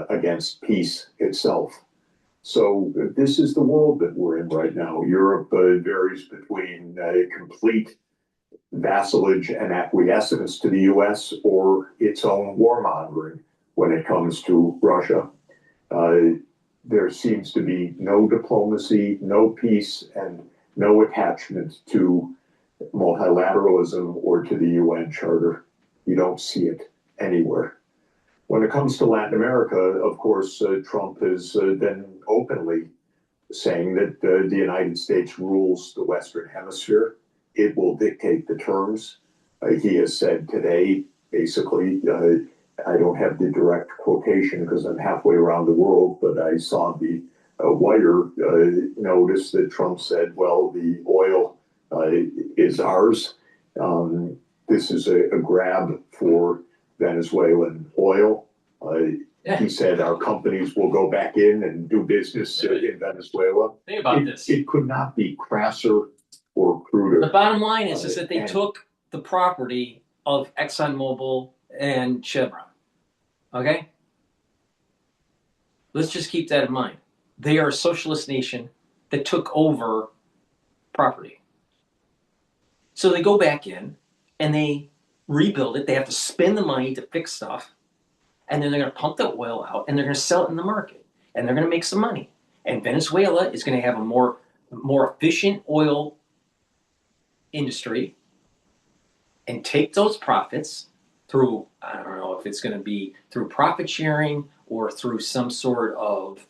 against peace itself. So this is the world that we're in right now. Europe varies between complete vassalage and acquiescence to the US or its own warmongering when it comes to Russia. There seems to be no diplomacy, no peace, and no attachment to multilateralism or to the UN Charter. You don't see it anywhere. When it comes to Latin America, of course, Trump has been openly saying that the United States rules the Western Hemisphere. It will dictate the terms. He has said today, basically, I don't have the direct quotation because I'm halfway around the world, but I saw the wire notice that Trump said, well, the oil is ours. This is a grab for Venezuelan oil. He said our companies will go back in and do business in Venezuela. Think about this. It could not be crasser or cruder. The bottom line is that they took the property of ExxonMobil and Chevron. Okay? Let's just keep that in mind. They are a socialist nation that took over property. So they go back in and they rebuild it. They have to spend the money to fix stuff. And then they're going to pump the oil out and they're going to sell it in the market. And they're going to make some money. And Venezuela is going to have a more efficient oil industry and take those profits through, I don't know if it's going to be through profit sharing or through some sort of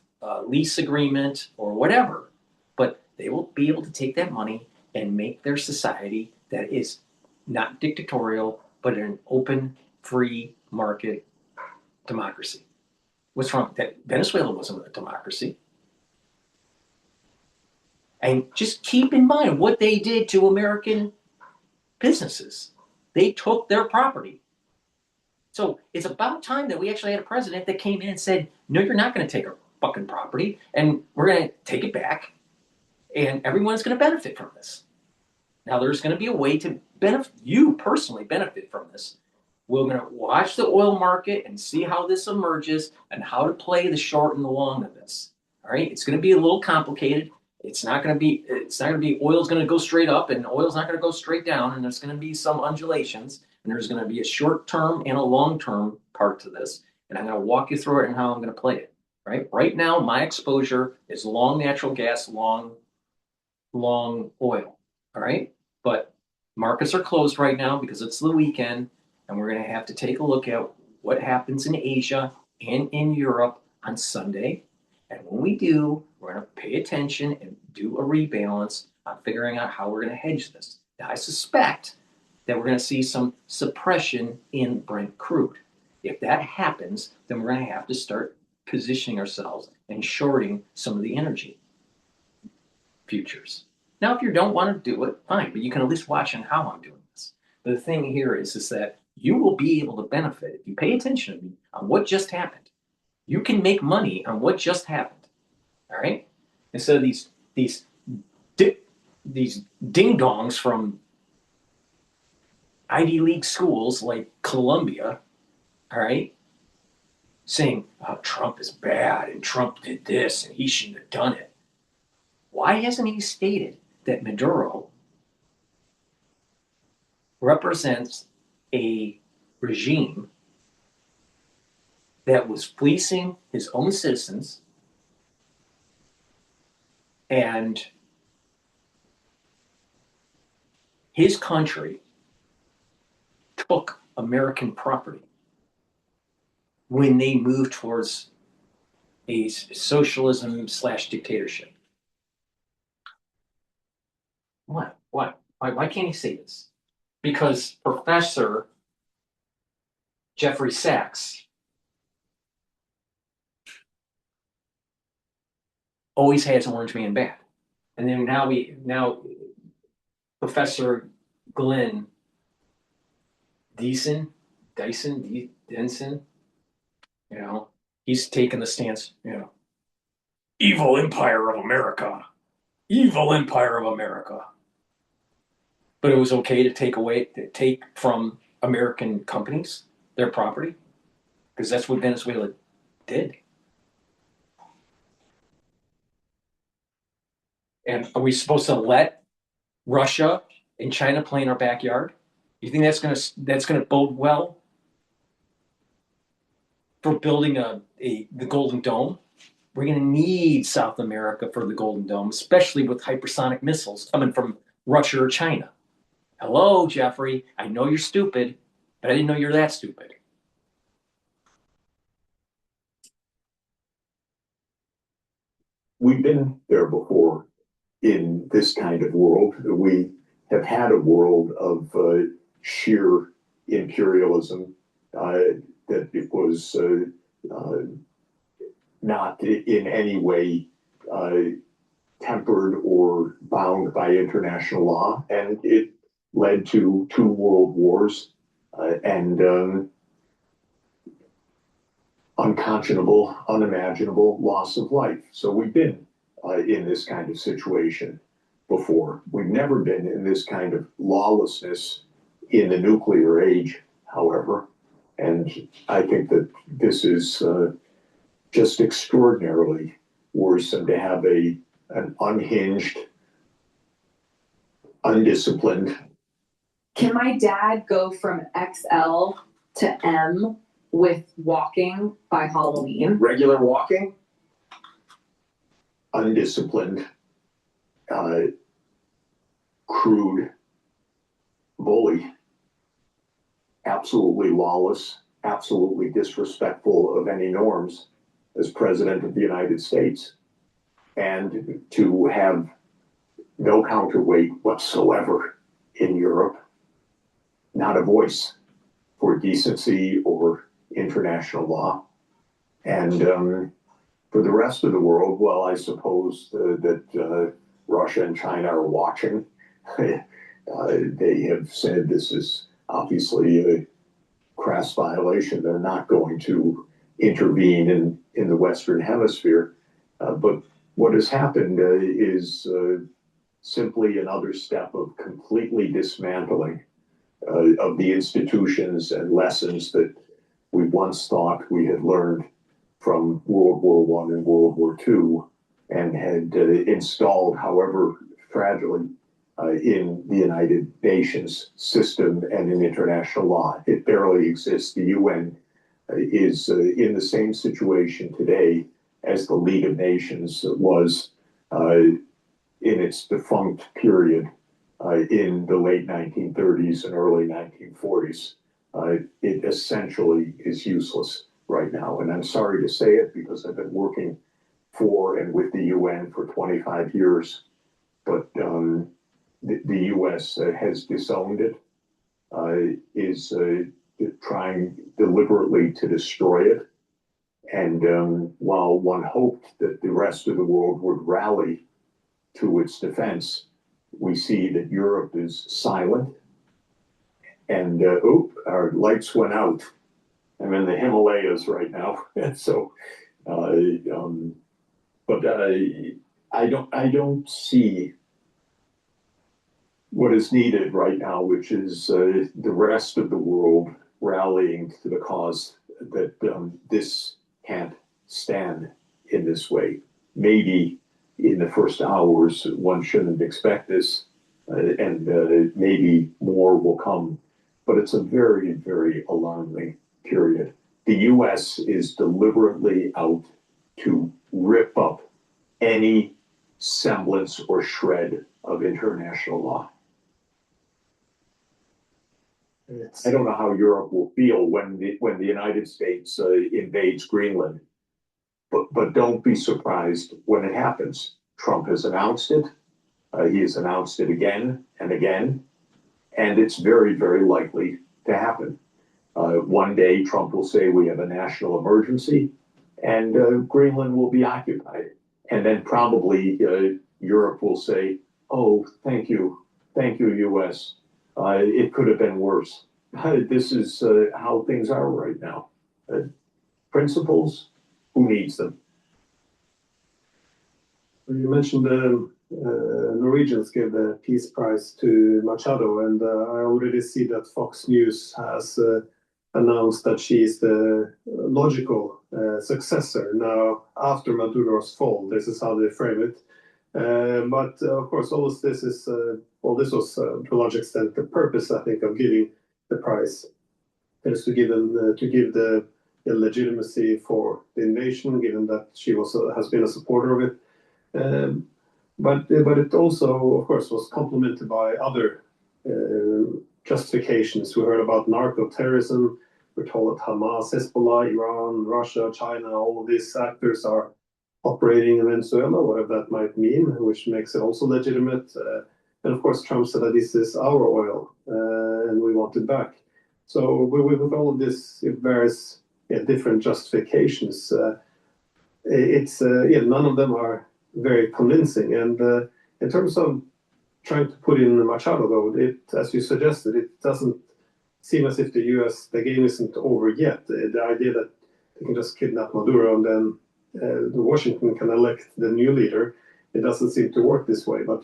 lease agreement or whatever. But they will be able to take that money and make their society that is not dictatorial, but an open, free market democracy. What's wrong? That Venezuela wasn't a democracy. And just keep in mind what they did to American businesses. They took their property. So it's about time that we actually had a president that came in and said, no, you're not going to take our fucking property, and we're going to take it back, and everyone's going to benefit from this. Now, there's going to be a way to benefit, you personally benefit from this. We're going to watch the oil market and see how this emerges and how to play the short and the long of this. All right, it's going to be a little complicated. It's not going to be oil's going to go straight up and oil's not going to go straight down, and there's going to be some undulations, and there's going to be a short term and a long term part to this. And I'm going to walk you through it and how I'm going to play it. Right now, my exposure is long natural gas, long oil. All right, but markets are closed right now because it's the weekend, and we're going to have to take a look at what happens in Asia and in Europe on Sunday. And when we do, we're going to pay attention and do a rebalance on figuring out how we're going to hedge this. Now, I suspect that we're going to see some suppression in Brent crude. If that happens, then we're going to have to start positioning ourselves and shorting some of the energy futures. Now, if you don't want to do it, fine, but you can at least watch on how I'm doing this. But the thing here is that you will be able to benefit if you pay attention to me on what just happened. You can make money on what just happened. All right? Instead of these ding dongs from Ivy League schools like Columbia, all right, saying, oh, Trump is bad and Trump did this and he shouldn't have done it. Why hasn't he stated that Maduro represents a regime that was fleecing his own citizens and his country took American property when they moved towards a socialism / dictatorship? What? Why can't he say this? Because Professor Jeffrey Sachs always has Orange Man bad. And then now Professor Glenn Dyson, he's taken the stance, evil empire of America. Evil empire of America. But it was okay to take from American companies their property, because that's what Venezuela did. And are we supposed to let Russia and China play in our backyard? You think that's gonna bode well for building the Golden Dome? We're gonna need South America for the Golden Dome, especially with hypersonic missiles coming from Russia or China. Hello, Jeffrey. I know you're stupid, but I didn't know you're that stupid. We've been there before in this kind of world. We have had a world of sheer imperialism that it was not in any way tempered or bound by international law, and it led to 2 world wars and unconscionable, unimaginable loss of life. So we've been in this kind of situation before. We've never been in this kind of lawlessness in the nuclear age, however. And I think that this is just extraordinarily worrisome to have an unhinged, undisciplined. Can my dad go from XL to M with walking by Halloween? Regular walking? Undisciplined, crude bully, absolutely lawless, absolutely disrespectful of any norms as president of the United States, and to have no counterweight whatsoever in Europe, not a voice for decency or international law. And for the rest of the world, well, I suppose that Russia and China are watching. They have said this is obviously a crass violation. They're not going to intervene in the Western Hemisphere. But what has happened is simply another step of completely dismantling of the institutions and lessons that we once thought we had learned from World War I and World War II and had installed, however fragilely, in the United Nations system and in international law. It barely exists. The UN is in the same situation today as the League of Nations was in its defunct period in the late 1930s and early 1940s. It essentially is useless right now. And I'm sorry to say it because I've been working for and with the UN for 25 years, but the US has disowned it, is trying deliberately to destroy it. And while one hoped that the rest of the world would rally to its defense, we see that Europe is silent And our lights went out. I'm in the Himalayas right now, and so, but I don't see what is needed right now, which is the rest of the world rallying to the cause that this can't stand in this way. Maybe in the first hours, one shouldn't expect this, and maybe more will come. But it's a very, very alarming period. The US is deliberately out to rip up any semblance or shred of international law. I don't know how Europe will feel when the United States invades Greenland, but don't be surprised when it happens. Trump has announced it. He has announced it again and again, and it's very, very likely to happen. One day, Trump will say we have a national emergency, and Greenland will be occupied. And then probably Europe will say, oh, thank you, US. It could have been worse. This is how things are right now. Principles, who needs them? You mentioned the Norwegians gave the Peace Prize to Machado, and I already see that Fox News has announced that she is the logical successor now after Maduro's fall. This is how they frame it. But of course, all of this is this was to a large extent the purpose, I think, of giving the prize, is to give the legitimacy for the invasion, given that she has been a supporter of it. But it also, of course, was complemented by other justifications. We heard about narco-terrorism. We're told that Hamas, Hezbollah, Iran, Russia, China, all of these actors are operating in Venezuela, whatever that might mean, which makes it also legitimate. And of course, Trump said that this is our oil and we want it back. So with all of this, it bears different justifications. None of them are very convincing. And in terms of trying to put in Machado, though, as you suggested, it doesn't seem as if the game isn't over yet. The idea that they can just kidnap Maduro and then Washington can elect the new leader, it doesn't seem to work this way. But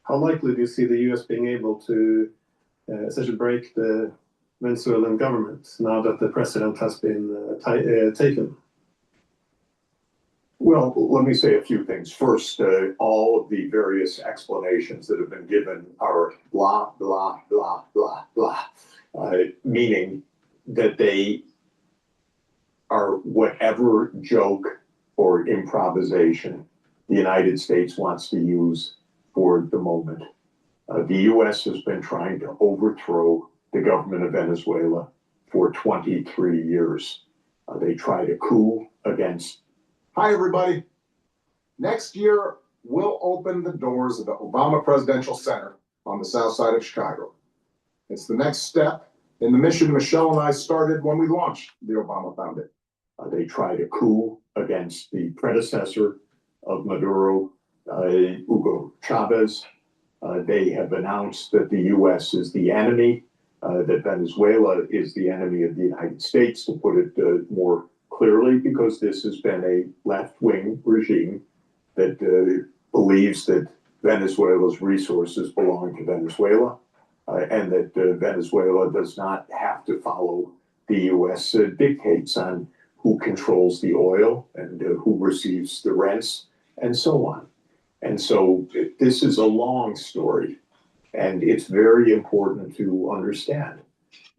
how likely do you see the US being able to essentially break the Venezuelan government now that the president has been taken? Well, let me say a few things. First, all of the various explanations that have been given are blah, blah, blah, blah, blah, meaning that they are whatever joke or improvisation the United States wants to use for the moment. The US has been trying to overthrow the government of Venezuela for 23 years. They tried a coup against. Hi, everybody. Next year, we'll open the doors of the Obama Presidential Center on the south side of Chicago. It's the next step in the mission Michelle and I started when we launched the Obama Foundation. They tried a coup against the predecessor of Maduro, Hugo Chavez. They have announced that the US is the enemy, that Venezuela is the enemy of the United States, to put it more clearly, because this has been a left-wing regime that believes that Venezuela's resources belong to Venezuela, and that Venezuela does not have to follow the US dictates on who controls the oil and who receives the rents and so on. And so this is a long story, and it's very important to understand.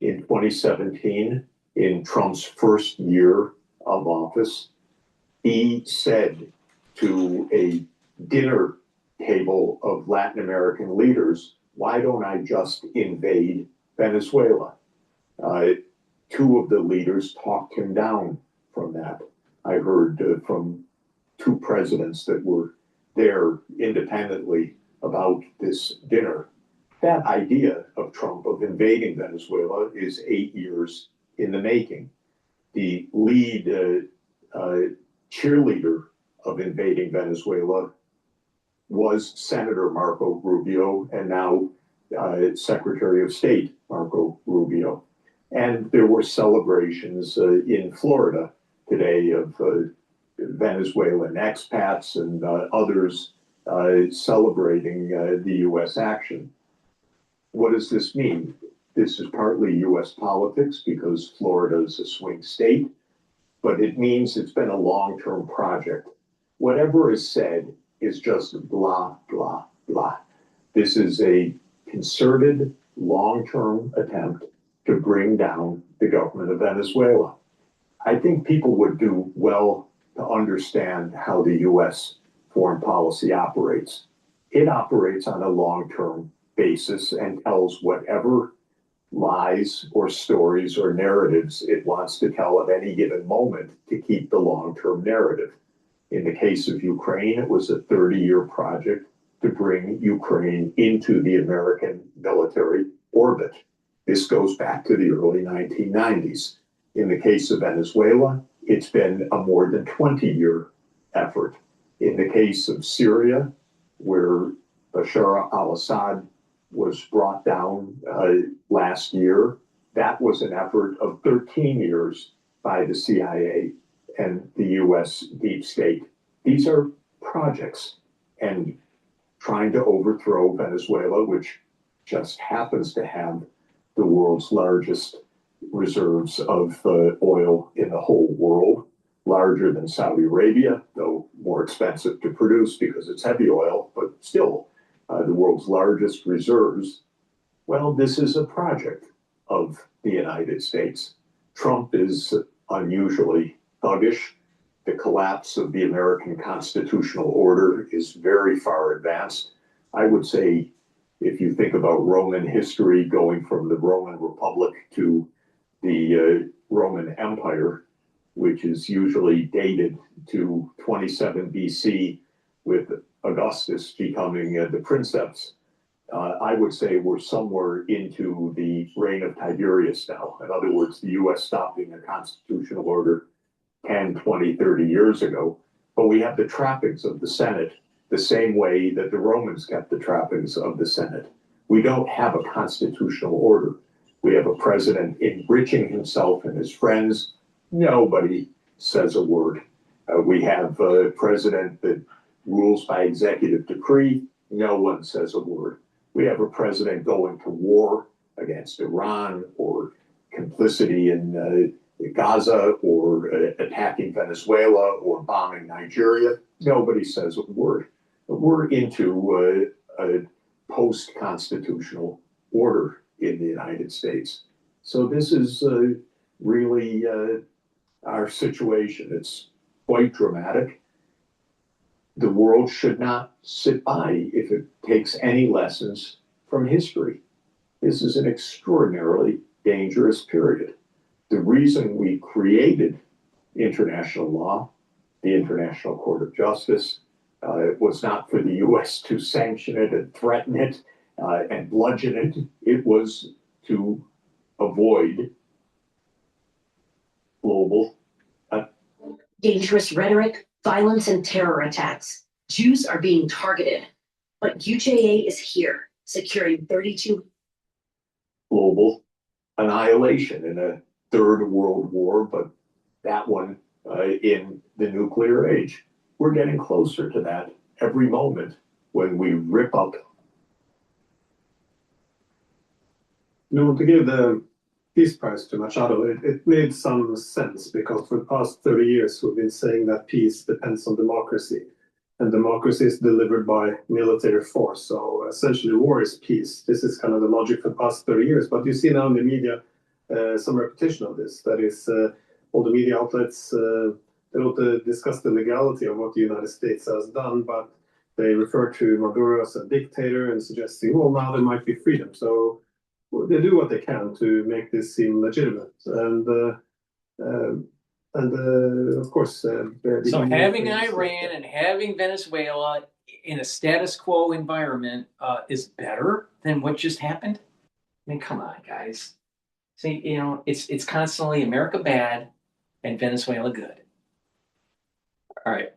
In 2017, in Trump's first year of office, he said to a dinner table of Latin American leaders, why don't I just invade Venezuela? Two of the leaders talked him down from that. I heard from two presidents that were there independently about this dinner. That idea of Trump of invading Venezuela is 8 years in the making. The lead cheerleader of invading Venezuela was Senator Marco Rubio, and now Secretary of State Marco Rubio. And there were celebrations in Florida today of Venezuelan expats and others celebrating the U.S. action. What does this mean? This is partly U.S. politics because Florida is a swing state, but it means it's been a long-term project. Whatever is said is just blah, blah, blah. This is a concerted, long-term attempt to bring down the government of Venezuela. I think people would do well to understand how the U.S. foreign policy operates. It operates on a long-term basis and tells whatever lies or stories or narratives it wants to tell at any given moment to keep the long-term narrative. In the case of Ukraine, it was a 30-year project to bring Ukraine into the American military orbit. This goes back to the early 1990s. In the case of Venezuela, it's been a more than 20-year effort. In the case of Syria, where Bashar al-Assad was brought down last year, that was an effort of 13 years by the CIA and the US deep state. These are projects, and trying to overthrow Venezuela, which just happens to have the world's largest reserves of oil in the whole world, larger than Saudi Arabia, though more expensive to produce because it's heavy oil, but still the world's largest reserves. Well, this is a project of the United States. Trump is unusually thuggish. The collapse of the American constitutional order is very far advanced. I would say, if you think about Roman history going from the Roman Republic to the Roman Empire, which is usually dated to 27 BC with Augustus becoming the princeps, I would say we're somewhere into the reign of Tiberius now. In other words, the US stopped being a constitutional order 10, 20, 30 years ago, but we have the trappings of the Senate the same way that the Romans kept the trappings of the Senate. We don't have a constitutional order. We have a president enriching himself and his friends. Nobody says a word. We have a president that rules by executive decree. No one says a word. We have a president going to war against Iran or complicity in Gaza or attacking Venezuela or bombing Nigeria. Nobody says a word. We're into a post-constitutional order in the United States. So this is really our situation. It's quite dramatic. The world should not sit by if it takes any lessons from history. This is an extraordinarily dangerous period. The reason we created international law, the International Court of Justice, was not for the US to sanction it and threaten it and bludgeon it. It was to avoid global dangerous rhetoric, violence, and terror attacks. Jews are being targeted, but UJA is here, securing 32 global annihilation in a third world war, but that one in the nuclear age. We're getting closer to that every moment when we rip up. No, to give the Peace Prize to Machado, it made some sense because for the past 30 years we've been saying that peace depends on democracy, and democracy is delivered by military force. So essentially war is peace. This is kind of the logic for the past 30 years, but you see now in the media some repetition of this. That is, all the media outlets, they don't discuss the legality of what the United States has done, but they refer to Maduro as a dictator and suggesting, well, now there might be freedom. So they do what they can to make this seem legitimate. And of course, so having Iran and having Venezuela in a status quo environment is better than what just happened. I mean, come on, guys. See, it's constantly America bad and Venezuela good. All right,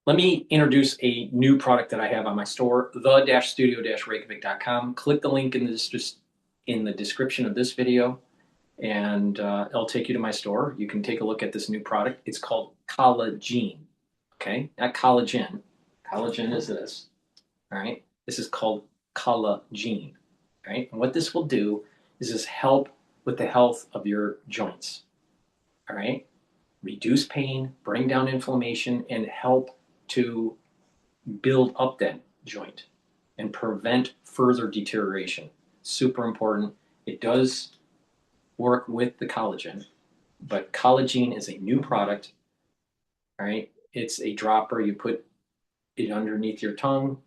let me introduce a new product that I have on my store, the-studio-reykjavik.com. Click the link in the description of this video, and it'll take you to my store. You can take a look at this new product. It's called collagen. Okay, not collagen. Collagen is this. All right, this is called collagen. Right, and what this will do is just help with the health of your joints. All right, reduce pain, bring down inflammation, and help to build up that joint and prevent further deterioration. Super important. It does work with the collagen, but collagen is a new product. All right, it's a dropper. You put it underneath your tongue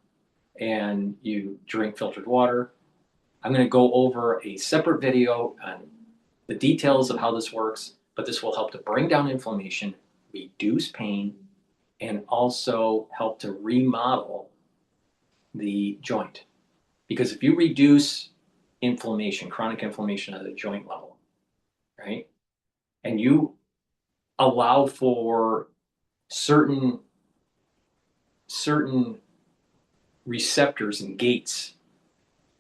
and you drink filtered water. I'm going to go over a separate video on the details of how this works, but this will help to bring down inflammation, reduce pain, and also help to remodel the joint. Because if you reduce inflammation, chronic inflammation at the joint level, right, and you allow for certain receptors and gates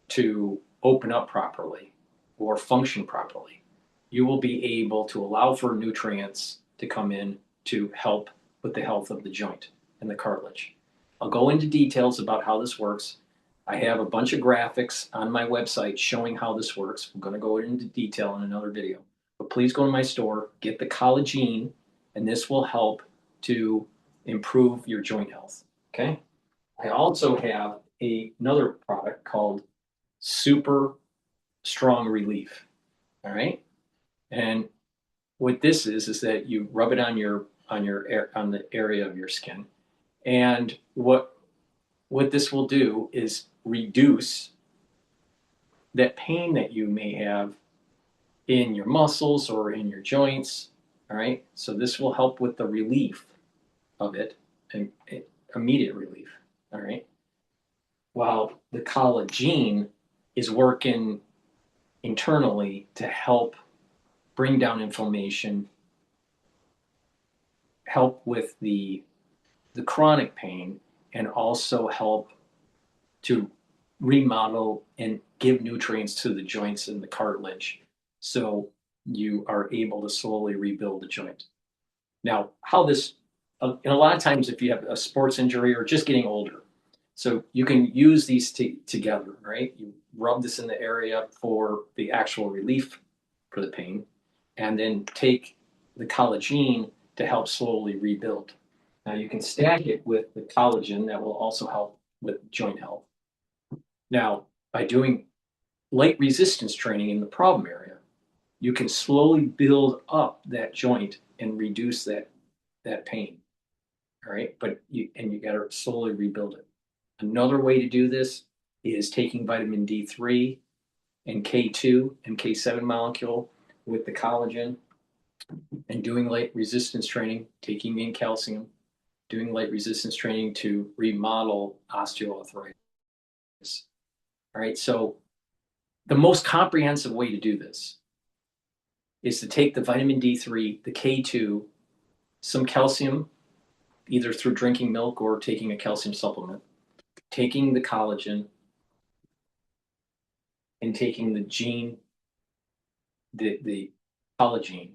to open up properly or function properly, you will be able to allow for nutrients to come in to help with the health of the joint and the cartilage. I'll go into details about how this works. I have a bunch of graphics on my website showing how this works. I'm going to go into detail in another video. But please go to my store, get the collagen, and this will help to improve your joint health. Okay? I also have another product called Super Strong Relief. All right? And what this is that you rub it on the area of your skin, and what this will do is reduce that pain that you may have in your muscles or in your joints. All right, so this will help with the relief of it, and immediate relief. All right, while the collagen is working internally to help bring down inflammation, help with the chronic pain, and also help to remodel and give nutrients to the joints and the cartilage so you are able to slowly rebuild the joint. Now, how this, and a lot of times if you have a sports injury or just getting older, so you can use these together, right? You rub this in the area for the actual relief for the pain, and then take the collagen to help slowly rebuild. Now you can stack it with the collagen that will also help with joint health. Now, by doing light resistance training in the problem area, you can slowly build up that joint and reduce that pain. All right, but you got to slowly rebuild it. Another way to do this is taking vitamin D3 and K2 and K7 molecule with the collagen and doing light resistance training, taking in calcium, doing light resistance training to remodel osteoarthritis. All right, so the most comprehensive way to do this is to take the vitamin D3, the K2, some calcium, either through drinking milk or taking a calcium supplement, taking the collagen, and taking the collagen.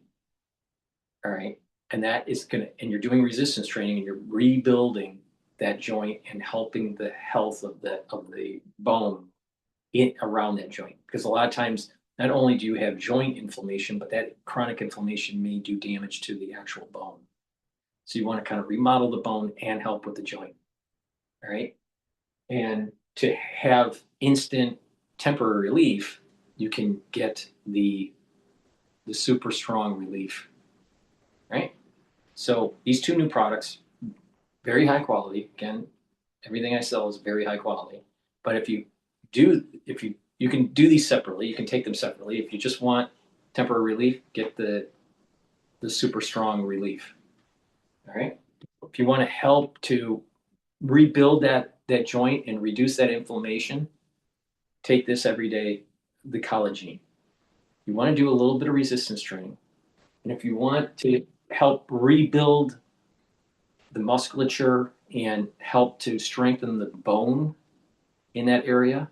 All right, and that is and you're doing resistance training and you're rebuilding that joint and helping the health of the bone around that joint. Because a lot of times, not only do you have joint inflammation, but that chronic inflammation may do damage to the actual bone. So you want to kind of remodel the bone and help with the joint. All right, and to have instant temporary relief, you can get the super strong relief. Right? So these two new products, very high quality. Again, everything I sell is very high quality. But if you can do these separately, you can take them separately. If you just want temporary relief, get the super strong relief. All right. If you want to help to rebuild that joint and reduce that inflammation, take this every day, the collagen. You want to do a little bit of resistance training. And if you want to help rebuild the musculature and help to strengthen the bone in that area.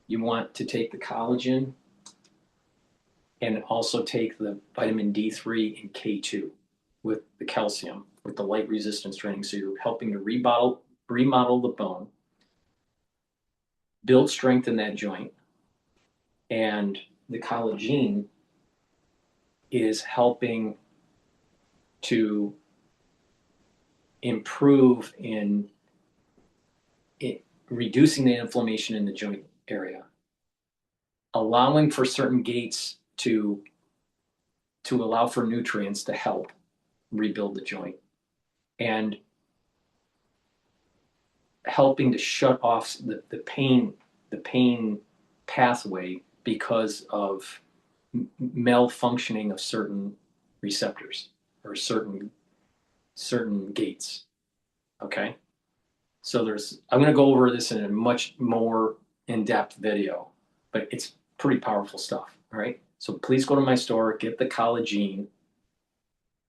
You want to take the collagen and also take the vitamin D3 and K2 with the calcium, with the light resistance training. So you're helping to remodel the bone, build strength in that joint, and the collagen is helping to improve in reducing the inflammation in the joint area, allowing for certain gates to allow for nutrients to help rebuild the joint, and helping to shut off the pain pathway because of malfunctioning of certain receptors or certain gates. Okay, so I'm going to go over this in a much more in-depth video, but it's pretty powerful stuff. All right, so please go to my store, get the collagen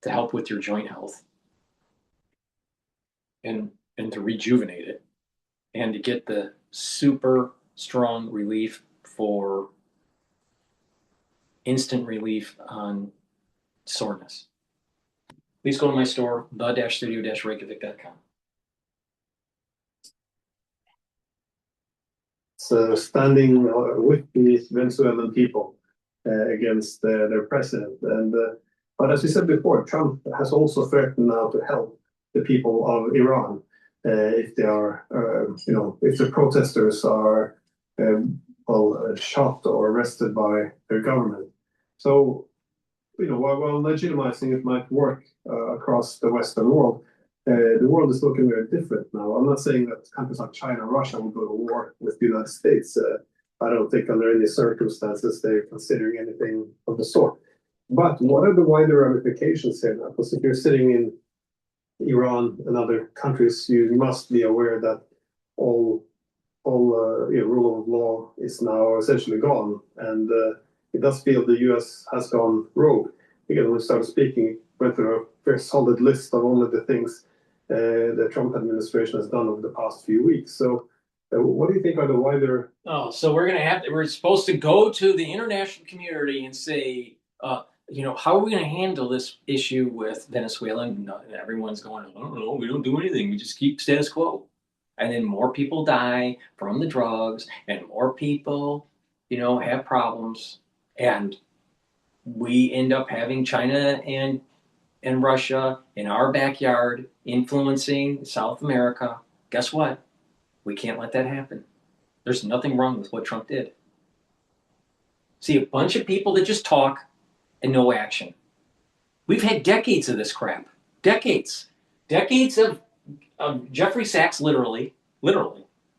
to help with your joint health and to rejuvenate it, and to get the super strong relief for instant relief on soreness. Please go to my store, the-studio-reykjavik.com. So standing with the Venezuelan people against their president. But as we said before, Trump has also threatened now to help the people of Iran if they are, if the protesters are shot or arrested by their government. So, while legitimizing it might work across the Western world, the world is looking very different now. I'm not saying that countries like China and Russia will go to war with the United States. I don't think under any circumstances they're considering anything of the sort. But what are the wider ramifications here now? Because if you're sitting in Iran and other countries, you must be aware that all rule of law is now essentially gone, and it does feel the U.S. has gone rogue. Again, when we started speaking, went through a very solid list of all of the things the Trump administration has done over the past few weeks. So, what do you think are the wider? Oh, so we're supposed to go to the international community and say, how are we going to handle this issue with Venezuela? And everyone's going, I don't know, we don't do anything. We just keep status quo. And then more people die from the drugs, and more people, have problems. And we end up having China and Russia in our backyard influencing South America. Guess what? We can't let that happen. There's nothing wrong with what Trump did. See, a bunch of people that just talk and no action. We've had decades of this crap. Decades of Jeffrey Sachs, literally,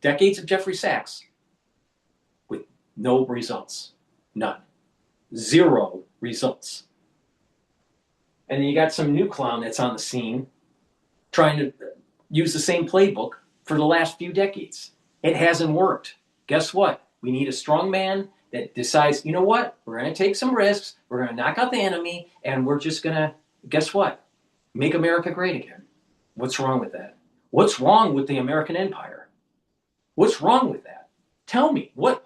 decades of Jeffrey Sachs with no results. None. Zero results. And then you got some new clown that's on the scene trying to use the same playbook for the last few decades. It hasn't worked. Guess what? We need a strong man that decides, you know what? We're going to take some risks. We're going to knock out the enemy. And we're just going to, guess what? Make America great again. What's wrong with that? What's wrong with the American empire? What's wrong with that? Tell me, what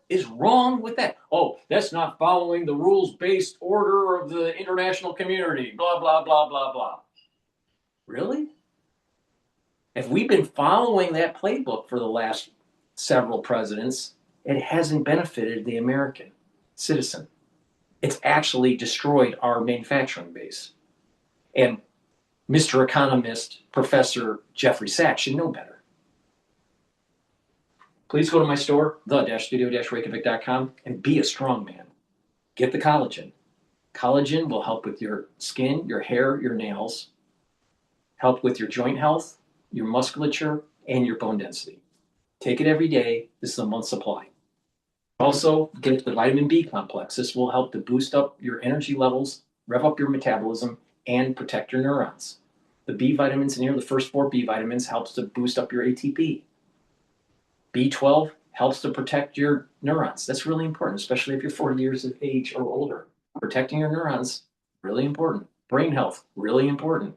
is wrong with that? Oh, that's not following the rules-based order of the international community, blah, blah, blah, blah, blah. Really? If we've been following that playbook for the last several presidents, it hasn't benefited the American citizen. It's actually destroyed our manufacturing base. And Mr. Economist, Professor Jeffrey Sachs should know better. Please go to my store, the-studio-reykjavik.com, and be a strong man. Get the collagen. Collagen will help with your skin, your hair, your nails, help with your joint health, your musculature, and your bone density. Take it every day. This is a month's supply. Also, get the vitamin B complex. This will help to boost up your energy levels, rev up your metabolism, and protect your neurons. The B vitamins in here, the first 4 B vitamins, helps to boost up your ATP. B12 helps to protect your neurons. That's really important, especially if you're 40 years of age or older. Protecting your neurons, really important. Brain health, really important.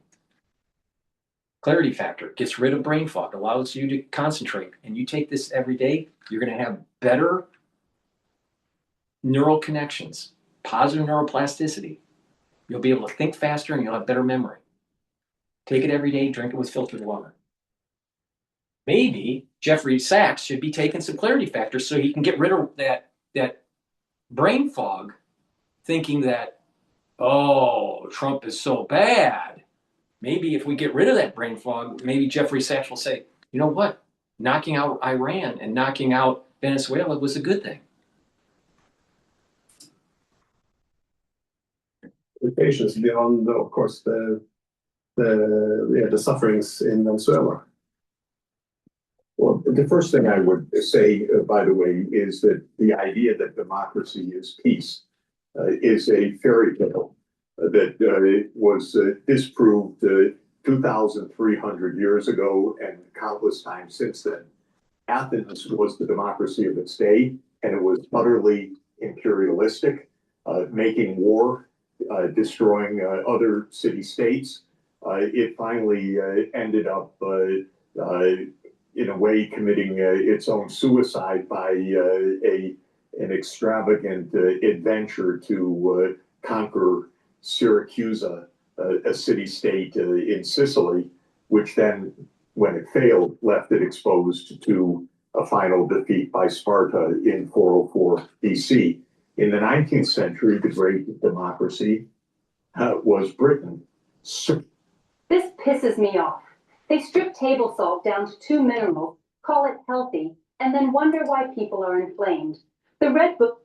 Clarity factor gets rid of brain fog, allows you to concentrate. And you take this every day, you're going to have better neural connections, positive neuroplasticity. You'll be able to think faster and you'll have better memory. Take it every day, drink it with filtered water. Maybe Jeffrey Sachs should be taking some clarity factors so he can get rid of that brain fog, thinking that, oh, Trump is so bad. Maybe if we get rid of that brain fog, maybe Jeffrey Sachs will say, you know what? Knocking out Iran and knocking out Venezuela was a good thing. Implications beyond, of course, the sufferings in Venezuela. Well, the first thing I would say, by the way, is that the idea that democracy is peace is a fairy tale that was disproved 2,300 years ago and countless times since then. Athens was the democracy of its day, and it was utterly imperialistic, making war, destroying other city-states. It finally ended up in a way committing its own suicide by an extravagant adventure to conquer Syracusa, a city-state in Sicily, which then, when it failed, left it exposed to a final defeat by Sparta in 404 BC. In the 19th century, the great democracy was Britain. This pisses me off. They strip table salt down to 2 minerals, call it healthy, and then wonder why people are inflamed. The Red Book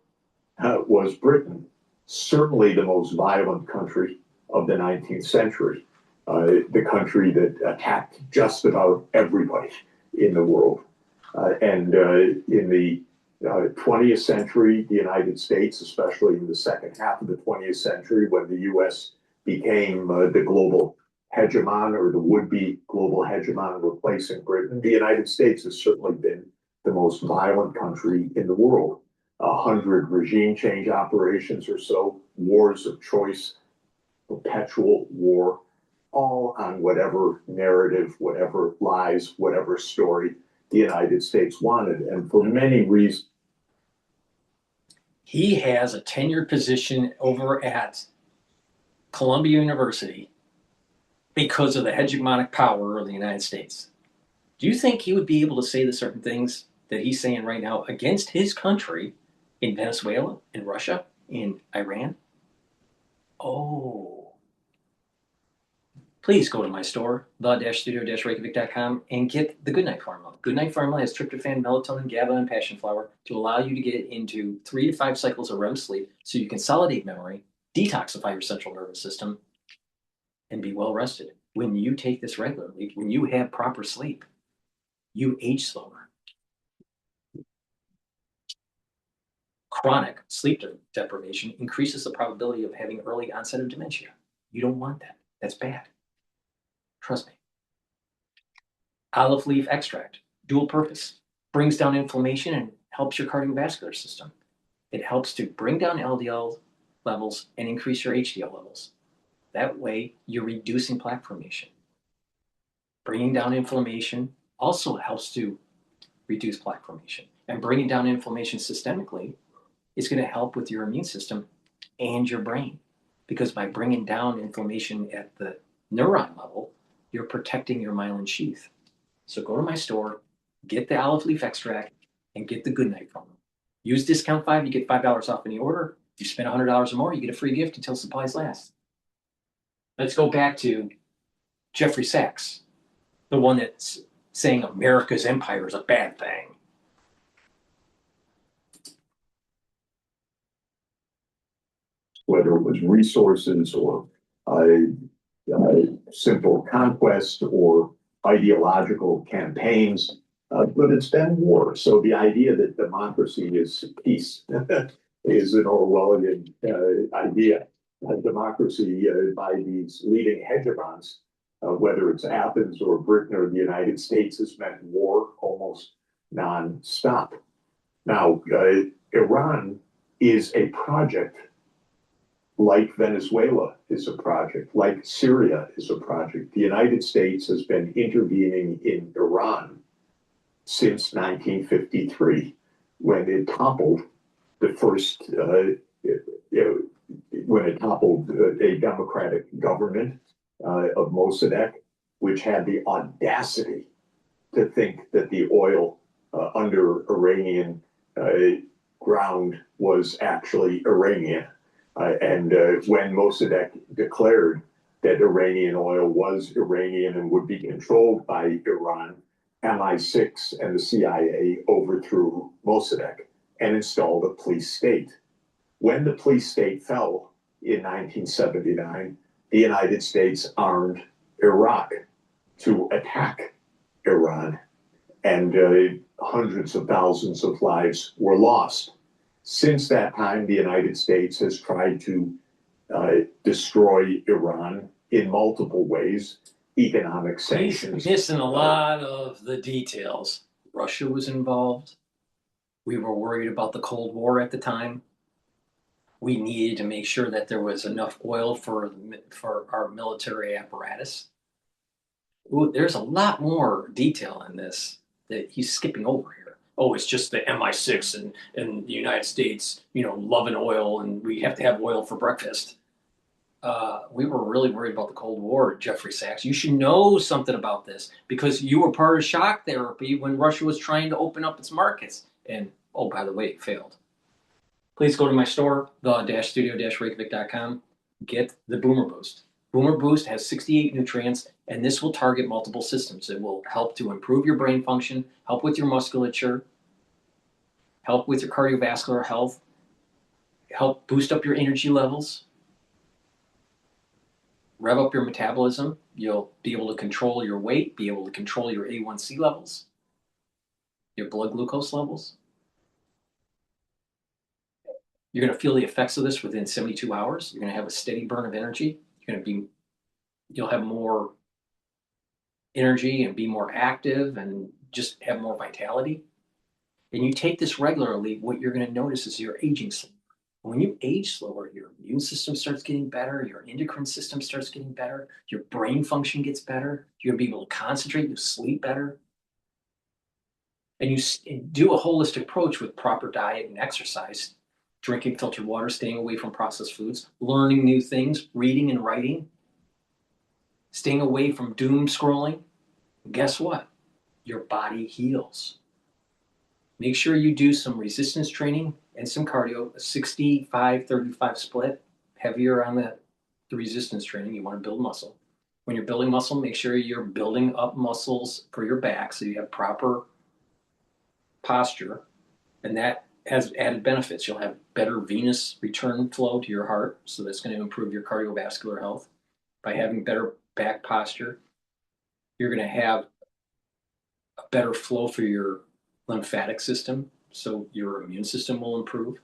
was Britain, certainly the most violent country of the 19th century, the country that attacked just about everybody in the world. And in the 20th century, the United States, especially in the second half of the 20th century, when the US became the global hegemon or the would-be global hegemon replacing Britain, the United States has certainly been the most violent country in the world. 100 regime change operations or so, wars of choice, perpetual war, all on whatever narrative, whatever lies, whatever story the United States wanted. And for many reasons. He has a tenured position over at Columbia University because of the hegemonic power of the United States. Do you think he would be able to say the certain things that he's saying right now against his country in Venezuela, in Russia, in Iran? Oh. Please go to my store, the-studio-reykjavik.com, and get the Goodnight Formula. Goodnight Formula has tryptophan, melatonin, GABA, and passion flower to allow you to get into 3 to 5 cycles of REM sleep so you consolidate memory, detoxify your central nervous system, and be well rested. When you take this regularly, when you have proper sleep, you age slower. Chronic sleep deprivation increases the probability of having early onset of dementia. You don't want that. That's bad. Trust me. Olive leaf extract, dual purpose, brings down inflammation and helps your cardiovascular system. It helps to bring down LDL levels and increase your HDL levels. That way, you're reducing plaque formation. Bringing down inflammation also helps to reduce plaque formation. And bringing down inflammation systemically is going to help with your immune system and your brain. Because by bringing down inflammation at the neuron level, you're protecting your myelin sheath. So go to my store, get the olive leaf extract, and get the Goodnight Formula. Use discount 5, you get $5 off any order. If you spend $100 or more, you get a free gift until supplies last. Let's go back to Jeffrey Sachs, the one that's saying America's empire is a bad thing. Whether it was resources or simple conquest or ideological campaigns, but it's been war. So the idea that democracy is peace is an Orwellian idea. Democracy by these leading hegemons, whether it's Athens or Britain or the United States, has meant war almost non-stop. Now, Iran is a project like Venezuela is a project, like Syria is a project. The United States has been intervening in Iran since 1953, when it toppled the first, when it toppled a democratic government of Mossadegh, which had the audacity to think that the oil under Iranian ground was actually Iranian. And when Mossadegh declared that Iranian oil was Iranian and would be controlled by Iran, MI6 and the CIA overthrew Mossadegh and installed a police state. When the police state fell in 1979, the United States armed Iraq to attack Iran, and hundreds of thousands of lives were lost. Since that time, the United States has tried to destroy Iran in multiple ways, economic sanctions. He's missing a lot of the details. Russia was involved. We were worried about the Cold War at the time. We needed to make sure that there was enough oil for our military apparatus. Ooh, there's a lot more detail in this that he's skipping over here. Oh, it's just the MI6 and the United States, loving oil, and we have to have oil for breakfast. We were really worried about the Cold War, Jeffrey Sachs. You should know something about this because you were part of shock therapy when Russia was trying to open up its markets. And, oh, by the way, it failed. Please go to my store, the-studio-reykjavik.com. Get the Boomer Boost. Boomer Boost has 68 nutrients, and this will target multiple systems. It will help to improve your brain function, help with your musculature, help with your cardiovascular health, help boost up your energy levels, rev up your metabolism. You'll be able to control your weight, be able to control your A1C levels, your blood glucose levels. You're going to feel the effects of this within 72 hours. You're going to have a steady burn of energy. You'll have more energy and be more active and just have more vitality. And you take this regularly, what you're going to notice is you're aging slower. When you age slower, your immune system starts getting better, your endocrine system starts getting better, your brain function gets better, you're going to be able to concentrate, you sleep better. And you do a holistic approach with proper diet and exercise, drinking filtered water, staying away from processed foods, learning new things, reading and writing, staying away from doom scrolling. Guess what? Your body heals. Make sure you do some resistance training and some cardio, a 65-35 split, heavier on the resistance training. You want to build muscle. When you're building muscle, make sure you're building up muscles for your back so you have proper posture, and that has added benefits. You'll have better venous return flow to your heart, so that's going to improve your cardiovascular health. By having better back posture, you're going to have a better flow for your lymphatic system, so your immune system will improve.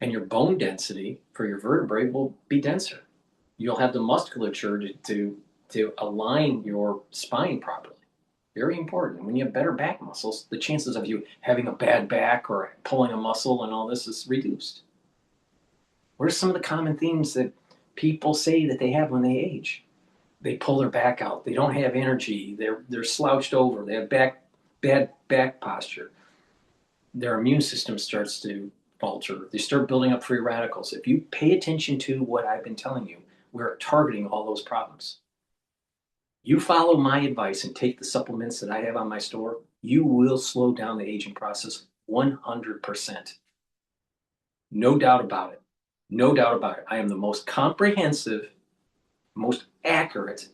And your bone density for your vertebrae will be denser. You'll have the musculature to align your spine properly. Very important. When you have better back muscles, the chances of you having a bad back or pulling a muscle and all this is reduced. What are some of the common themes that people say that they have when they age? They pull their back out. They don't have energy. They're slouched over. They have bad back posture. Their immune system starts to falter. They start building up free radicals. If you pay attention to what I've been telling you, we're targeting all those problems. You follow my advice and take the supplements that I have on my store, you will slow down the aging process 100%. No doubt about it. No doubt about it. I am the most comprehensive, most accurate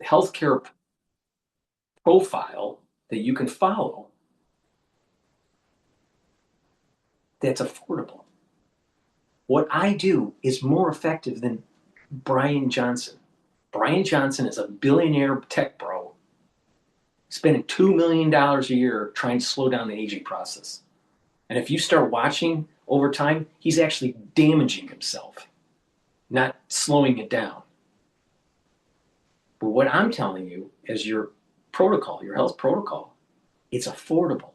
healthcare profile that you can follow that's affordable. What I do is more effective than Brian Johnson. Brian Johnson is a billionaire tech bro spending $2 million a year trying to slow down the aging process. And if you start watching over time, he's actually damaging himself, not slowing it down. But what I'm telling you as your protocol, your health protocol. It's affordable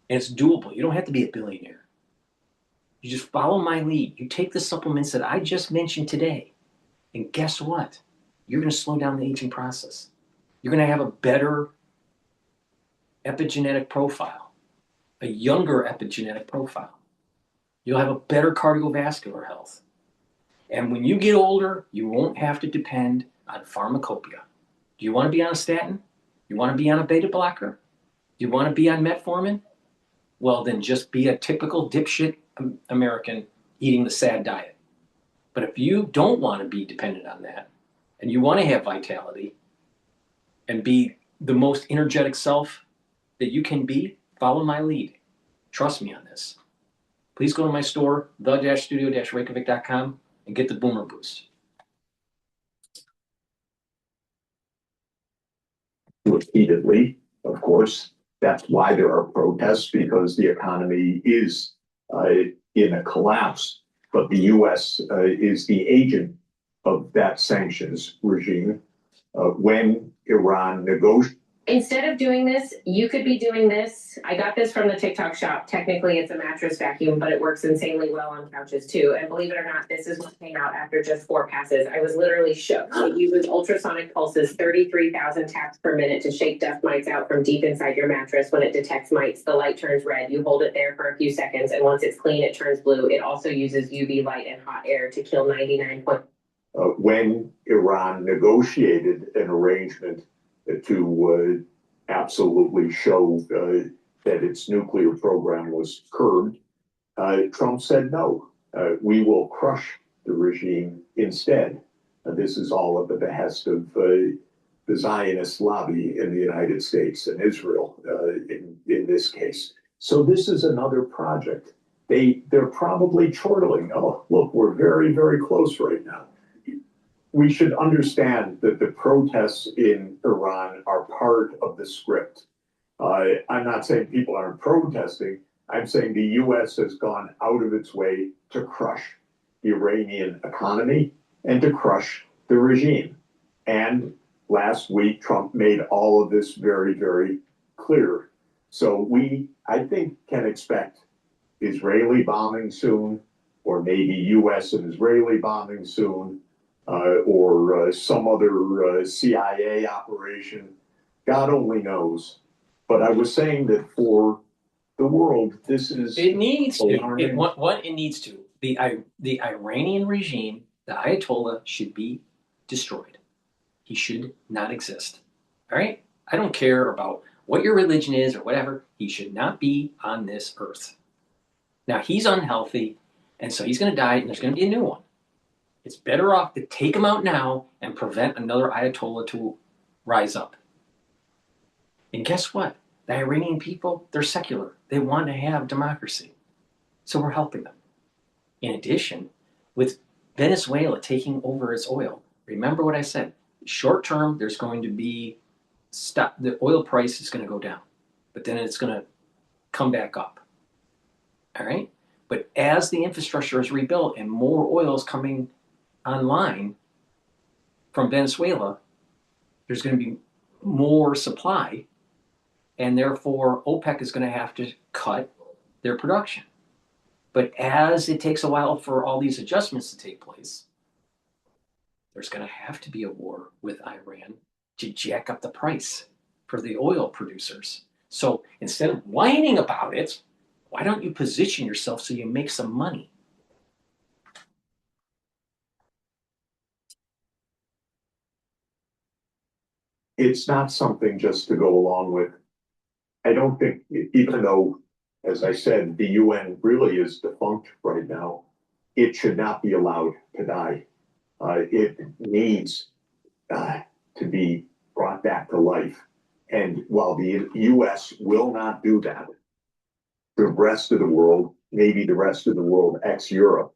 and it's doable. You don't have to be a billionaire. You just follow my lead. You take the supplements that I just mentioned today, and guess what? You're going to slow down the aging process. You're going to have a better epigenetic profile, a younger epigenetic profile. You'll have a better cardiovascular health. And when you get older, you won't have to depend on pharmacopoeia. Do you want to be on a statin? You want to be on a beta blocker? Do you want to be on metformin? Well, then just be a typical dipshit American eating the SAD diet. But if you don't want to be dependent on that, and you want to have vitality and be the most energetic self that you can be, follow my lead. Trust me on this. Please go to my store, the-studio-reykjavik.com, and get the Boomer Boost. Repeatedly, of course. That's why there are protests, because the economy is in a collapse. But the U.S. Is the agent of that sanctions regime. When Iran negotiated. Instead of doing this, you could be doing this. I got this from the TikTok shop. Technically, it's a mattress vacuum, but it works insanely well on couches too. And believe it or not, this is what came out after just 4 passes. I was literally shook. It uses ultrasonic pulses, 33,000 taps per minute to shake dust mites out from deep inside your mattress. When it detects mites, the light turns red. You hold it there for a few seconds, and once it's clean, it turns blue. It also uses UV light and hot air to kill 99. When Iran negotiated an arrangement to absolutely show that its nuclear program was curbed, Trump said no. We will crush the regime instead. This is all at the behest of the Zionist lobby in the United States and Israel in this case. So this is another project. They're probably chortling. Oh, look, we're very, very close right now. We should understand that the protests in Iran are part of the script. I'm not saying people aren't protesting. I'm saying the U.S. has gone out of its way to crush the Iranian economy and to crush the regime. And last week, Trump made all of this very, very clear. So we, I think, can expect Israeli bombing soon, or maybe U.S. and Israeli bombing soon. Or some other CIA operation. God only knows. But I was saying that for the world, this is it needs to. It needs to. The Iranian regime, the Ayatollah, should be destroyed. He should not exist. All right? I don't care about what your religion is or whatever. He should not be on this earth. Now, he's unhealthy, and so he's going to die, and there's going to be a new one. It's better off to take him out now and prevent another Ayatollah to rise up. And guess what? The Iranian people, they're secular. They want to have democracy. So we're helping them. In addition, with Venezuela taking over its oil, remember what I said. Short term, there's going to be the oil price is going to go down, but then it's going to come back up. All right? But as the infrastructure is rebuilt and more oil is coming online from Venezuela, there's going to be more supply, and therefore OPEC is going to have to cut their production. But as it takes a while for all these adjustments to take place, there's going to have to be a war with Iran to jack up the price for the oil producers. So instead of whining about it, why don't you position yourself so you make some money? It's not something just to go along with. I don't think, even though, as I said, the UN really is defunct right now, it should not be allowed to die. It needs to be brought back to life. And while the US will not do that, the rest of the world, maybe the rest of the world ex-Europe.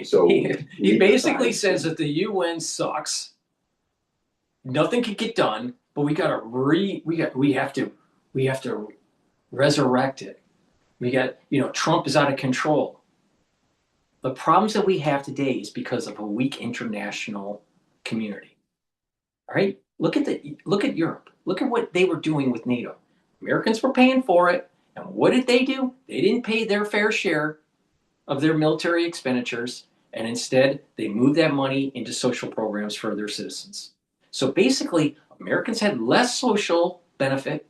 So he basically says that the UN sucks. Nothing can get done, but we have to resurrect it. We got, Trump is out of control. The problems that we have today is because of a weak international community. All right? Look at Europe. Look at what they were doing with NATO. Americans were paying for it, and what did they do? They didn't pay their fair share of their military expenditures, and instead they moved that money into social programs for their citizens. So basically, Americans had less social benefit,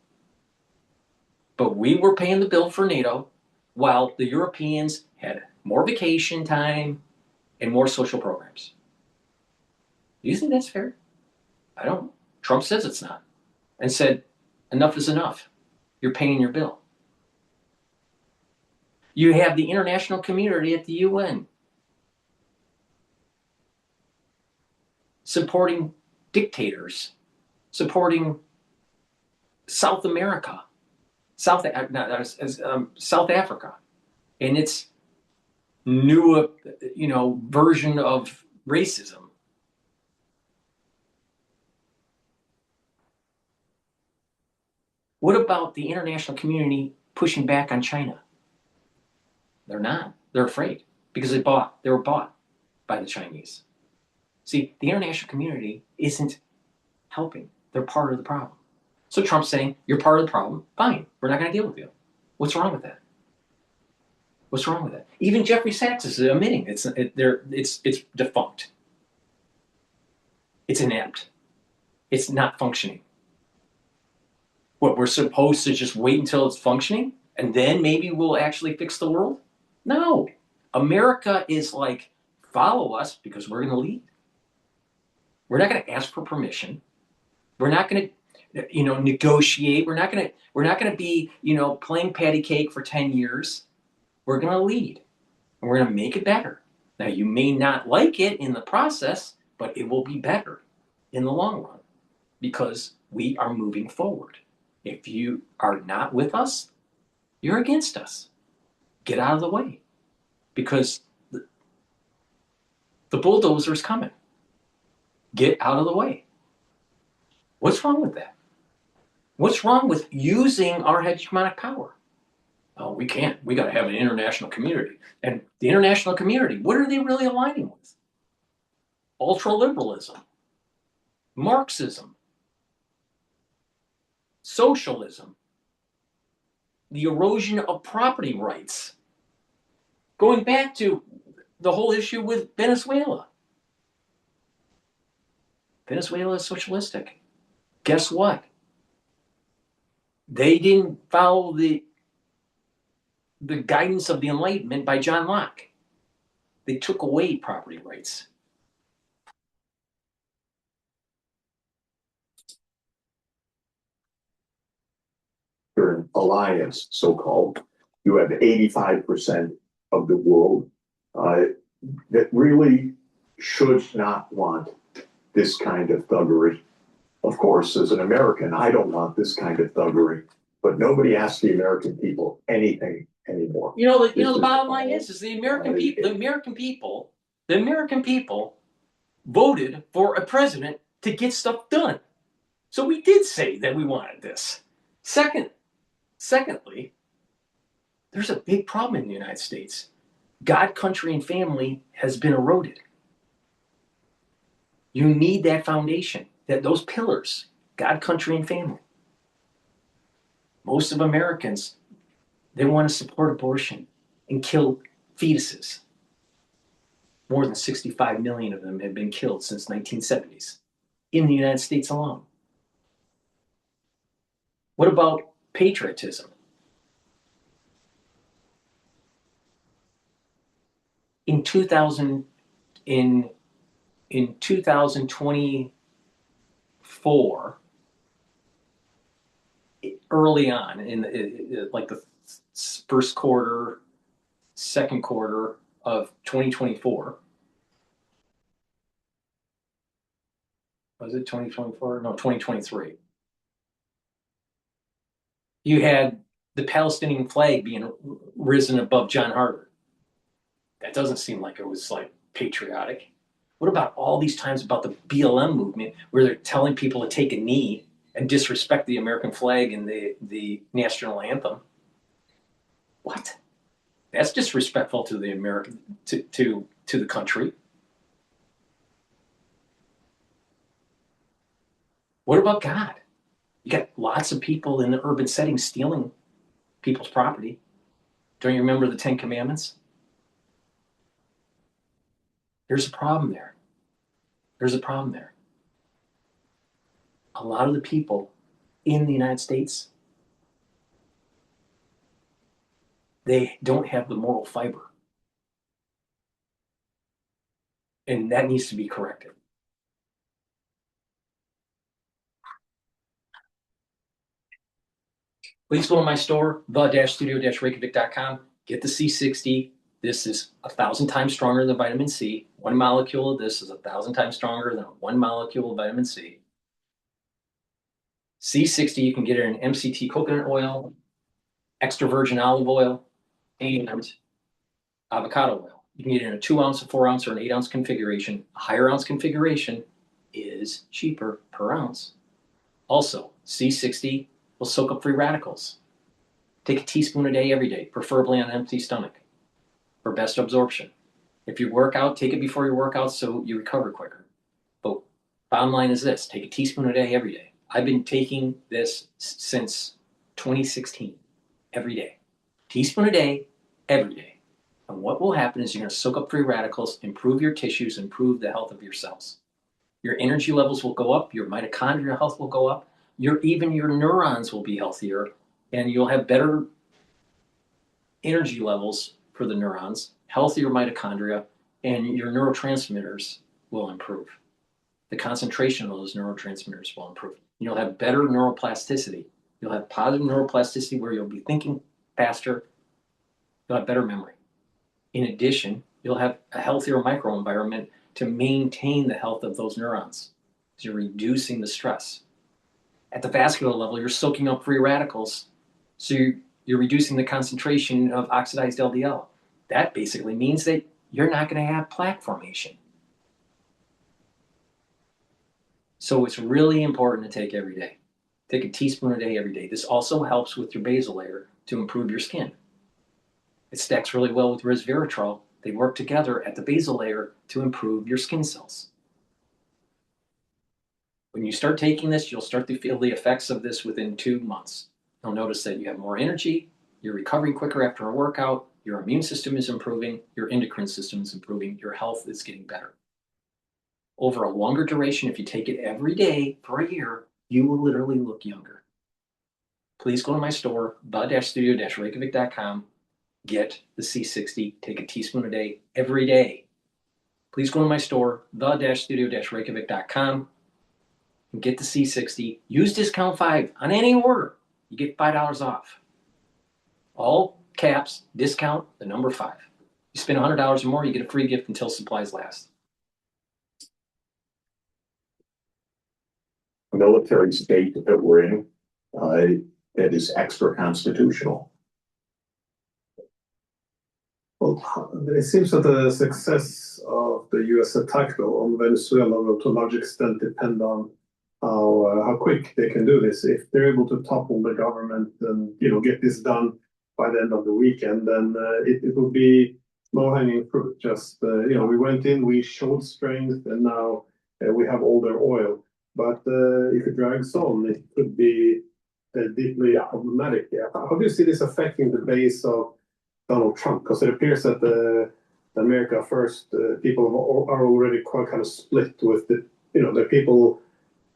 but we were paying the bill for NATO, while the Europeans had more vacation time and more social programs. Do you think that's fair? I don't. Trump says it's not, and said, enough is enough. You're paying your bill. You have the international community at the UN supporting dictators, supporting South America, South Africa, and its new, version of racism. What about the international community pushing back on China? They're not. They're afraid because they were bought by the Chinese. See, the international community isn't helping. They're part of the problem. So Trump's saying, you're part of the problem. Fine. We're not going to deal with you. What's wrong with that? What's wrong with that? Even Jeffrey Sachs is admitting it's defunct. It's inept. It's not functioning. What, we're supposed to just wait until it's functioning and then maybe we'll actually fix the world? No. America is like, follow us because we're going to lead. We're not going to ask for permission. We're not going to, negotiate. We're not going to be, playing patty cake for 10 years. We're going to lead and we're going to make it better. Now, you may not like it in the process, but it will be better in the long run because we are moving forward. If you are not with us, you're against us. Get out of the way because the bulldozer's coming. Get out of the way. What's wrong with that? What's wrong with using our hegemonic power? Oh, we can't. We got to have an international community. And the international community, what are they really aligning with? Ultraliberalism, Marxism, socialism, the erosion of property rights. Going back to the whole issue with Venezuela. Venezuela is socialistic. Guess what? They didn't follow the guidance of the Enlightenment by John Locke. They took away property rights. Alliance, so-called, you have 85% of the world that really should not want this kind of thuggery. Of course, as an American, I don't want this kind of thuggery, but nobody asks the American people anything anymore. The bottom line is the American people voted for a president to get stuff done. So we did say that we wanted this. Secondly, there's a big problem in the United States. God, country, and family has been eroded. You need that foundation, those pillars, God, country, and family. Most of Americans, they want to support abortion and kill fetuses. More than 65 million of them have been killed since 1970s in the United States alone. What about patriotism? In 2024, early on in like the first quarter, second quarter of 2024, was it 2024? No, 2023. You had the Palestinian flag being risen above John Harvard. That doesn't seem like it was like patriotic. What about all these times about the BLM movement where they're telling people to take a knee and disrespect the American flag and the national anthem? What? That's disrespectful to the American to the country. What about God? You got lots of people in the urban setting stealing people's property. Don't you remember the 10 Commandments? There's a problem there. There's a problem there. A lot of the people in the United States, they don't have the moral fiber. And that needs to be corrected. Please go to my store, the-studio-reykjavik.com. Get the C60. This is 1,000 times stronger than vitamin C. One molecule of this is 1,000 times stronger than one molecule of vitamin C. C60, you can get it in MCT coconut oil, extra virgin olive oil, and avocado oil. You can get it in a 2 ounce, a 4 ounce, or an 8 ounce configuration. A higher ounce configuration is cheaper per ounce. Also, C60 will soak up free radicals. Take a teaspoon a day every day, preferably on an empty stomach, for best absorption. If you work out, take it before your workout so you recover quicker. But bottom line is this, take a teaspoon a day every day. I've been taking this since 2016, every day. Teaspoon a day, every day. And what will happen is you're going to soak up free radicals, improve your tissues, improve the health of your cells. Your energy levels will go up, your mitochondrial health will go up, even your neurons will be healthier, and you'll have better energy levels for the neurons, healthier mitochondria, and your neurotransmitters will improve. The concentration of those neurotransmitters will improve. You'll have better neuroplasticity. You'll have positive neuroplasticity where you'll be thinking faster. You'll have better memory. In addition, you'll have a healthier microenvironment to maintain the health of those neurons. So you're reducing the stress. At the vascular level, you're soaking up free radicals. So you're reducing the concentration of oxidized LDL. That basically means that you're not going to have plaque formation. So it's really important to take every day. Take a teaspoon a day every day. This also helps with your basal layer to improve your skin. It stacks really well with resveratrol. They work together at the basal layer to improve your skin cells. When you start taking this, you'll start to feel the effects of this within 2 months. You'll notice that you have more energy, you're recovering quicker after a workout, your immune system is improving, your endocrine system is improving, your health is getting better. Over a longer duration, if you take it every day for a year, you will literally look younger. Please go to my store, the-studio-reykjavik.com. Get the C60. Take a teaspoon a day every day. Please go to my store, the-studio-reykjavik.com. And get the C60. Use discount 5 on any order. You get $5 off. All caps, discount, the number 5. You spend $100 or more, you get a free gift until supplies last. Military state that we're in, that is extra constitutional. Well, it seems that the success of the U.S. attack though on Venezuela will to a large extent depend on how quick they can do this. If they're able to topple the government and get this done by the end of the weekend, then it will be low-hanging fruit. Just we went in, we showed strength, and now we have all their oil. But if it drags on, it could be deeply problematic. Yeah. How do you see this affecting the base of Donald Trump? Because it appears that the America First people are already quite kind of split with the people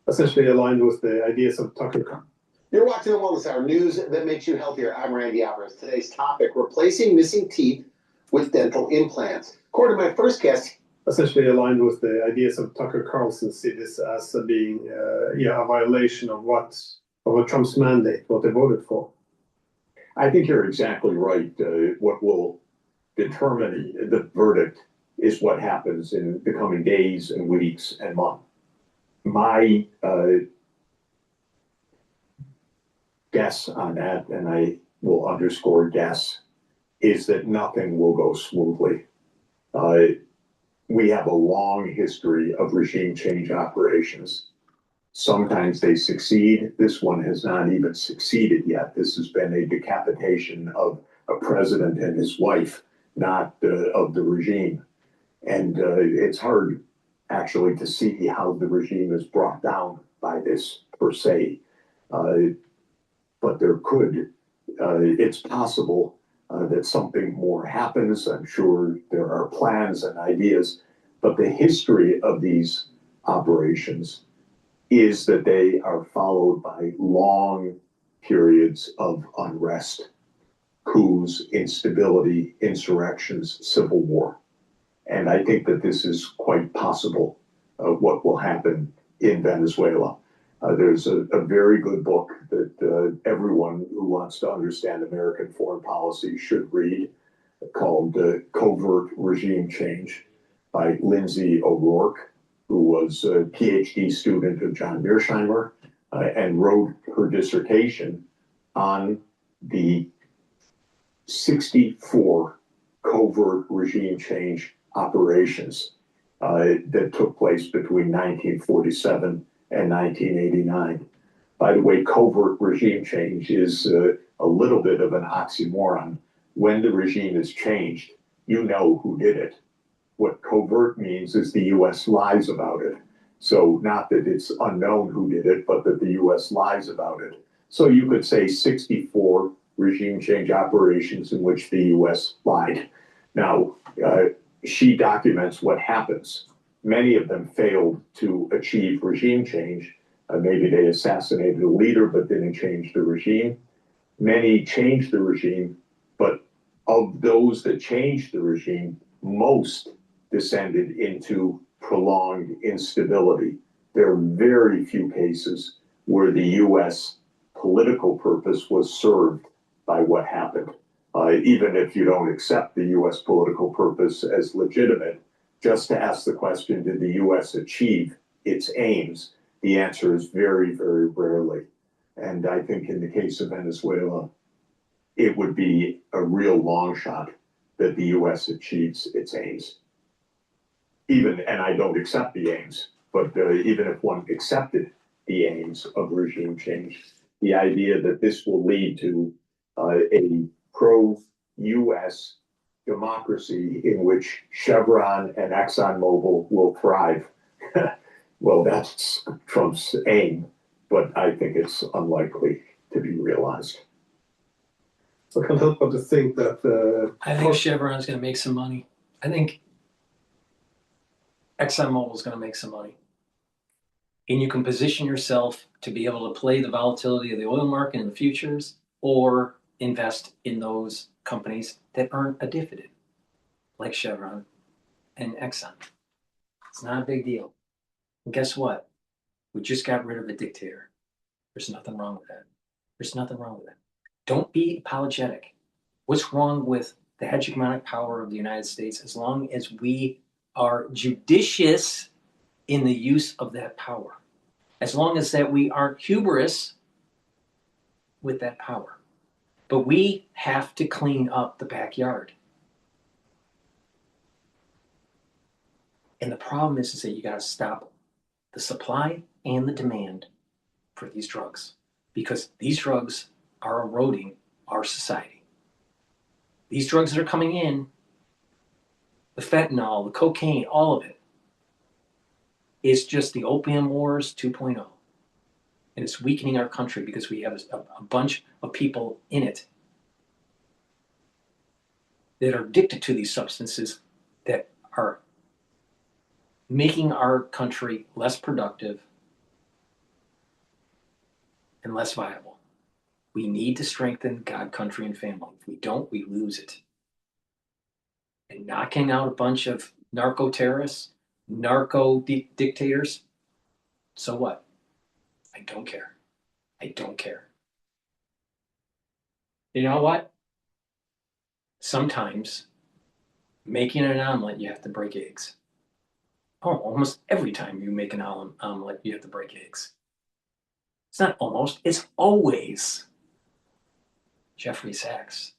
essentially aligned with the ideas of Tucker Carlson. You're watching the Wellness Hour, news that makes you healthier. I'm Randy Alvarez. Today's topic, replacing missing teeth with dental implants. According to my first guest, essentially aligned with the ideas of Tucker Carlson, see this as being a violation of what Trump's mandate, what they voted for. I think you're exactly right. What will determine the verdict is what happens in the coming days and weeks and months. My guess on that, and I will underscore guess, is that nothing will go smoothly. We have a long history of regime change operations. Sometimes they succeed. This one has not even succeeded yet. This has been a decapitation of a president and his wife, not of the regime. And it's hard actually to see how the regime is brought down by this per se, but there could, it's possible that something more happens. I'm sure there are plans and ideas, but the history of these operations is that they are followed by long periods of unrest, coups, instability, insurrections, civil war. And I think that this is quite possible what will happen in Venezuela. There's a very good book that everyone who wants to understand American foreign policy should read called Covert Regime Change by Lindsay O'Rourke, who was a Ph.D. student of John Mearsheimer and wrote her dissertation on the 64 covert regime change operations that took place between 1947 and 1989. By the way, covert regime change is a little bit of an oxymoron. When the regime is changed, you know who did it. What covert means is the U.S. lies about it. So not that it's unknown who did it, but that the U.S. lies about it. So you could say 64 regime change operations in which the U.S. lied. Now, she documents what happens. Many of them failed to achieve regime change. Maybe they assassinated a leader but didn't change the regime. Many changed the regime, but of those that changed the regime, most descended into prolonged instability. There are very few cases where the U.S. political purpose was served by what happened. Even if you don't accept the U.S. political purpose as legitimate, just to ask the question, did the U.S. achieve its aims? The answer is very, very rarely. And I think in the case of Venezuela, it would be a real long shot that the U.S. achieves its aims. Even, and I don't accept the aims, but even if one accepted the aims of regime change, the idea that this will lead to a pro-U.S. democracy in which Chevron and ExxonMobil will thrive. Well, that's Trump's aim, but I think it's unlikely to be realized. So I can't help but to think that I think Chevron's going to make some money. I think ExxonMobil is going to make some money. And you can position yourself to be able to play the volatility of the oil market in the futures or invest in those companies that earn a dividend, like Chevron and Exxon. It's not a big deal. And guess what? We just got rid of a dictator. There's nothing wrong with that. There's nothing wrong with that. Don't be apologetic. What's wrong with the hegemonic power of the United States as long as we are judicious in the use of that power? As long as that we aren't hubris with that power. But we have to clean up the backyard. And the problem is that you got to stop the supply and the demand for these drugs, because these drugs are eroding our society. These drugs that are coming in, the fentanyl, the cocaine, all of it, is just the opium wars 2.0. And it's weakening our country because we have a bunch of people in it that are addicted to these substances that are making our country less productive and less viable. We need to strengthen God, country, and family. If we don't, we lose it. And knocking out a bunch of narco terrorists, narco dictators, so what? I don't care. I don't care. You know what? Sometimes making an omelet, you have to break eggs. Oh, almost every time you make an omelet, you have to break eggs. It's not almost, it's always. Jeffrey Sachs.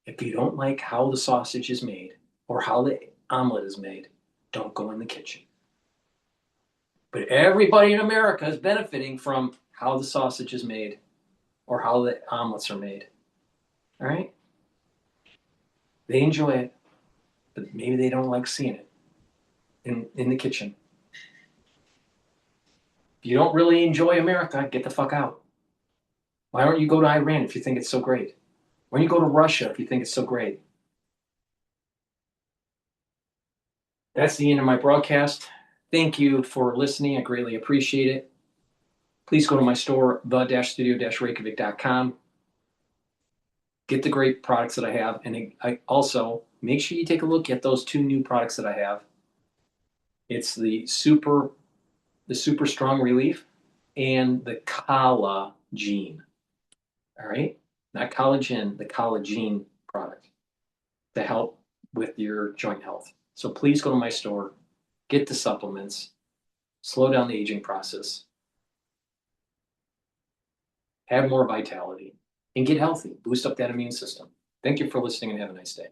If you don't like how the sausage is made or how the omelet is made, don't go in the kitchen. But everybody in America is benefiting from how the sausage is made or how the omelets are made. All right? They enjoy it, but maybe they don't like seeing it in the kitchen. If you don't really enjoy America, get the fuck out. Why don't you go to Iran if you think it's so great? Why don't you go to Russia if you think it's so great? That's the end of my broadcast. Thank you for listening. I greatly appreciate it. Please go to my store, the-studio-reykjavik.com. Get the great products that I have. And I also make sure you take a look at those 2 new products that I have. It's the super strong relief and the collagen. All right, not collagen, the collagen product to help with your joint health. So please go to my store, get the supplements, slow down the aging process, have more vitality, and get healthy, boost up that immune system. Thank you for listening and have a nice day.